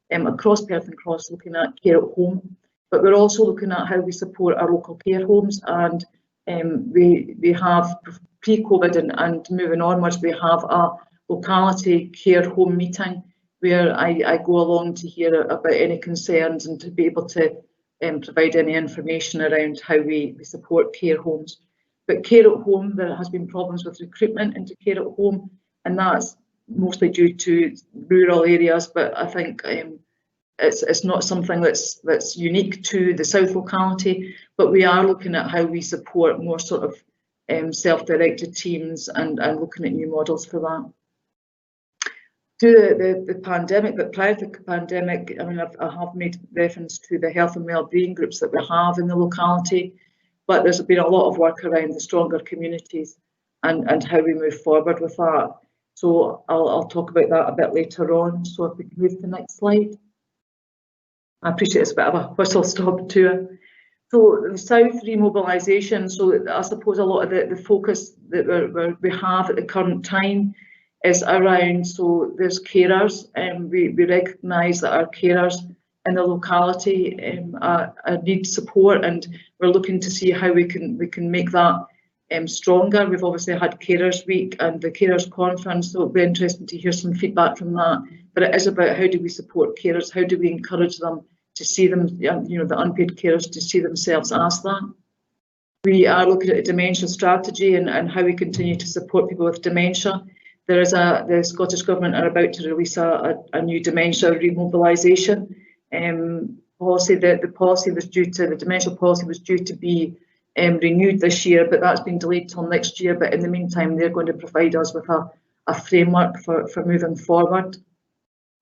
across Perth and Kinross looking at care at home, but we're also looking at how we support our local care homes, and we have pre-COVID and moving onwards, we have a locality care home meeting where I go along to hear about any concerns and to be able to provide any information around how we support care homes. But care at home, there has been problems with recruitment into care at home, and that's mostly due to rural areas, but I think it's not something that's unique to the South locality, but we are looking at how we support more sort of self-directed teams and looking at new models for that. through the pandemic, but prior to the pandemic, I mean, I have made reference to the health and wellbeing groups that we have in the locality, but there's been a lot of work around the stronger communities and how we move forward with that. So I'll talk about that a bit later on. So if we can move to the next slide. I appreciate it's a bit of a whistle-stop tour. So the South remobilisation, so I suppose a lot of the focus that we have at the current time is around, so there's carers, and we recognise that our carers in the locality need support, and we're looking to see how we can make that stronger. We've obviously had Carers Week and the Carers Conference, so it'll be interesting to hear some feedback from that. But it is about how do we support carers, how do we encourage them to see them, you know, the unpaid carers, to see themselves as that. We are looking at a dementia strategy and how we continue to support people with dementia. There is the Scottish Government are about to release a new dementia remobilisation policy. The policy was due to, the dementia policy was due to be renewed this year, but that's been delayed till next year. But in the meantime, they're going to provide us with a framework for moving forward.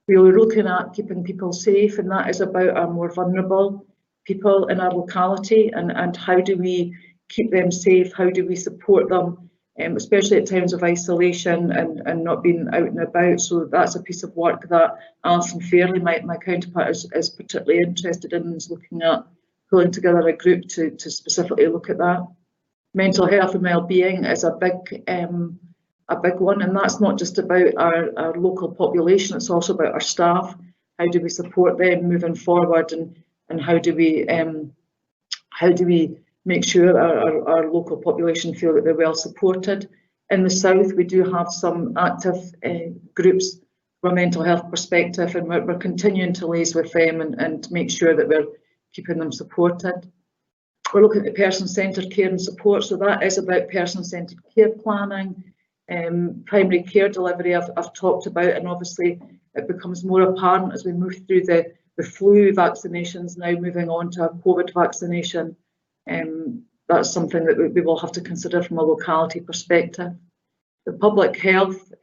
We are looking at keeping people safe, and that is about our more vulnerable people in our locality, and how do we keep them safe, how do we support them, especially at times of isolation and not being out and about. So that's a piece of work that Alison Fairley, my counterpart, is particularly interested in, is looking at pulling together a group to specifically look at that. Mental health and wellbeing is a big one, and that's not just about our local population, it's also about our staff. How do we support them moving forward, and how do we make sure our local population feel that they're well supported. In the South, we do have some active groups from a mental health perspective, and we're continuing to liaise with them and make sure that we're keeping them supported. We're looking at person-centred care and support, so that is about person-centred care planning, primary care delivery I've talked about, and obviously it becomes more apparent as we move through the flu vaccinations, now moving on to a COVID vaccination. That's something that we will have to consider from a locality perspective. The public health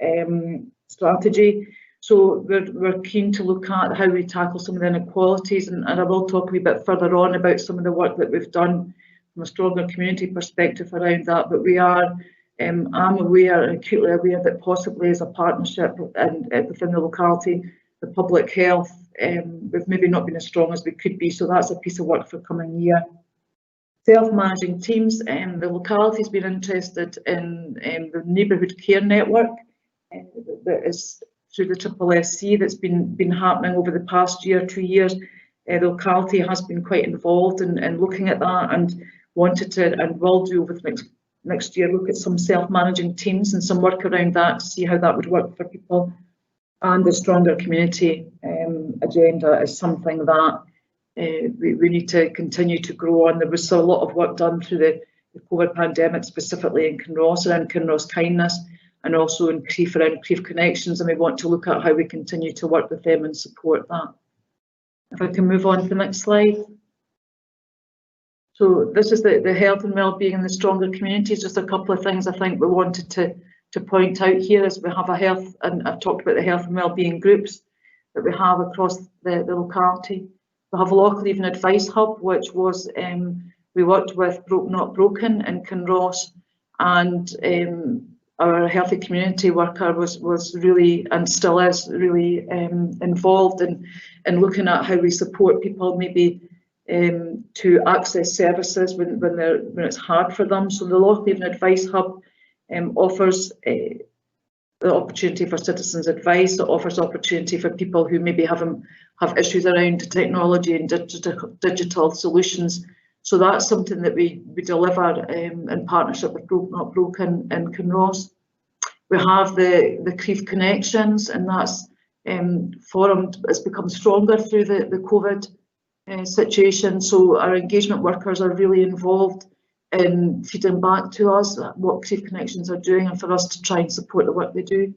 strategy, so we're keen to look at how we tackle some of the inequalities, and I will talk a wee bit further on about some of the work that we've done from a stronger community perspective around that. But we are, I'm aware and acutely aware that possibly as a partnership and within the locality, the public health, we've maybe not been as strong as we could be, so that's a piece of work for coming year. Self-managing teams, the locality has been interested in the neighbourhood care network that is through the SSSC that's been happening over the past year, 2 years. The locality has been quite involved in looking at that, and wanted to, and will do over the next year, look at some self-managing teams and some work around that to see how that would work for people. And the stronger community agenda is something that we need to continue to grow on. There was a lot of work done through the COVID pandemic, specifically in Kinross, around Kinross kindness, and also in Crieff, around Crieff Connections, and we want to look at how we continue to work with them and support that. If I can move on to the next slide. So this is the health and wellbeing in the stronger communities. Just a couple of things I think we wanted to point out here is we have a health, and I've talked about the health and wellbeing groups that we have across the locality. We have a Locality and Advice Hub, which was, we worked with Broke Not Broken in Kinross, and our healthy community worker was really, and still is really, involved in looking at how we support people maybe to access services when it's hard for them. So the Locality and Advice Hub offers the opportunity for citizens' advice. It offers opportunity for people who maybe have issues around technology and digital solutions. So that's something that we deliver in partnership with Broke Not Broken in Kinross. We have the Crieff Connections, and that's forum has become stronger through the COVID situation. So our engagement workers are really involved in feeding back to us what Crieff Connections are doing, and for us to try and support the work they do.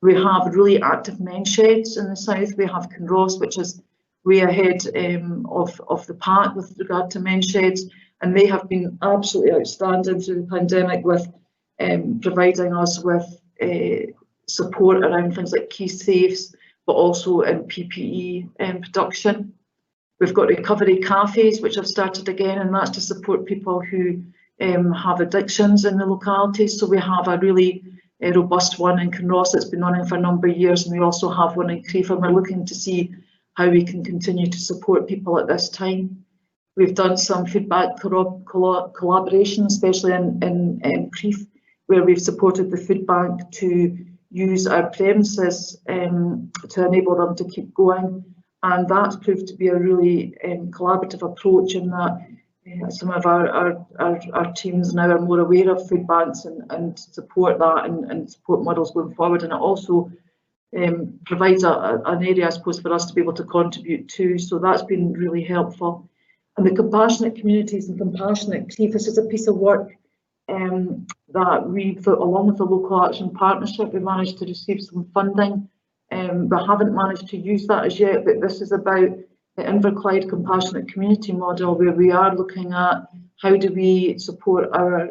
We have really active men sheds in the south. We have Kinross, which is way ahead of the pack with regard to men sheds, and they have been absolutely outstanding through the pandemic with providing us with support around things like key safes, but also in PPE production. We've got recovery cafes, which have started again, and that's to support people who have addictions in the locality. So we have a really robust one in Kinross that's been running for a number of years, and we also have one in Crieff, and we're looking to see how we can continue to support people at this time. We've done some feedback collaboration, especially in Crieff, where we've supported the food bank to use our premises to enable them to keep going. And that's proved to be a really collaborative approach, in that some of our teams now are more aware of food banks and support that and support models going forward. And it also provides an area, I suppose, for us to be able to contribute to. So that's been really helpful. And the Compassionate Communities and Compassionate Crieff, this is a piece of work that we've, along with the Local Action Partnership, we managed to receive some funding. We haven't managed to use that as yet, but this is about the Inverclyde Compassionate Community model, where we are looking at how do we support our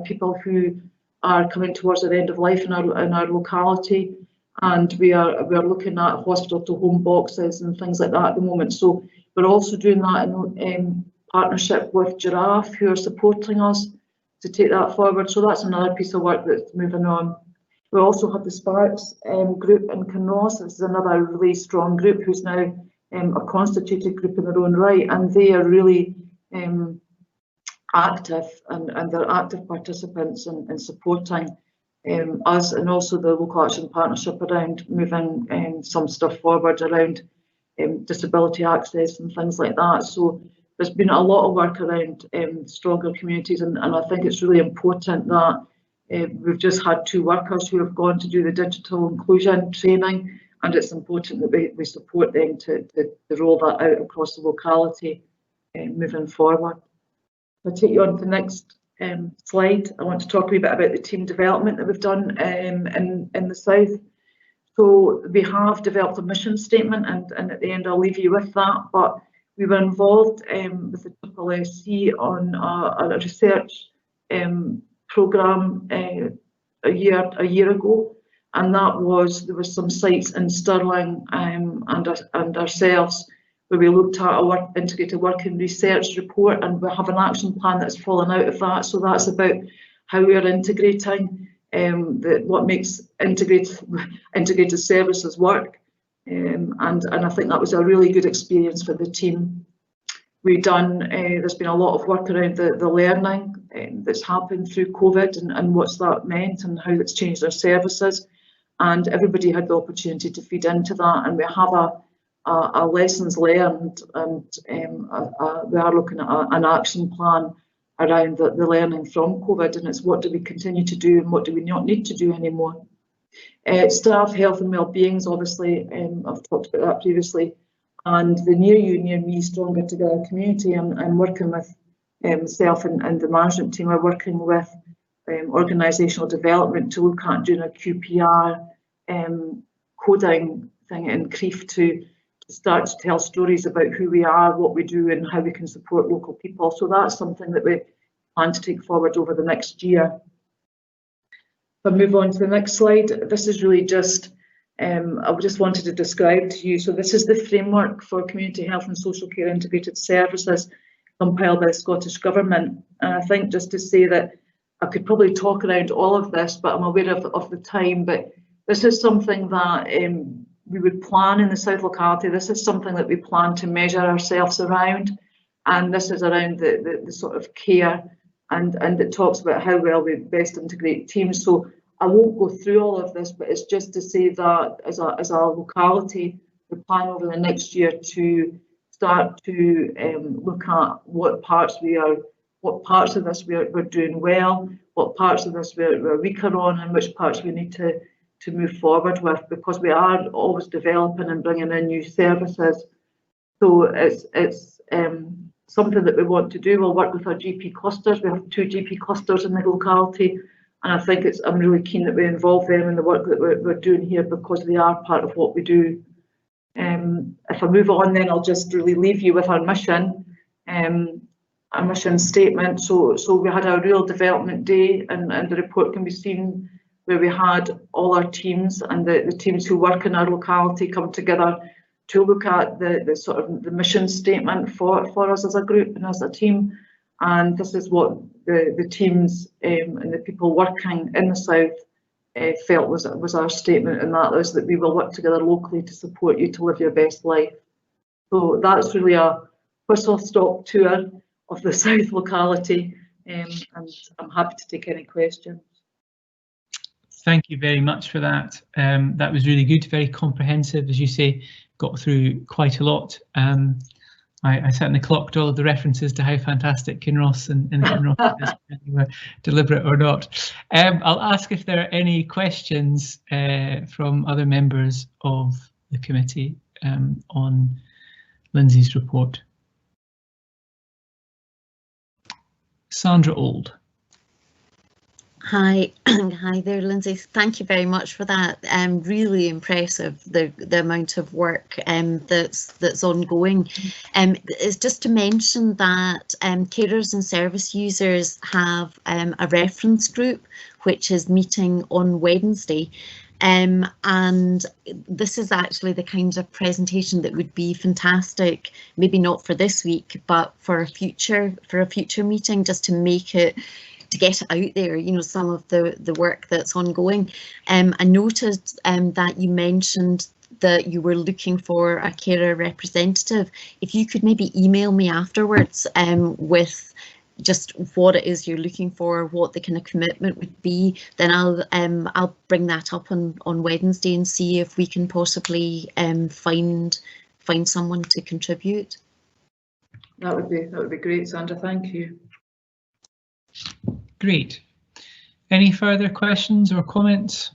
people who are coming towards the end of life in our locality, and we are looking at hospital to home boxes and things like that at the moment. So we're also doing that in partnership with Giraffe, who are supporting us to take that forward. So that's another piece of work that's moving on. We also have the Sparks group in Kinross. This is another really strong group who's now a constituted group in their own right, and they are really active, and they're active participants in supporting us, and also the Local Action Partnership around moving some stuff forward around disability access and things like that. So there's been a lot of work around stronger communities, and I think it's really important that we've just had 2 workers who have gone to do the digital inclusion training, and it's important that we support them to roll that out across the locality moving forward. I'll take you on to the next slide. I want to talk a wee bit about the team development that we've done in the South. So we have developed a mission statement, and at the end I'll leave you with that, but we were involved with the SSC on a research programme a year ago, and that was, there were some sites in Stirling and ourselves where we looked at our integrated working research report, and we have an action plan that's fallen out of that. So that's about how we are integrating what makes integrated services work, and I think that was a really good experience for the team. We've done, there's been a lot of work around the learning that's happened through COVID, and what's that meant and how it's changed our services, and everybody had the opportunity to feed into that, and we have a lessons learned, and we are looking at an action plan around the learning from COVID, and it's what do we continue to do and what do we not need to do anymore. Staff health and well-beings, obviously, I've talked about that previously, and the Near You, Near Me, Stronger Together community. I'm working with myself and the management team are working with organisational development to look at doing a QPR coding thing in Crieff to start to tell stories about who we are, what we do, and how we can support local people. So that's something that we plan to take forward over the next year. If I move on to the next slide, this is really just, I just wanted to describe to you. So this is the framework for community health and social care integrated services compiled by the Scottish Government. And I think just to say that I could probably talk around all of this, but I'm aware of the time, but this is something that we would plan in the South locality. This is something that we plan to measure ourselves around, and this is around the sort of care, and it talks about how well we best integrate teams. So I won't go through all of this, but it's just to say that as a locality, we plan over the next year to start to look at what parts of this we're doing well, what parts of this we're weaker on, and which parts we need to move forward with, because we are always developing and bringing in new services. So it's something that we want to do. We'll work with our GP clusters. We have 2 GP clusters in the locality, and I think I'm really keen that we involve them in the work that we're doing here, because they are part of what we do. If I move on, then I'll just really leave you with our mission statement. So we had a real development day, and the report can be seen where we had all our teams and the teams who work in our locality come together to look at the sort of the mission statement for us as a group and as a team. And this is what the teams and the people working in the South felt was our statement, and that is that we will work together locally to support you to live your best life. So that's really a whistle-stop tour of the South locality, and I'm happy to take any questions. Thank you very much for that. That was really good, very comprehensive, as you say, got through quite a lot. I certainly clocked all of the references to how fantastic Kinross and Kinross is, whether you were deliberate or not. I'll ask if there are any questions from other members of the committee on Lindsay's report. Sandra Old. Hi, hi there, Lindsay. Thank you very much for that. Really impressive, the amount of work that's ongoing. It's just to mention that carers and service users have a reference group which is meeting on Wednesday. And this is actually the kind of presentation that would be fantastic, maybe not for this week, but for a future meeting, just to make it, to get it out there, you know, some of the work that's ongoing. I noted that you mentioned that you were looking for a carer representative. If you could maybe email me afterwards with just what it is you're looking for, what the kind of commitment would be, then I'll bring that up on Wednesday and see if we can possibly find someone to contribute. That would be great, Sandra. Thank you. Great. Any further questions or comments?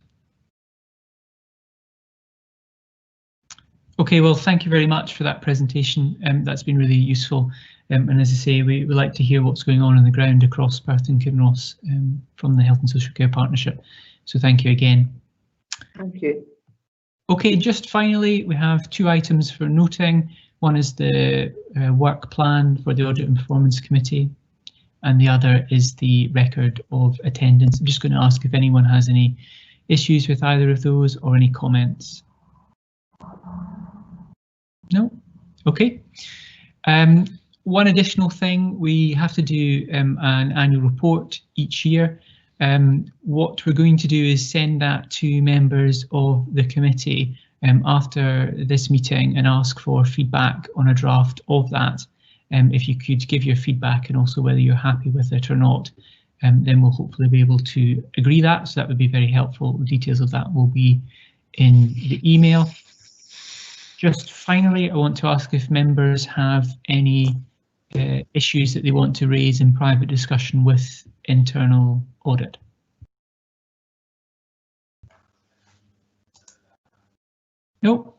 Okay, well, thank you very much for that presentation. That's been really useful. And as I say, we would like to hear what's going on the ground across Perth and Kinross from the Health and Social Care Partnership. So thank you again. Thank you. Okay, just finally, we have two items for noting. One is the work plan for the Audit and Performance Committee, and the other is the record of attendance. I'm just going to ask if anyone has any issues with either of those or any comments. No? Okay. One additional thing, we have to do an annual report each year. What we're going to do is send that to members of the committee after this meeting and ask for feedback on a draft of that. If you could give your feedback and also whether you're happy with it or not, then we'll hopefully be able to agree that. So that would be very helpful. The details of that will be in the email. Just finally, I want to ask if members have any issues that they want to raise in private discussion with internal audit. No?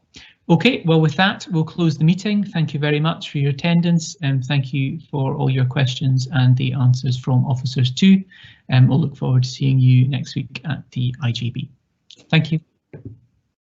Okay, well, with that, we'll close the meeting. Thank you very much for your attendance, and thank you for all your questions and the answers from officers too. We'll look forward to seeing you next week at the IGB. Thank you.